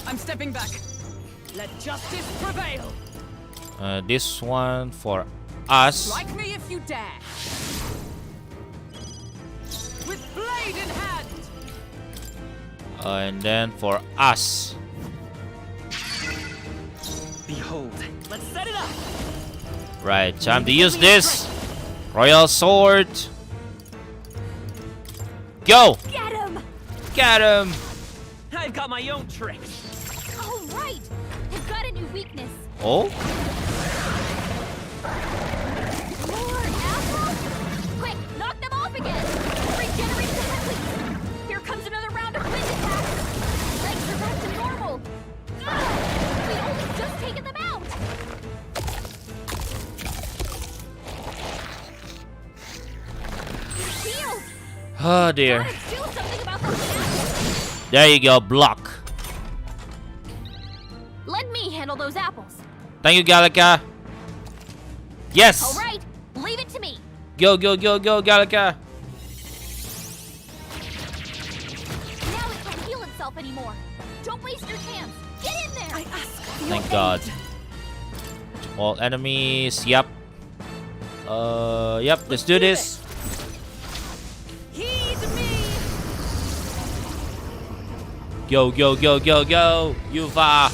Speaker 5: I'm stepping back. Let justice prevail.
Speaker 1: this one for us.
Speaker 5: Strike me if you dare. With blade in hand.
Speaker 1: And then for us.
Speaker 12: Behold. Let's set it up.
Speaker 1: Right, time to use this. Royal Sword. Go!
Speaker 14: Get him!
Speaker 1: Get him!
Speaker 12: I've got my own tricks.
Speaker 16: Oh, right. They've got a new weakness.
Speaker 1: Oh?
Speaker 16: More apples? Quick, knock them off again. Regenerate the headley. Here comes another round of wind attacks. Legs are back to normal. Ugh, we only just taken them out. Healed.
Speaker 1: Oh dear.
Speaker 16: Gotta do something about those apples.
Speaker 1: There you go, block.
Speaker 16: Let me handle those apples.
Speaker 1: Thank you, Gallica. Yes!
Speaker 16: All right, leave it to me.
Speaker 1: Go, go, go, go, Gallica.
Speaker 16: Now it can't heal itself anymore. Don't waste your chance. Get in there. I ask for
Speaker 1: Thank God. All enemies, yep. Yep, let's do this.
Speaker 5: Heed me.
Speaker 1: Go, go, go, go, go. Yuva.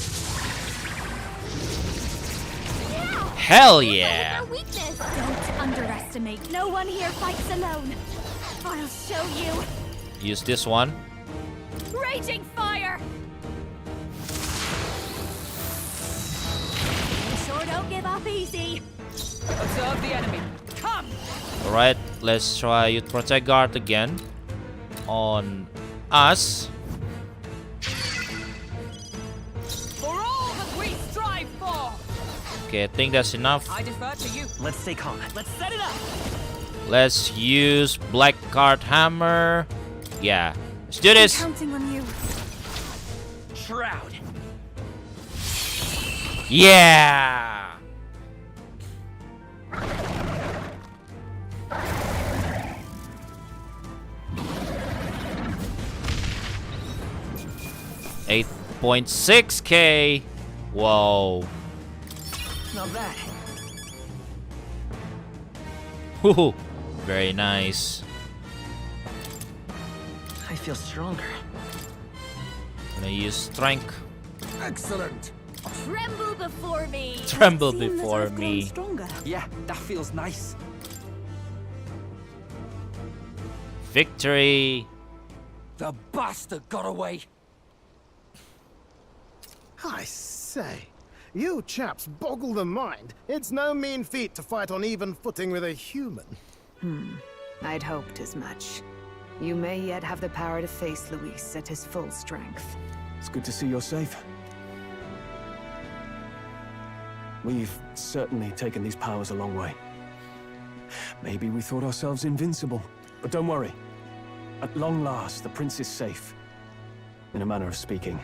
Speaker 1: Hell yeah.
Speaker 14: Weakness. Don't underestimate. No one here fights alone. I'll show you.
Speaker 1: Use this one.
Speaker 14: Raging fire. You sure don't give up easy.
Speaker 5: Observe the enemy. Come.
Speaker 1: Alright, let's try Youth Protect Guard again. On us.
Speaker 5: For all that we strive for.
Speaker 1: Okay, I think that's enough.
Speaker 5: I defer to you.
Speaker 12: Let's stay calm. Let's set it up.
Speaker 1: Let's use Black Card Hammer. Yeah, let's do this.
Speaker 5: I'm counting on you.
Speaker 12: Shroud.
Speaker 1: Yeah. 8.6k. Whoa.
Speaker 12: Not bad.
Speaker 1: Woohoo. Very nice.
Speaker 12: I feel stronger.
Speaker 1: Gonna use strength.
Speaker 6: Excellent.
Speaker 16: Tremble before me.
Speaker 1: Tremble before me.
Speaker 19: Yeah, that feels nice.
Speaker 1: Victory.
Speaker 19: The bastard got away.
Speaker 20: I say, you chaps boggle the mind. It's no mean feat to fight on even footing with a human.
Speaker 8: I'd hoped as much. You may yet have the power to face Luis at his full strength.
Speaker 21: It's good to see you're safe. We've certainly taken these powers a long way. Maybe we thought ourselves invincible, but don't worry. At long last, the prince is safe. In a manner of speaking.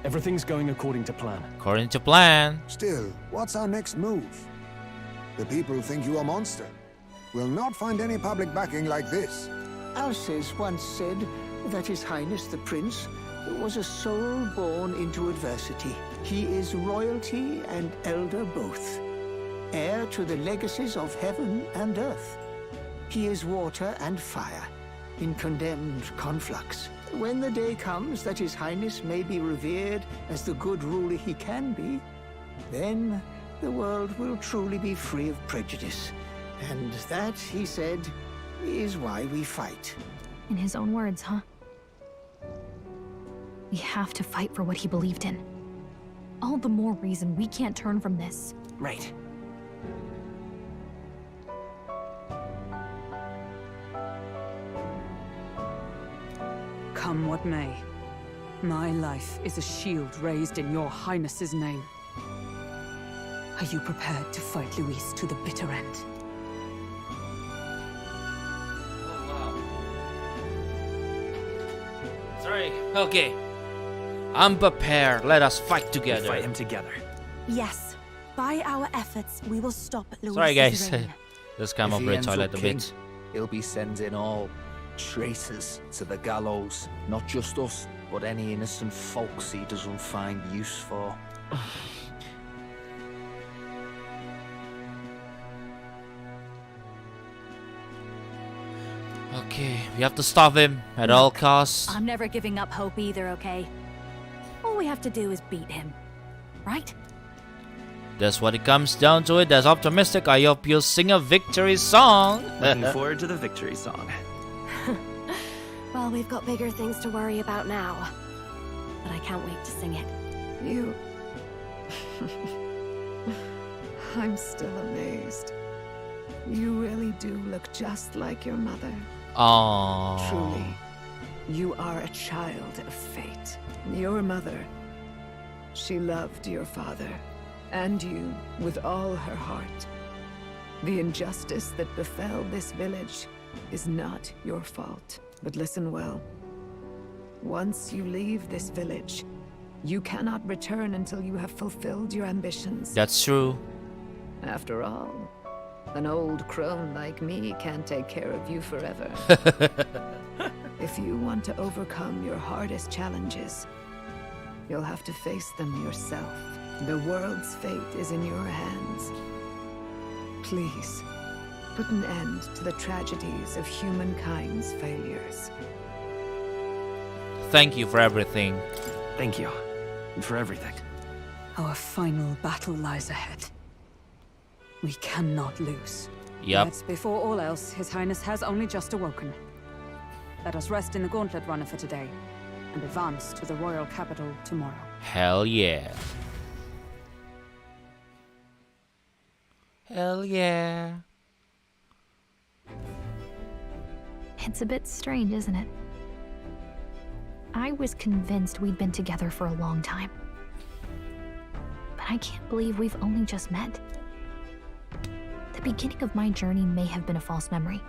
Speaker 21: Everything's going according to plan.
Speaker 1: According to plan.
Speaker 6: Still, what's our next move? The people think you a monster. We'll not find any public backing like this.
Speaker 13: Alces once said that His Highness the Prince was a soul born into adversity. He is royalty and elder both, heir to the legacies of heaven and earth. He is water and fire, in condemned conflux. When the day comes that His Highness may be revered as the good ruler he can be, then the world will truly be free of prejudice. And that, he said, is why we fight.
Speaker 3: In his own words, huh? We have to fight for what he believed in. All the more reason we can't turn from this.
Speaker 12: Right.
Speaker 8: Come what may, my life is a shield raised in your highness's name. Are you prepared to fight Luis to the bitter end?
Speaker 1: Sorry. Okay. I'm prepared. Let us fight together.
Speaker 12: Fight him together.
Speaker 5: Yes. By our efforts, we will stop Luis's
Speaker 1: Sorry, guys.
Speaker 5: reign.
Speaker 1: Just come
Speaker 17: If
Speaker 1: up
Speaker 17: he
Speaker 1: the
Speaker 17: ends
Speaker 1: toilet
Speaker 17: up
Speaker 1: a
Speaker 17: king,
Speaker 1: bit.
Speaker 17: He'll be sending all traitors to the gallows. Not just us, but any innocent folks he doesn't find use for.
Speaker 1: Okay, we have to stop him at all costs.
Speaker 14: I'm never giving up hope either, okay? All we have to do is beat him, right?
Speaker 1: That's what it comes down to. It. That's optimistic. I hope you'll sing a victory song.
Speaker 12: Looking forward to the victory song.
Speaker 16: Well, we've got bigger things to worry about now. But I can't wait to sing it.
Speaker 8: You... I'm still amazed. You really do look just like your mother.
Speaker 1: Aww.
Speaker 8: Truly, you are a child of fate. Your mother, she loved your father, and you with all her heart. The injustice that befell this village is not your fault. But listen well. Once you leave this village, you cannot return until you have fulfilled your ambitions.
Speaker 1: That's true.
Speaker 8: After all, an old crone like me can't take care of you forever. If you want to overcome your hardest challenges, you'll have to face them yourself. The world's fate is in your hands. Please, put an end to the tragedies of humankind's failures.
Speaker 1: Thank you for everything.
Speaker 12: Thank you. And for everything.
Speaker 8: Our final battle lies ahead. We cannot lose.
Speaker 1: Yep.
Speaker 8: Yet before all else, His Highness has only just awoken. Let us rest in the Gauntlet Runner for today, and advance to the royal capital tomorrow.
Speaker 1: Hell yeah. Hell yeah.
Speaker 3: It's a bit strange, isn't it? I was convinced we'd been together for a long time. But I can't believe we've only just met. The beginning of my journey may have been a false memory.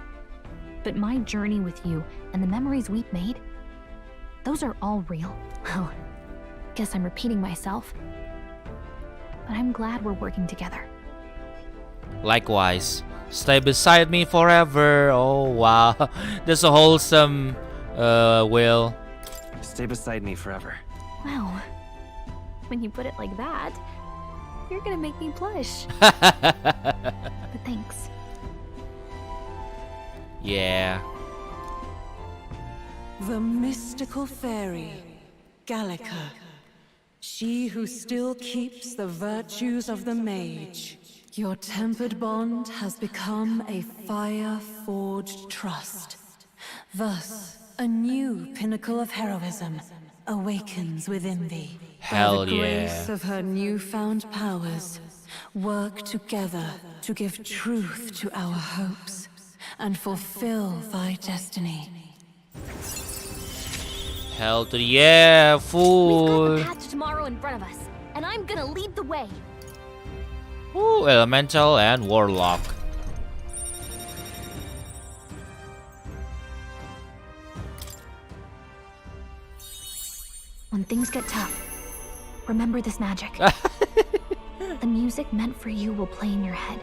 Speaker 3: But my journey with you and the memories we've made, those are all real. Well, guess I'm repeating myself. But I'm glad we're working together.
Speaker 1: Likewise. Stay beside me forever. Oh, wow. That's a wholesome will.
Speaker 12: Stay beside me forever.
Speaker 3: Wow. When you put it like that, you're gonna make me blush. But thanks.
Speaker 1: Yeah.
Speaker 9: The mystical fairy, Gallica. She who still keeps the virtues of the mage. Your tempered bond has become a fire-forged trust. Thus, a new pinnacle of heroism awakens within thee.
Speaker 1: Hell
Speaker 9: By the
Speaker 1: yeah.
Speaker 9: grace of her newfound powers, work together to give truth to our hopes and fulfill thy destiny.
Speaker 1: Hell to the yeah,
Speaker 16: We've
Speaker 1: fool.
Speaker 16: got the path to tomorrow in front of us, and I'm gonna lead the way.
Speaker 1: Ooh, elemental and warlock.
Speaker 3: When things get tough, remember this magic. The music meant for you will play in your head.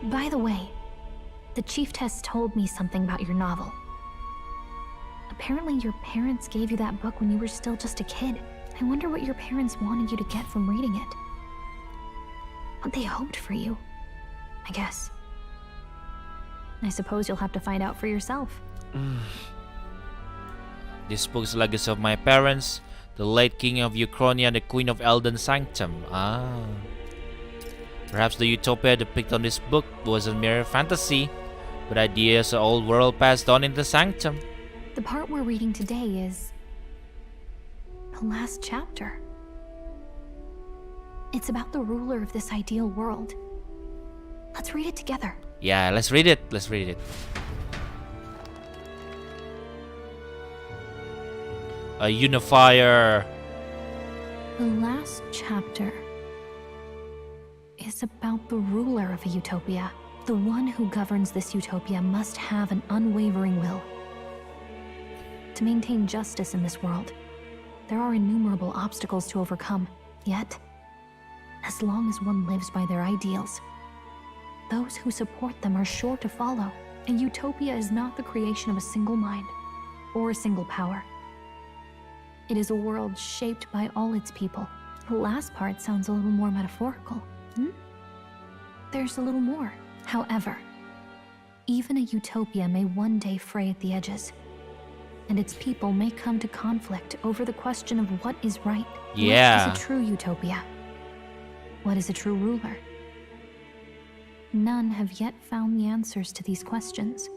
Speaker 3: By the way, the chiefess told me something about your novel. Apparently your parents gave you that book when you were still just a kid. I wonder what your parents wanted you to get from reading it. What they hoped for you, I guess. I suppose you'll have to find out for yourself.
Speaker 1: This book's legacy of my parents, the late king of Uchronia and the queen of Elden Sanctum. Perhaps the utopia depicted on this book was a mere fantasy, but ideas of the old world passed on into Sanctum.
Speaker 3: The part we're reading today is the last chapter. It's about the ruler of this ideal world. Let's read it together.
Speaker 1: Yeah, let's read it. Let's read it. A unifier.
Speaker 3: The last chapter is about the ruler of a utopia. The one who governs this utopia must have an unwavering will. To maintain justice in this world, there are innumerable obstacles to overcome. Yet, as long as one lives by their ideals, those who support them are sure to follow. A utopia is not the creation of a single mind or a single power. It is a world shaped by all its people. The last part sounds a little more metaphorical. There's a little more. However, even a utopia may one day fray at the edges, and its people may come to conflict over the question of what is right.
Speaker 1: Yeah.
Speaker 3: What is a true utopia? What is a true ruler? None have yet found the answers to these questions.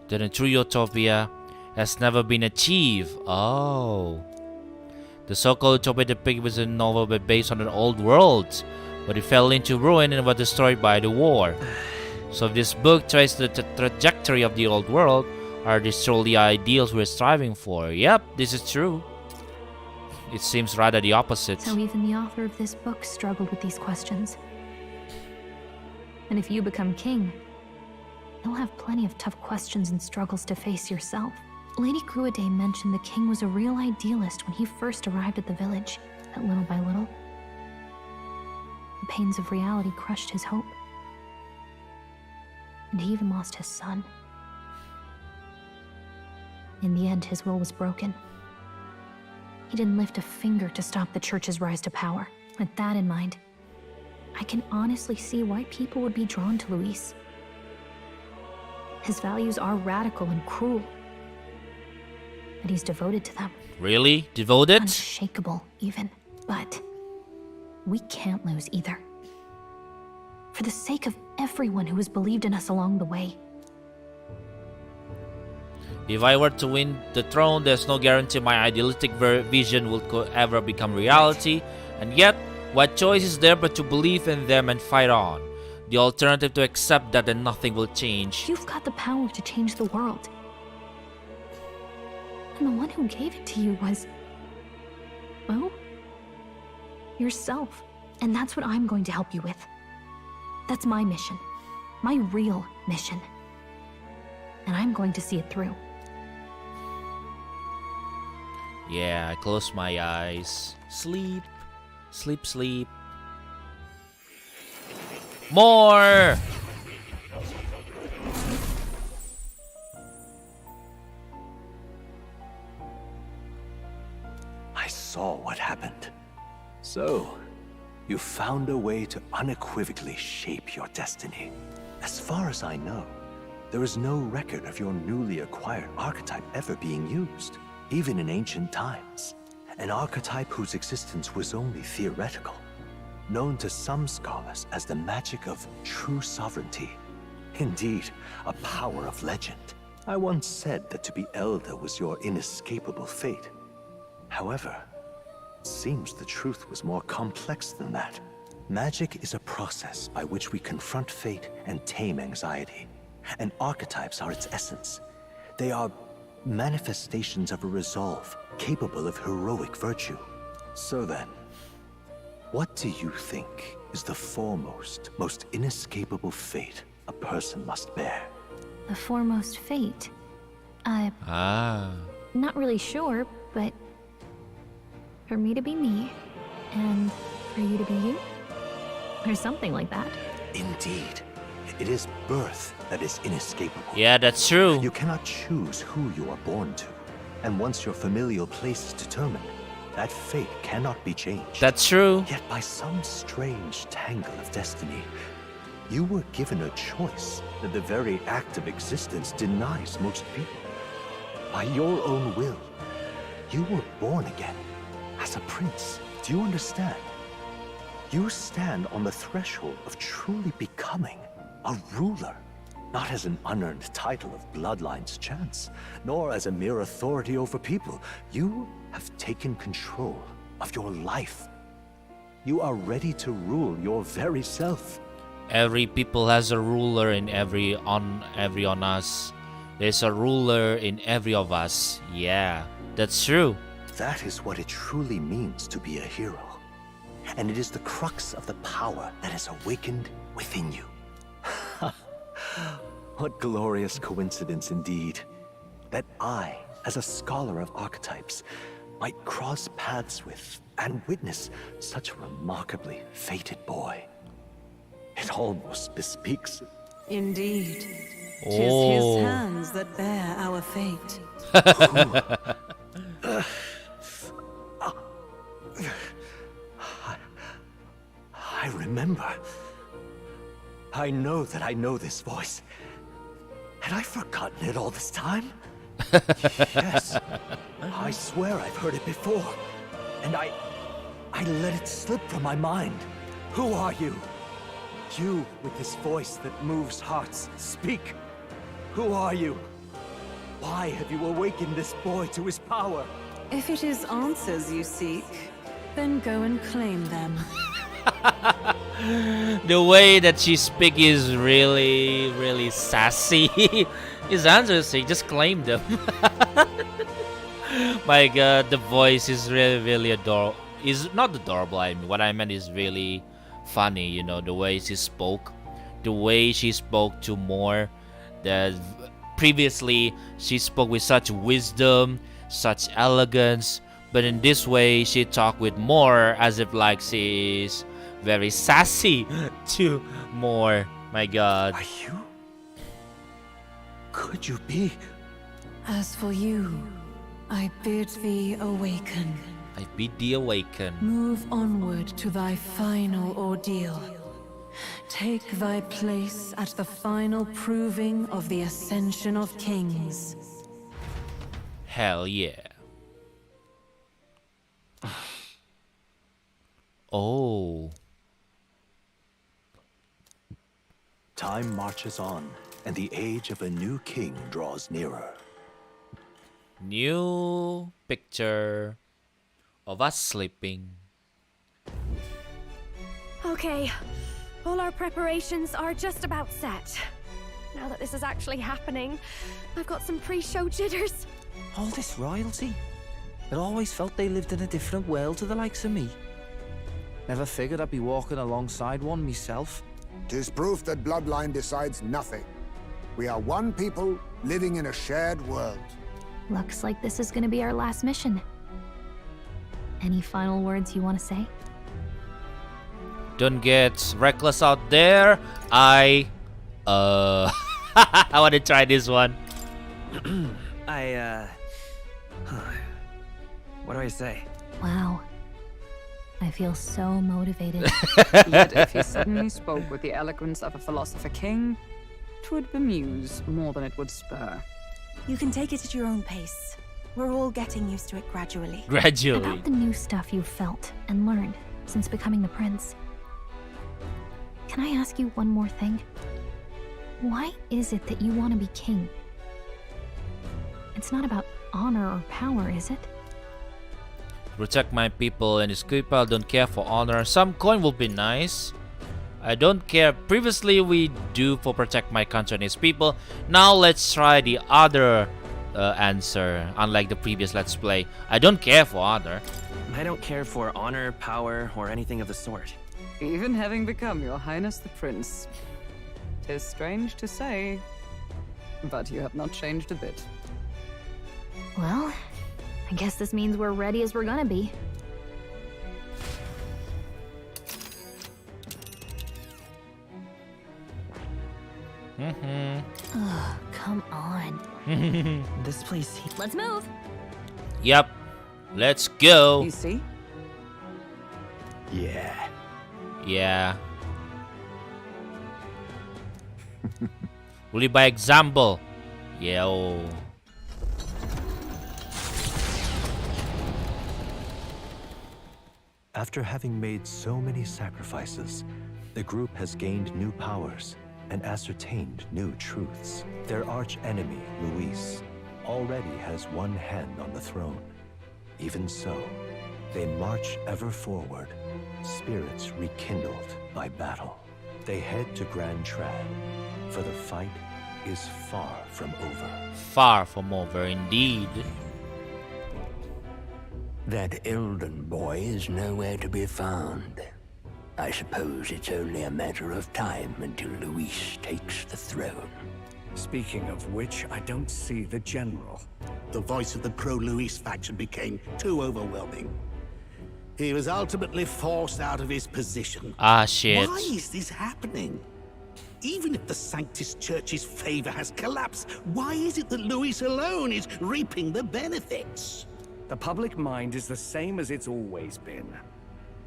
Speaker 1: Then a true utopia has never been achieved. Oh. The so-called utopia depicted was a novel but based on an old world, but it fell into ruin and was destroyed by the war. So if this book traces the trajectory of the old world, are these truly ideals we're striving for? Yep, this is true. It seems rather the opposite.
Speaker 3: So even the author of this book struggled with these questions. And if you become king, you'll have plenty of tough questions and struggles to face yourself. Lady Gruidae mentioned the king was a real idealist when he first arrived at the village, but little by little, the pains of reality crushed his hope. And he even lost his son. In the end, his will was broken. He didn't lift a finger to stop the church's rise to power. With that in mind, I can honestly see why people would be drawn to Luis. His values are radical and cruel, but he's devoted to them.
Speaker 1: Really? Devoted?
Speaker 3: Unshakable, even. But we can't lose either. For the sake of everyone who has believed in us along the way.
Speaker 1: If I were to win the throne, there's no guarantee my idealistic vision will ever become reality. And yet, what choice is there but to believe in them and fight on? The alternative to accept that then nothing will change.
Speaker 3: You've got the power to change the world. And the one who gave it to you was, well, yourself. And that's what I'm going to help you with. That's my mission. My real mission. And I'm going to see it through.
Speaker 1: Yeah, I close my eyes. Sleep. Sleep, sleep. More!
Speaker 4: saw what happened. So, you found a way to unequivocally shape your destiny. As far as I know, there is no record of your newly acquired archetype ever being used, even in ancient times. An archetype whose existence was only theoretical, known to some scholars as the magic of true sovereignty. Indeed, a power of legend. I once said that to be elder was your inescapable fate. However, it seems the truth was more complex than that. Magic is a process by which we confront fate and tame anxiety. And archetypes are its essence. They are manifestations of a resolve capable of heroic virtue. So then, what do you think is the foremost, most inescapable fate a person must bear?
Speaker 3: The foremost fate? Not really sure, but for me to be me, and for you to be you? Or something like that.
Speaker 4: Indeed. It is birth that is inescapable.
Speaker 1: Yeah, that's true.
Speaker 4: You cannot choose who you are born to. And once your familial place is determined, that fate cannot be changed.
Speaker 1: That's true.
Speaker 4: Yet by some strange tangle of destiny, you were given a choice that the very act of existence denies most people. By your own will, you were born again as a prince. Do you understand? You stand on the threshold of truly becoming a ruler, not as an unearned title of bloodline's chance, nor as a mere authority over people. You have taken control of your life. You are ready to rule your very self.
Speaker 1: Every people has a ruler in every on us. There's a ruler in every of us. Yeah, that's true.
Speaker 4: That is what it truly means to be a hero. And it is the crux of the power that is awakened within you. What glorious coincidence indeed, that I, as a scholar of archetypes, might cross paths with and witness such a remarkably fated boy. It almost bespeaks.
Speaker 9: Indeed. 'Tis his hands that bear our fate.
Speaker 4: I remember. I know that I know this voice. Had I forgotten it all this time? Yes. I swear I've heard it before. And I let it slip from my mind. Who are you? You with this voice that moves hearts. Speak. Who are you? Why have you awakened this boy to his power?
Speaker 9: If it is answers you seek, then go and claim them.
Speaker 1: The way that she speaks is really, really sassy. His answers, he just claimed them. My God, the voice is really, really adorable. Is not adorable. I mean, what I meant is really funny. You know, the way she spoke, the way she spoke to more. That previously she spoke with such wisdom, such elegance, but in this way she talked with more as if like she is very sassy to more. My God.
Speaker 4: Are you? Could you be?
Speaker 9: As for you, I bid thee awaken.
Speaker 1: I bid thee awaken.
Speaker 9: Move onward to thy final ordeal. Take thy place at the final proving of the ascension of kings.
Speaker 1: Hell yeah. Oh.
Speaker 4: Time marches on, and the age of a new king draws nearer.
Speaker 1: New picture of us sleeping.
Speaker 14: Okay, all our preparations are just about set. Now that this is actually happening, I've got some pre-show jitters.
Speaker 17: All this royalty? I always felt they lived in a different world to the likes of me. Never figured I'd be walking alongside one myself.
Speaker 6: 'Tis proof that bloodline decides nothing. We are one people living in a shared world.
Speaker 3: Looks like this is gonna be our last mission. Any final words you want to say?
Speaker 1: Don't get reckless out there. I want to try this one.
Speaker 12: What do I say?
Speaker 3: Wow. I feel so motivated.
Speaker 8: Yet if he suddenly spoke with the eloquence of a philosopher king, 'twould bemuse more than it would spur.
Speaker 5: You can take it at your own pace. We're all getting used to it gradually.
Speaker 3: About the new stuff you've felt and learned since becoming the prince. Can I ask you one more thing? Why is it that you want to be king? It's not about honor or power, is it?
Speaker 1: Protect my people and his people. I don't care for honor. Some coin will be nice. I don't care. Previously we do for protect my country and his people. Now let's try the other answer. Unlike the previous let's play, I don't care for honor.
Speaker 12: I don't care for honor, power, or anything of the sort.
Speaker 8: Even having become your highness the prince. 'Tis strange to say, but you have not changed a bit.
Speaker 3: Well, I guess this means we're ready as we're gonna be. Ugh, come on.
Speaker 12: This place...
Speaker 3: Let's move!
Speaker 1: Yep. Let's go.
Speaker 8: You see?
Speaker 7: Yeah.
Speaker 1: Yeah. Only by example. Yo.
Speaker 4: After having made so many sacrifices, the group has gained new powers and ascertained new truths. Their arch-enemy, Luis, already has one hand on the throne. Even so, they march ever forward, spirits rekindled by battle. They head to Grand Trad, for the fight is far from over.
Speaker 1: Far from over, indeed.
Speaker 15: That Elden boy is nowhere to be found. I suppose it's only a matter of time until Luis takes the throne.
Speaker 22: Speaking of which, I don't see the general. The voice of the pro-Luis faction became too overwhelming. He was ultimately forced out of his position.
Speaker 1: Ah, shit.
Speaker 22: Why is this happening? Even if the Sanctus Church's favor has collapsed, why is it that Luis alone is reaping the benefits?
Speaker 11: The public mind is the same as it's always been.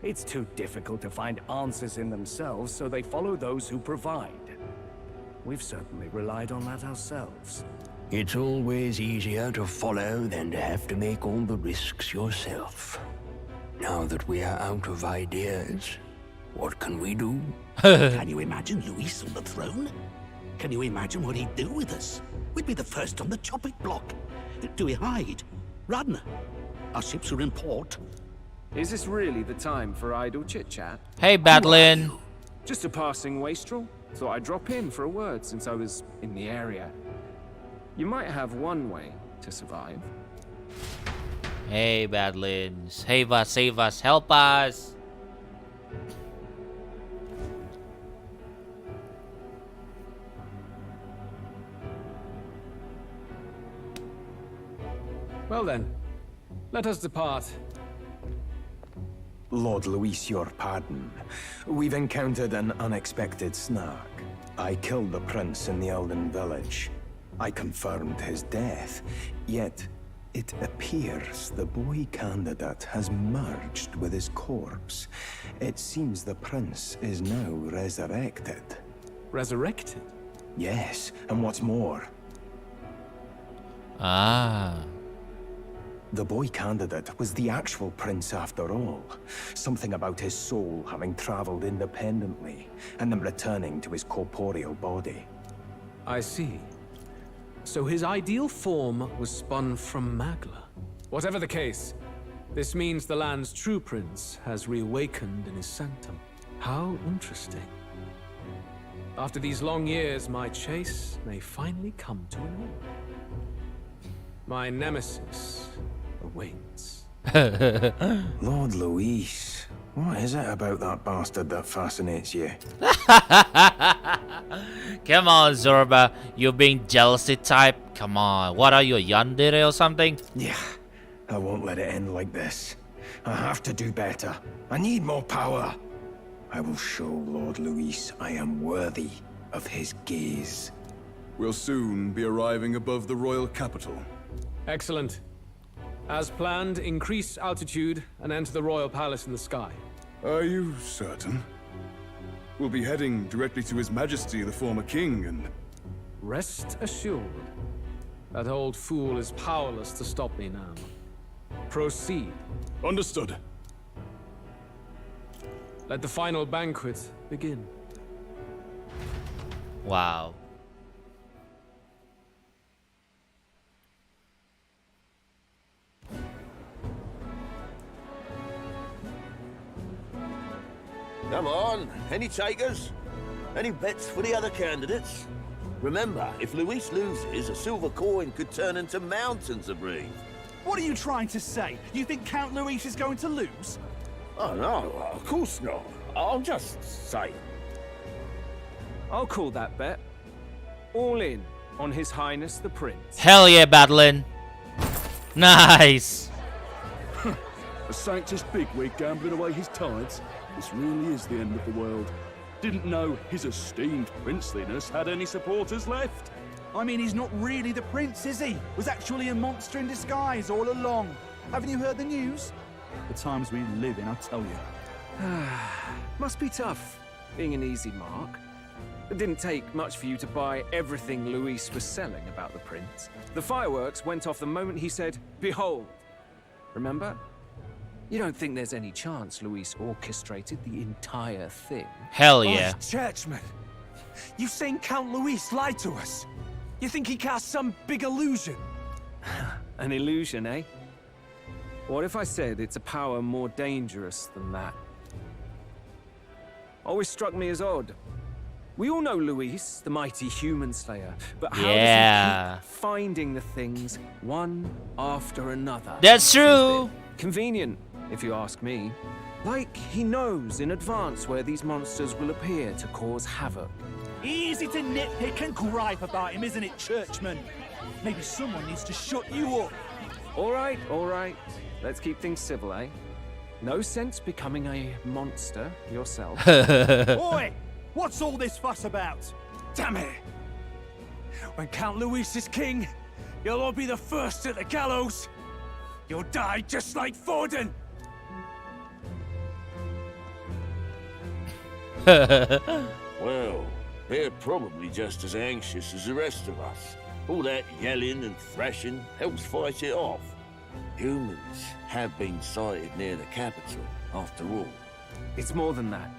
Speaker 11: It's too difficult to find answers in themselves, so they follow those who provide. We've certainly relied on that ourselves.
Speaker 15: It's always easier to follow than to have to make all the risks yourself. Now that we are out of ideas, what can we do?
Speaker 22: Can you imagine Luis on the throne? Can you imagine what he'd do with us? We'd be the first on the chopping block. Do we hide? Run? Our ships are in port.
Speaker 11: Is this really the time for idle chit-chat?
Speaker 1: Hey, Badlin.
Speaker 11: Just a passing wastrel. Thought I'd drop in for a word since I was in the area. You might have one way to survive.
Speaker 1: Hey, Badlin. Save us, help us.
Speaker 18: Well then, let us depart.
Speaker 7: Lord Luis, your pardon. We've encountered an unexpected snag. I killed the prince in the Elden village. I confirmed his death, yet it appears the boy candidate has merged with his corpse. It seems the prince is now resurrected.
Speaker 18: Resurrected?
Speaker 7: Yes, and what's more...
Speaker 1: Ah...
Speaker 7: The boy candidate was the actual prince after all. Something about his soul having traveled independently, and then returning to his corporeal body.
Speaker 18: I see. So his ideal form was spun from Magla. Whatever the case, this means the land's true prince has reawakened in his sanctum. How interesting. After these long years, my chase may finally come to an end. My nemesis awaits.
Speaker 7: Lord Luis, what is it about that bastard that fascinates you?
Speaker 1: Come on, Zorba. You're being jealousy type. Come on. What are you, a yandere or something?
Speaker 7: Yeah, I won't let it end like this. I have to do better. I need more power. I will show Lord Luis I am worthy of his gaze.
Speaker 23: We'll soon be arriving above the royal capital.
Speaker 18: Excellent.
Speaker 11: As planned, increase altitude and enter the royal palace in the sky.
Speaker 2: Are you certain? We'll be heading directly to His Majesty, the former king, and...
Speaker 11: Rest assured, that old fool is powerless to stop me now. Proceed.
Speaker 2: Understood.
Speaker 11: Let the final banquet begin.
Speaker 1: Wow.
Speaker 10: Come on, any takers? Any bets for the other candidates? Remember, if Luis loses, a silver coin could turn into mountains of breeze.
Speaker 23: What are you trying to say? You think Count Luis is going to lose?
Speaker 10: Oh no, of course not. I'm just saying.
Speaker 11: I'll call that bet. All in on His Highness the Prince.
Speaker 1: Hell yeah, Battling. Nice.
Speaker 2: A Sanctus bigwig gambling away his tides? This really is the end of the world. Didn't know his esteemed princeliness had any supporters left.
Speaker 23: I mean, he's not really the prince, is he? Was actually a monster in disguise all along. Haven't you heard the news? The times we live in, I tell you.
Speaker 11: Must be tough, being an easy mark. It didn't take much for you to buy everything Luis was selling about the prince. The fireworks went off the moment he said, "Behold." Remember? You don't think there's any chance Luis orchestrated the entire thing?
Speaker 1: Hell yeah.
Speaker 23: Oh, churchman, you've seen Count Luis lie to us. You think he cast some big illusion?
Speaker 11: An illusion, eh? What if I said it's a power more dangerous than that? Always struck me as odd. We all know Luis, the mighty human slayer, but how does he keep finding the things one after another?
Speaker 1: That's true.
Speaker 11: Convenient, if you ask me. Like he knows in advance where these monsters will appear to cause havoc.
Speaker 23: Easy to nitpick and gripe about him, isn't it, churchman? Maybe someone needs to shut you up.
Speaker 11: All right, all right. Let's keep things civil, eh? No sense becoming a monster yourself.
Speaker 23: Oi! What's all this fuss about? Damn it! When Count Luis is king, you'll all be the first at the gallows. You'll die just like Forden.
Speaker 10: Well, they're probably just as anxious as the rest of us. All that yelling and thrashing helps fight it off. Humans have been sighted near the capital, after all.
Speaker 11: It's more than that.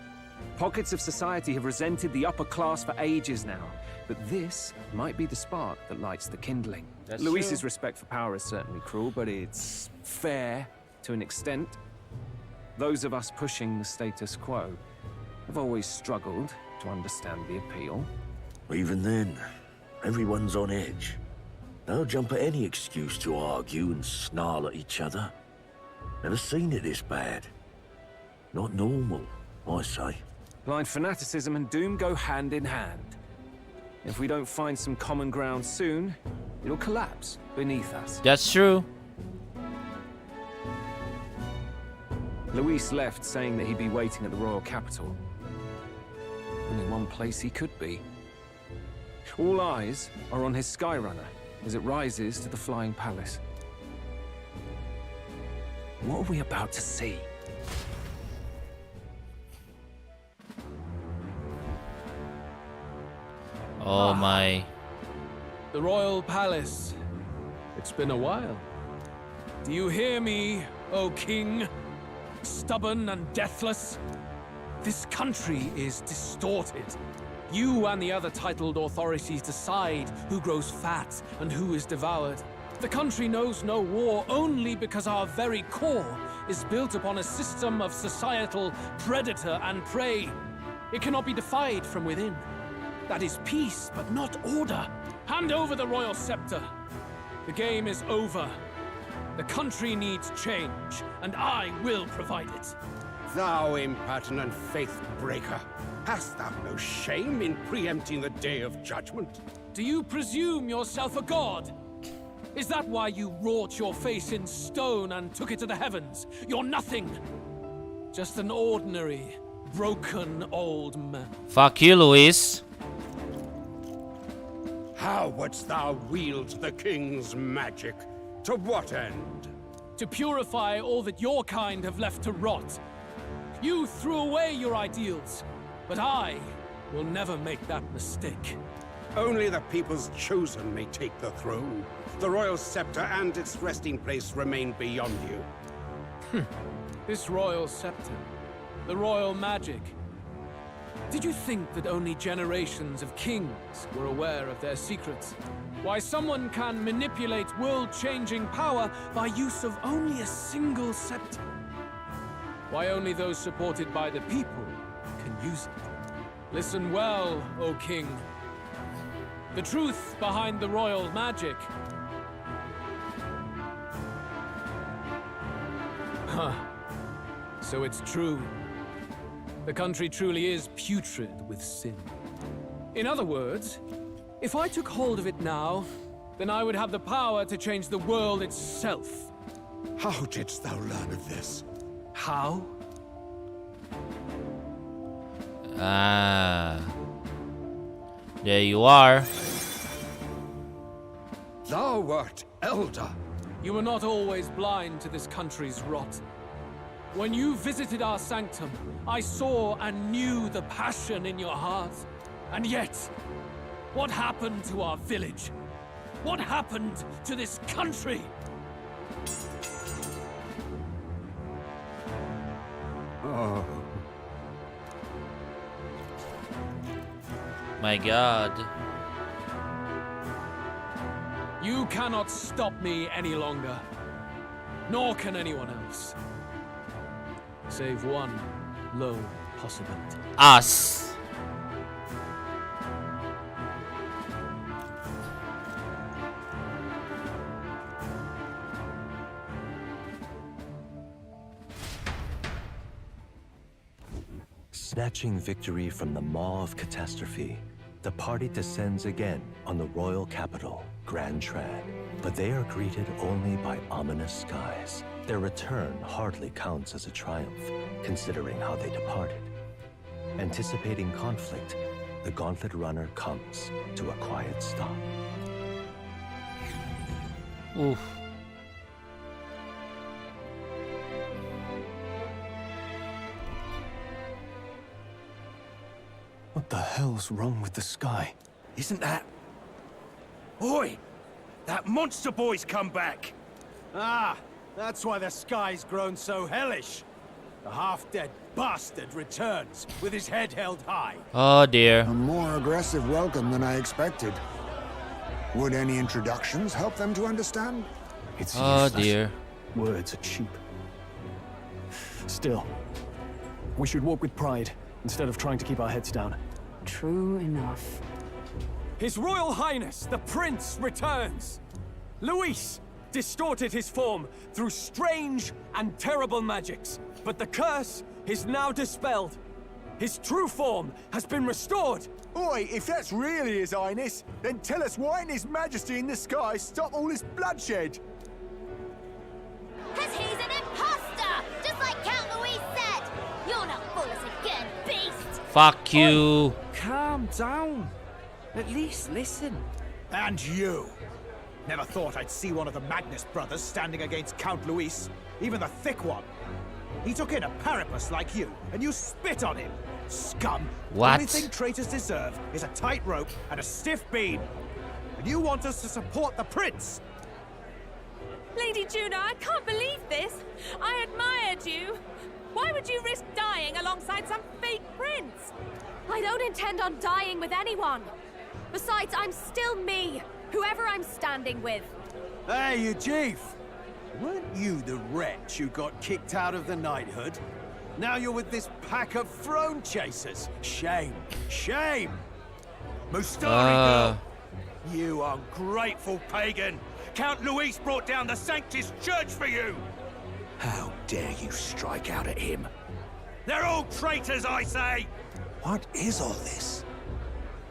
Speaker 11: Pockets of society have resented the upper class for ages now, but this might be the spark that lights the kindling.
Speaker 1: That's
Speaker 11: Luis's
Speaker 1: true.
Speaker 11: respect for power is certainly cruel, but it's fair to an extent. Those of us pushing the status quo have always struggled to understand the appeal.
Speaker 10: Even then, everyone's on edge. They'll jump at any excuse to argue and snarl at each other. Never seen it this bad. Not normal, I say.
Speaker 11: Blind fanaticism and doom go hand in hand. If we don't find some common ground soon, it'll collapse beneath us.
Speaker 1: That's true.
Speaker 11: Luis left saying that he'd be waiting at the royal capital. Only one place he could be. All eyes are on his Skyrunner as it rises to the flying palace. What are we about to see?
Speaker 1: Oh my.
Speaker 11: The royal palace. It's been a while. Do you hear me, O king? Stubborn and deathless? This country is distorted. You and the other titled authorities decide who grows fat and who is devoured. The country knows no war only because our very core is built upon a system of societal predator and prey. It cannot be defied from within. That is peace, but not order. Hand over the royal scepter. The game is over. The country needs change, and I will provide it.
Speaker 24: Thou impertinent faith breaker, hast thou no shame in preempting the day of judgment?
Speaker 11: Do you presume yourself a god? Is that why you wrought your face in stone and took it to the heavens? You're nothing. Just an ordinary, broken old man.
Speaker 1: Fuck you, Luis.
Speaker 24: How wouldst thou wield the king's magic? To what end?
Speaker 18: to purify all that your kind have left to rot. You threw away your ideals, but I will never make that mistake.
Speaker 24: Only the people's chosen may take the throne. The royal scepter and its resting place remain beyond you.
Speaker 18: This royal scepter, the royal magic. Did you think that only generations of kings were aware of their secrets? Why someone can manipulate world-changing power by use of only a single scepter? Why only those supported by the people can use it? Listen well, O king. The truth behind the royal magic. Huh. So it's true. The country truly is putrid with sin. In other words, if I took hold of it now, then I would have the power to change the world itself.
Speaker 24: How didst thou learn of this?
Speaker 18: How?
Speaker 1: Ah. There you are.
Speaker 24: Thou wert elder.
Speaker 18: You were not always blind to this country's rot. When you visited our sanctum, I saw and knew the passion in your heart. And yet, what happened to our village? What happened to this country?
Speaker 24: Oh.
Speaker 1: My God.
Speaker 18: You cannot stop me any longer. Nor can anyone else. Save one low possibility.
Speaker 1: Us.
Speaker 4: Snatching victory from the maw of catastrophe, the party descends again on the royal capital, Grand Trad. But they are greeted only by ominous skies. Their return hardly counts as a triumph, considering how they departed. Anticipating conflict, the Gauntlet Runner comes to a quiet stop.
Speaker 1: Oof.
Speaker 7: What the hell's wrong with the sky?
Speaker 23: Isn't that... Oi! That monster boy's come back!
Speaker 13: Ah, that's why the sky's grown so hellish. The half-dead bastard returns with his head held high.
Speaker 1: Oh dear.
Speaker 6: A more aggressive welcome than I expected. Would any introductions help them to understand?
Speaker 7: It's
Speaker 1: oh
Speaker 7: useless.
Speaker 1: dear.
Speaker 7: Words are cheap. Still, we should walk with pride instead of trying to keep our heads down.
Speaker 8: True enough.
Speaker 18: His Royal Highness, the Prince, returns! Luis distorted his form through strange and terrible magics, but the curse is now dispelled. His true form has been restored!
Speaker 23: Oi, if that's really His Highness, then tell us why didn't His Majesty in the sky stop all this bloodshed?
Speaker 16: 'Cause he's an imposter! Just like Count Louis said! You'll not fool us again, beast!
Speaker 1: Fuck you.
Speaker 23: Calm down. At least listen. And you. Never thought I'd see one of the Magnus brothers standing against Count Luis, even the thick one. He took in a Paripus like you, and you spit on him. Scum.
Speaker 1: What?
Speaker 23: The only thing traitors deserve is a tight rope and a stiff beam. And you want us to support the prince?
Speaker 19: Lady Juna, I can't believe this. I admired you. Why would you risk dying alongside some fake prince?
Speaker 16: I don't intend on dying with anyone. Besides, I'm still me, whoever I'm standing with.
Speaker 23: Hey, you chief! Weren't you the wretch who got kicked out of the knighthood? Now you're with this pack of throne chasers. Shame. Shame! Mustari girl! You ungrateful pagan! Count Luis brought down the Sanctus Church for you! How dare you strike out at him? They're all traitors, I say!
Speaker 6: What is all this?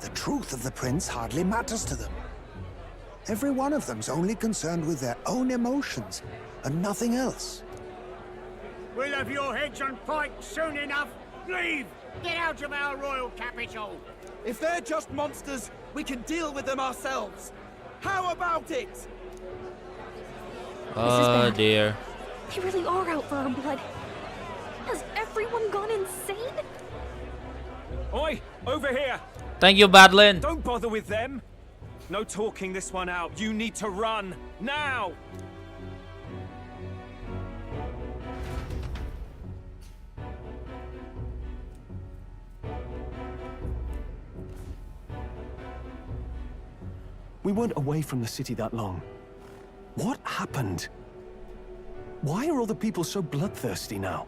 Speaker 6: The truth of the prince hardly matters to them. Every one of them's only concerned with their own emotions and nothing else.
Speaker 23: We'll have your heads on pikes soon enough. Leave! Get out of our royal capital! If they're just monsters, we can deal with them ourselves. How about it?
Speaker 1: Oh dear.
Speaker 3: They really are out for our blood. Has everyone gone insane?
Speaker 11: Oi! Over here!
Speaker 1: Thank you, Badlin.
Speaker 11: Don't bother with them! No talking this one out. You need to run! Now!
Speaker 18: We weren't away from the city that long. What happened? Why are all the people so bloodthirsty now?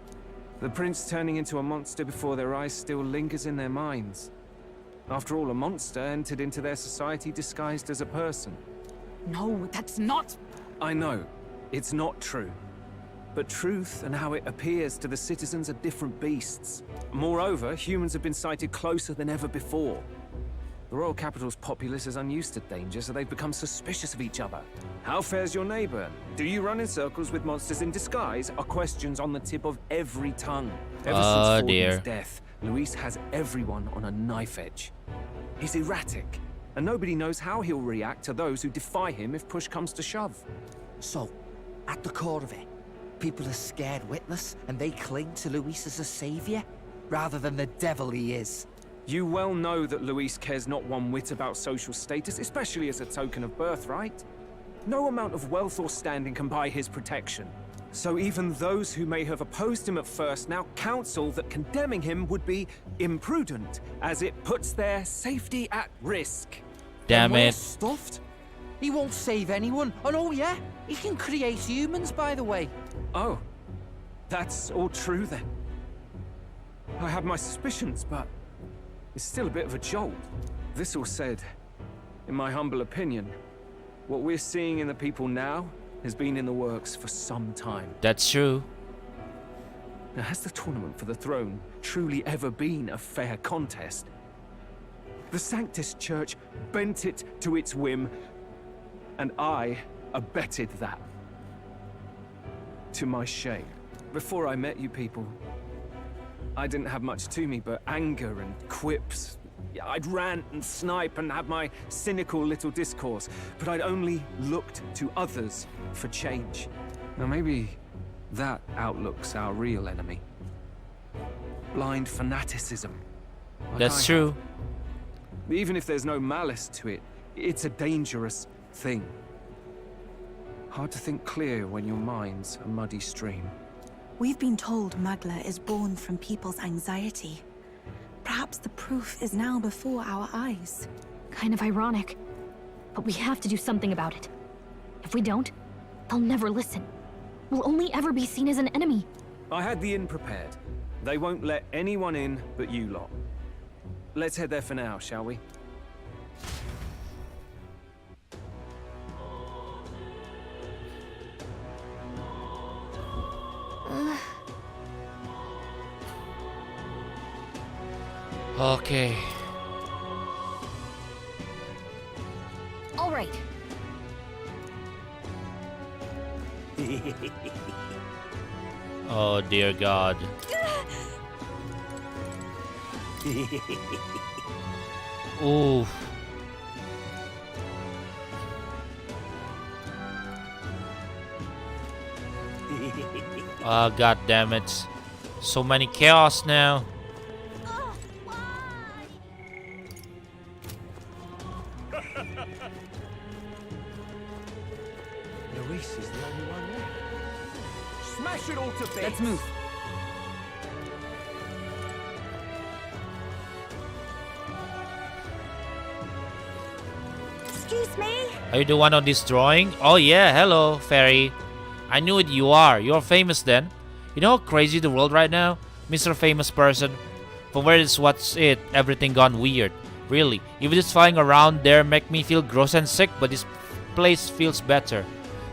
Speaker 11: The prince turning into a monster before their eyes still lingers in their minds. After all, a monster entered into their society disguised as a person.
Speaker 8: No, that's not...
Speaker 11: I know, it's not true. But truth and how it appears to the citizens are different beasts. Moreover, humans have been sighted closer than ever before. The royal capital's populace is unused to danger, so they've become suspicious of each other. How fares your neighbor? Do you run in circles with monsters in disguise? Are questions on the tip of every tongue. Ever since Fortin's death, Luis has everyone on a knife edge. He's erratic, and nobody knows how he'll react to those who defy him if push comes to shove.
Speaker 17: So, at the core of it, people are scared witless, and they cling to Luis as a savior, rather than the devil he is.
Speaker 11: You well know that Luis cares not one whit about social status, especially as a token of birthright. No amount of wealth or standing can buy his protection. So even those who may have opposed him at first now counsel that condemning him would be imprudent, as it puts their safety at risk.
Speaker 1: Damn
Speaker 17: We're
Speaker 1: it.
Speaker 17: stuffed. He won't save anyone. And oh yeah, he can create humans, by the way.
Speaker 11: Oh, that's all true then. I had my suspicions, but it's still a bit of a jolt. This all said, in my humble opinion, what we're seeing in the people now has been in the works for some time.
Speaker 1: That's true.
Speaker 11: Now, has the tournament for the throne truly ever been a fair contest? The Sanctus Church bent it to its whim, and I abetted that. To my shame. Before I met you people, I didn't have much to me but anger and quips. I'd rant and snipe and have my cynical little discourse, but I'd only looked to others for change. Now maybe that outlook's our real enemy. Blind fanaticism. like
Speaker 1: That's
Speaker 11: I
Speaker 1: true.
Speaker 11: have. Even if there's no malice to it, it's a dangerous thing. Hard to think clear when your mind's a muddy stream.
Speaker 5: We've been told Magla is born from people's anxiety. Perhaps the proof is now before our eyes.
Speaker 3: Kind of ironic. But we have to do something about it. If we don't, they'll never listen. We'll only ever be seen as an enemy.
Speaker 11: I had the inn prepared. They won't let anyone in but you lot. Let's head there for now, shall we?
Speaker 1: Okay.
Speaker 3: All right.
Speaker 1: Oh dear God. Ooh. Ah, God damn it. So many chaos now.
Speaker 13: Luis is the only one left. Smash it all to bits!
Speaker 8: Let's move.
Speaker 5: Excuse me?
Speaker 1: Are you the one on this drawing? Oh yeah, hello, fairy. I knew it, you are. You're famous then. You know how crazy the world right now? Mr. Famous Person. From where is what's it, everything gone weird. Really, even just flying around there make me feel gross and sick, but this place feels better.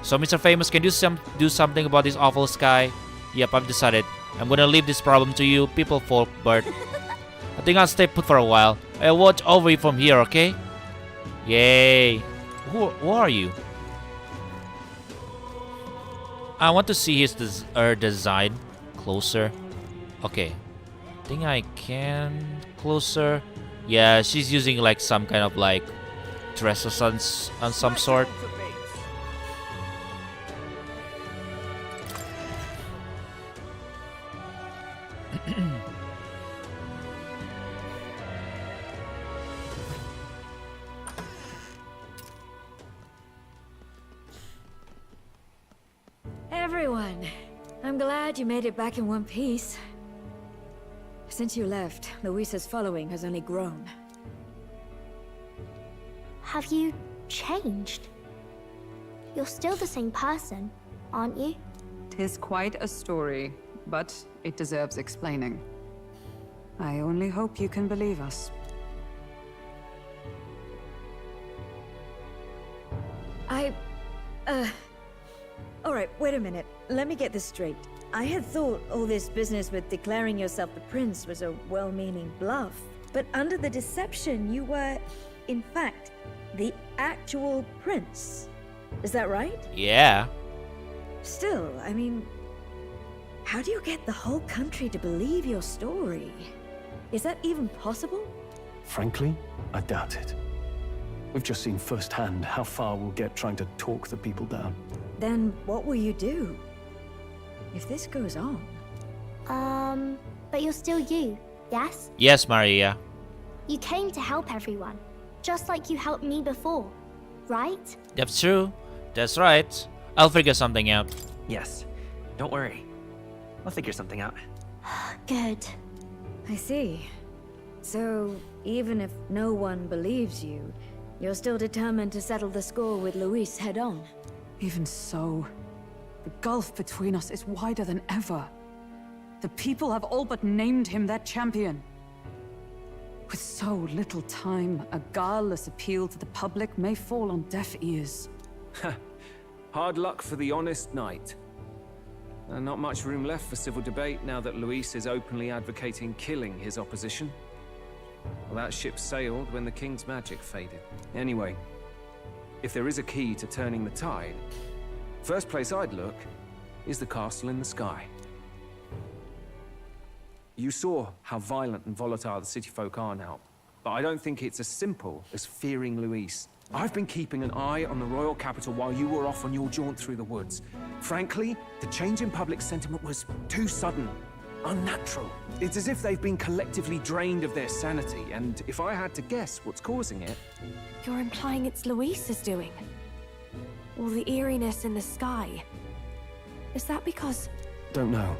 Speaker 1: So Mr. Famous, can you do something about this awful sky? Yep, I've decided. I'm gonna leave this problem to you, people folk, Bert. I think I'll stay put for a while. I'll watch over you from here, okay? Yay. Who are you? I want to see his design closer. Okay. Think I can closer. Yeah, she's using like some kind of like dress on some sort.
Speaker 9: Everyone, I'm glad you made it back in one piece. Since you left, Luisa's following has only grown.
Speaker 14: Have you changed? You're still the same person, aren't you?
Speaker 8: 'Tis quite a story, but it deserves explaining. I only hope you can believe us.
Speaker 9: Alright, wait a minute. Let me get this straight. I had thought all this business with declaring yourself the prince was a well-meaning bluff. But under the deception, you were, in fact, the actual prince. Is that right?
Speaker 1: Yeah.
Speaker 9: Still, I mean, how do you get the whole country to believe your story? Is that even possible?
Speaker 7: Frankly, I doubt it. We've just seen firsthand how far we'll get trying to talk the people down.
Speaker 9: Then what will you do? If this goes on...
Speaker 14: But you're still you, yes?
Speaker 1: Yes, Maria.
Speaker 14: You came to help everyone, just like you helped me before, right?
Speaker 1: That's true. That's right. I'll figure something out.
Speaker 12: Yes. Don't worry. I'll figure something out.
Speaker 14: Good.
Speaker 9: I see. So, even if no one believes you, you're still determined to settle the score with Luis head on?
Speaker 8: Even so, the gulf between us is wider than ever. The people have all but named him their champion. With so little time, a guileless appeal to the public may fall on deaf ears.
Speaker 11: Hard luck for the honest knight. And not much room left for civil debate now that Luis is openly advocating killing his opposition. Well, that ship sailed when the king's magic faded. Anyway, if there is a key to turning the tide, first place I'd look is the castle in the sky. You saw how violent and volatile the city folk are now, but I don't think it's as simple as fearing Luis. I've been keeping an eye on the royal capital while you were off on your jaunt through the woods. Frankly, the change in public sentiment was too sudden, unnatural. It's as if they've been collectively drained of their sanity, and if I had to guess what's causing it...
Speaker 19: You're implying it's Luis's doing? All the eeriness in the sky. Is that because...
Speaker 7: Don't know,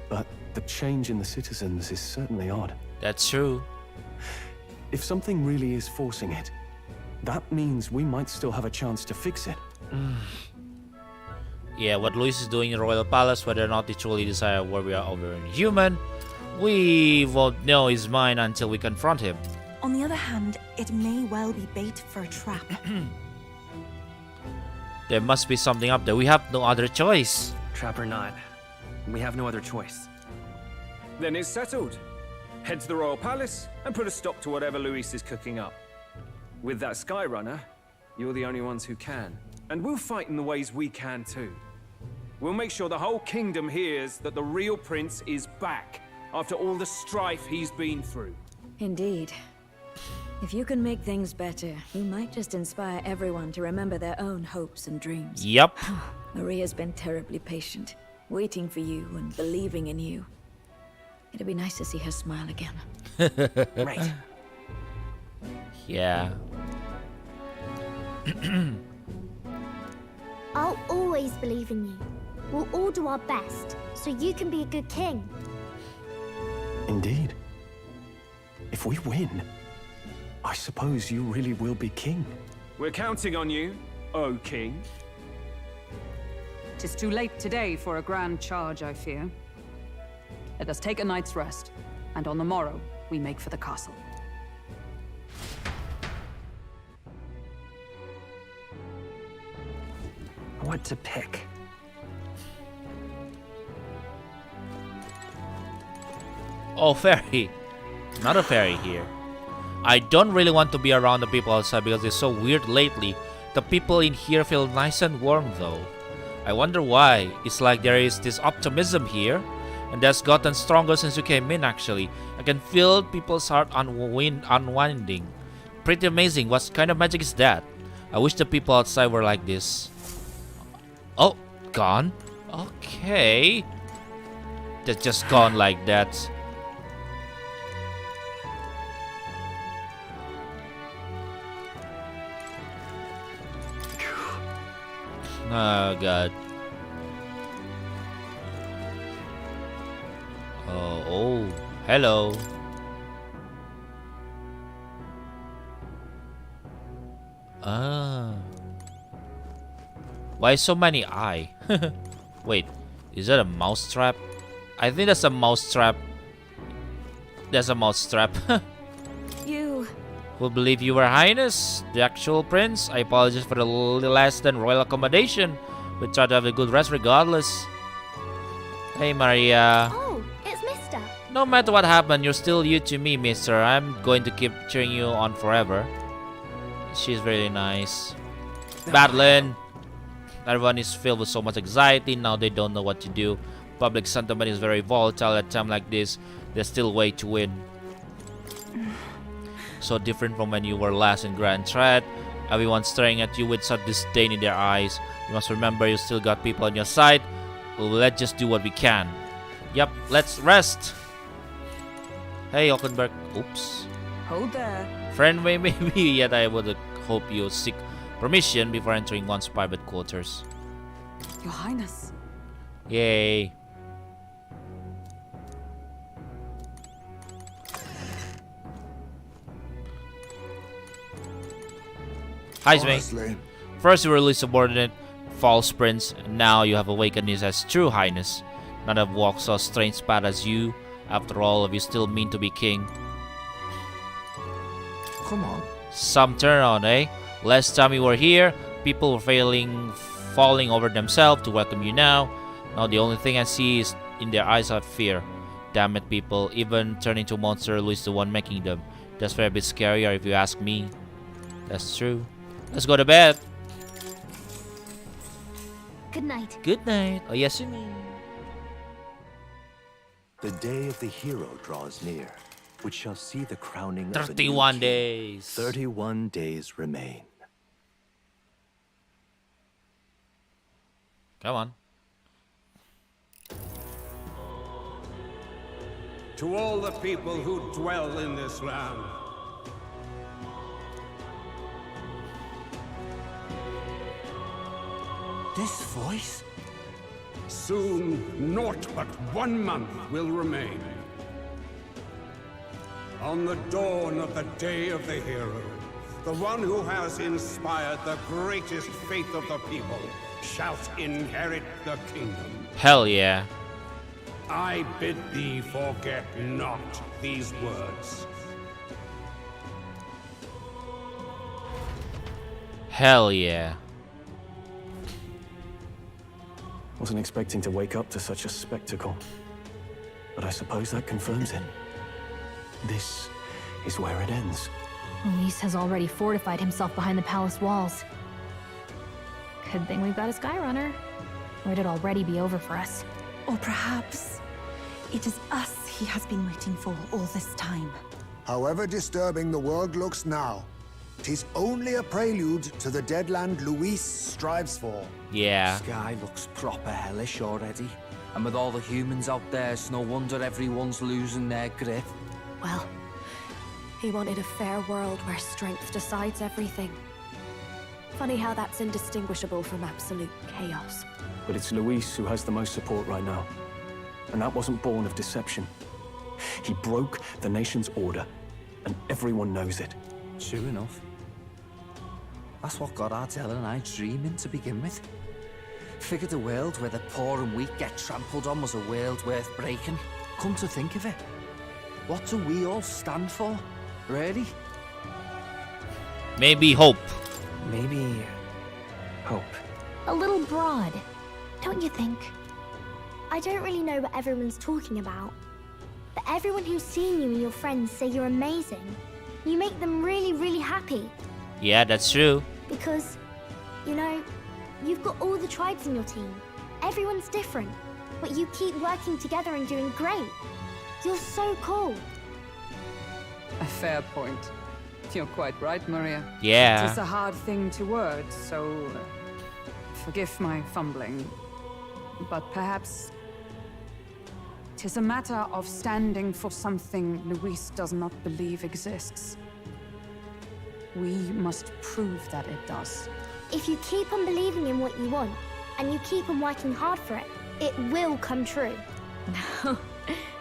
Speaker 7: but the change in the citizens is certainly odd.
Speaker 1: That's true.
Speaker 7: If something really is forcing it, that means we might still have a chance to fix it.
Speaker 1: Yeah, what Luis is doing in Royal Palace, whether or not he truly decides where we are over inhuman, we won't know his mind until we confront him.
Speaker 5: On the other hand, it may well be bait for a trap.
Speaker 1: There must be something up there. We have no other choice.
Speaker 12: Trap or not, we have no other choice.
Speaker 11: Then it's settled. Head to the Royal Palace and put a stop to whatever Luis is cooking up. With that Skyrunner, you're the only ones who can. And we'll fight in the ways we can too. We'll make sure the whole kingdom hears that the real prince is back after all the strife he's been through.
Speaker 9: Indeed. If you can make things better, you might just inspire everyone to remember their own hopes and dreams.
Speaker 1: Yep.
Speaker 9: Maria's been terribly patient, waiting for you and believing in you. It'd be nice to see her smile again.
Speaker 12: Right.
Speaker 1: Yeah.
Speaker 14: I'll always believe in you. We'll all do our best, so you can be a good king.
Speaker 7: Indeed. If we win, I suppose you really will be king.
Speaker 11: We're counting on you, O king.
Speaker 8: 'Tis too late today for a grand charge, I fear. Let us take a night's rest, and on the morrow, we make for the castle.
Speaker 12: What to pick?
Speaker 1: Oh, fairy. Not a fairy here. I don't really want to be around the people outside because it's so weird lately. The people in here feel nice and warm though. I wonder why. It's like there is this optimism here, and that's gotten stronger since you came in actually. I can feel people's heart unwinding. Pretty amazing. What kind of magic is that? I wish the people outside were like this. Oh, gone? Okay. just gone like that. Oh god. Oh, hello. Ah. Why so many eye? Wait, is that a mouse trap? I think that's a mouse trap. There's a mouse trap.
Speaker 5: You...
Speaker 1: Will believe you, Your Highness, the actual prince. I apologize for the less than royal accommodation. We try to have a good rest regardless. Hey, Maria.
Speaker 14: Oh, it's Mister.
Speaker 1: No matter what happened, you're still you to me, mister. I'm going to keep cheering you on forever. She's really nice. Battling. Everyone is filled with so much anxiety. Now they don't know what to do. Public sentiment is very volatile at a time like this. There's still a way to win. So different from when you were last in Grand Threat. Everyone's staring at you with such disdain in their eyes. You must remember you still got people on your side. Well, let's just do what we can. Yep, let's rest. Hey, Ockenberg. Oops.
Speaker 8: Hold there.
Speaker 1: Friend way maybe, yet I would hope you seek permission before entering one's private quarters.
Speaker 8: Your Highness.
Speaker 1: Yay. Hi, Smee. First you were released subordinate, false prince, and now you have awakened as true highness. None have walked so strange path as you. After all, if you still mean to be king.
Speaker 17: Come on.
Speaker 1: Some turn on, eh? Last time you were here, people were falling over themselves to welcome you now. Now the only thing I see is in their eyes of fear. Damn it, people. Even turning to a monster, Louis the one making them. That's very bit scarier if you ask me. That's true. Let's go to bed.
Speaker 14: Good night.
Speaker 1: Good night. Oh, yes, you mean.
Speaker 4: The day of the hero draws near, which shall see the crowning of a new
Speaker 1: 31
Speaker 4: king.
Speaker 1: days.
Speaker 4: 31 days remain.
Speaker 1: Come on.
Speaker 24: To all the people who dwell in this land,
Speaker 17: this voice?
Speaker 24: soon naught but 1 month will remain. On the dawn of the day of the hero, the one who has inspired the greatest faith of the people shall inherit the kingdom.
Speaker 1: Hell yeah.
Speaker 24: I bid thee forget not these words.
Speaker 1: Hell yeah.
Speaker 7: Wasn't expecting to wake up to such a spectacle. But I suppose that confirms it. This is where it ends.
Speaker 3: Luis has already fortified himself behind the palace walls. Good thing we've got a Skyrunner, or it'd already be over for us.
Speaker 5: Or perhaps it is us he has been waiting for all this time.
Speaker 6: However disturbing the world looks now, 'tis only a prelude to the deadland Luis strives for.
Speaker 1: Yeah.
Speaker 17: Sky looks proper hellish already. And with all the humans out there, it's no wonder everyone's losing their grip.
Speaker 15: Well, he wanted a fair world where strength decides everything. Funny how that's indistinguishable from absolute chaos.
Speaker 7: But it's Luis who has the most support right now. And that wasn't born of deception. He broke the nation's order, and everyone knows it.
Speaker 17: True enough. That's what got Ardell and I dreaming to begin with. Figured a world where the poor and weak get trampled on was a world worth breaking. Come to think of it, what do we all stand for, really?
Speaker 1: Maybe hope.
Speaker 7: Maybe hope.
Speaker 14: A little broad, don't you think? I don't really know what everyone's talking about, but everyone who's seen you and your friends say you're amazing. You make them really, really happy.
Speaker 1: Yeah, that's true.
Speaker 14: Because, you know, you've got all the tribes in your team. Everyone's different, but you keep working together and doing great. You're so cool.
Speaker 8: A fair point. You're quite right, Maria.
Speaker 1: Yeah.
Speaker 8: It is a hard thing to word, so forgive my fumbling. But perhaps 'Tis a matter of standing for something Luis does not believe exists. We must prove that it does.
Speaker 14: If you keep on believing in what you want, and you keep on working hard for it, it will come true.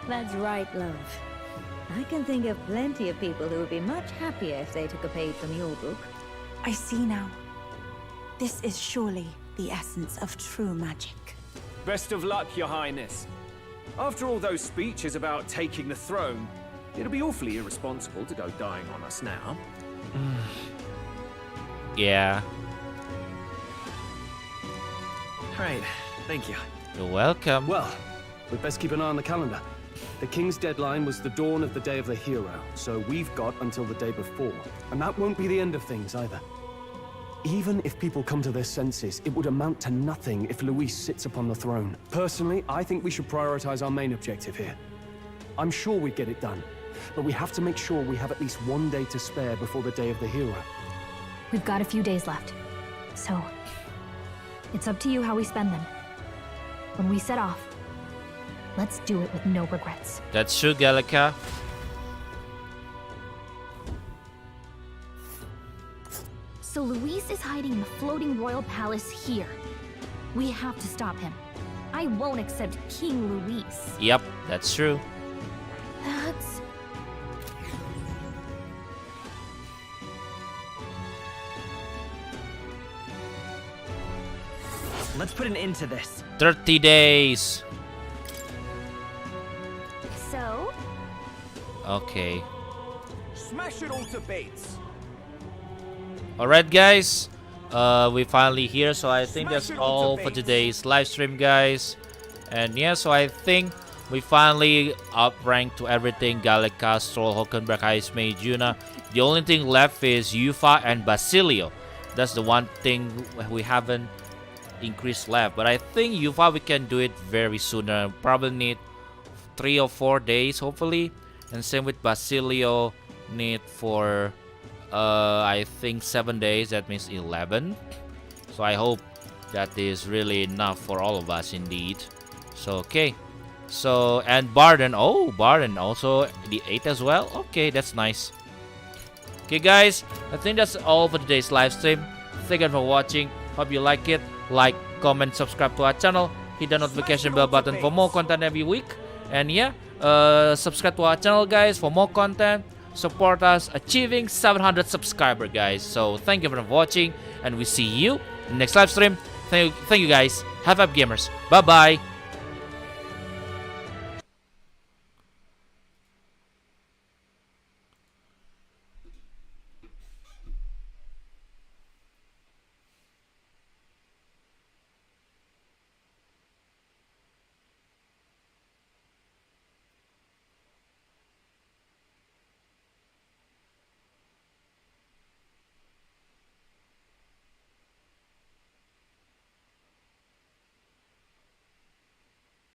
Speaker 9: That's right, love. I can think of plenty of people who would be much happier if they took a page from your book.
Speaker 5: I see now. This is surely the essence of true magic.
Speaker 11: Best of luck, Your Highness. After all those speeches about taking the throne, it'll be awfully irresponsible to go dying on us now.
Speaker 1: Yeah.
Speaker 12: Right, thank you.
Speaker 1: You're welcome.
Speaker 2: Well, we'd best keep an eye on the calendar. The king's deadline was the dawn of the day of the hero, so we've got until the day before. And that won't be the end of things either. Even if people come to their senses, it would amount to nothing if Luis sits upon the throne. Personally, I think we should prioritize our main objective here. I'm sure we'd get it done, but we have to make sure we have at least one day to spare before the day of the hero.
Speaker 3: We've got a few days left, so it's up to you how we spend them. When we set off, let's do it with no regrets.
Speaker 1: That's true, Gallica.
Speaker 3: So Luis is hiding in the floating royal palace here. We have to stop him. I won't accept King Luis.
Speaker 1: Yep, that's true.
Speaker 3: That's...
Speaker 12: Let's put an end to this.
Speaker 1: 30 days.
Speaker 14: So?
Speaker 1: Okay.
Speaker 13: Smash it all to bits.
Speaker 1: Alright, guys. We finally here, so I think that's all for today's live stream, guys. And yeah, so I think we finally up-ranked to everything. Gallica, Stroll, Hockenberg, Ice Mage, Yuna. The only thing left is Yufa and Basilio. That's the one thing we haven't increased left. But I think Yufa we can do it very soon. Probably need 3 or 4 days, hopefully. And same with Basilio, need for I think 7 days. That means 11. So I hope that is really enough for all of us indeed. So okay. So and Barden, oh Barden also the 8 as well. Okay, that's nice. Okay guys, I think that's all for today's live stream. Thank you for watching. Hope you like it. Like, comment, subscribe to our channel. Hit the notification bell button for more content every week. And yeah, subscribe to our channel, guys, for more content. Support us achieving 700 subscribers, guys. So thank you for watching, and we see you in the next live stream. Thank you guys. Have up, gamers. Bye bye.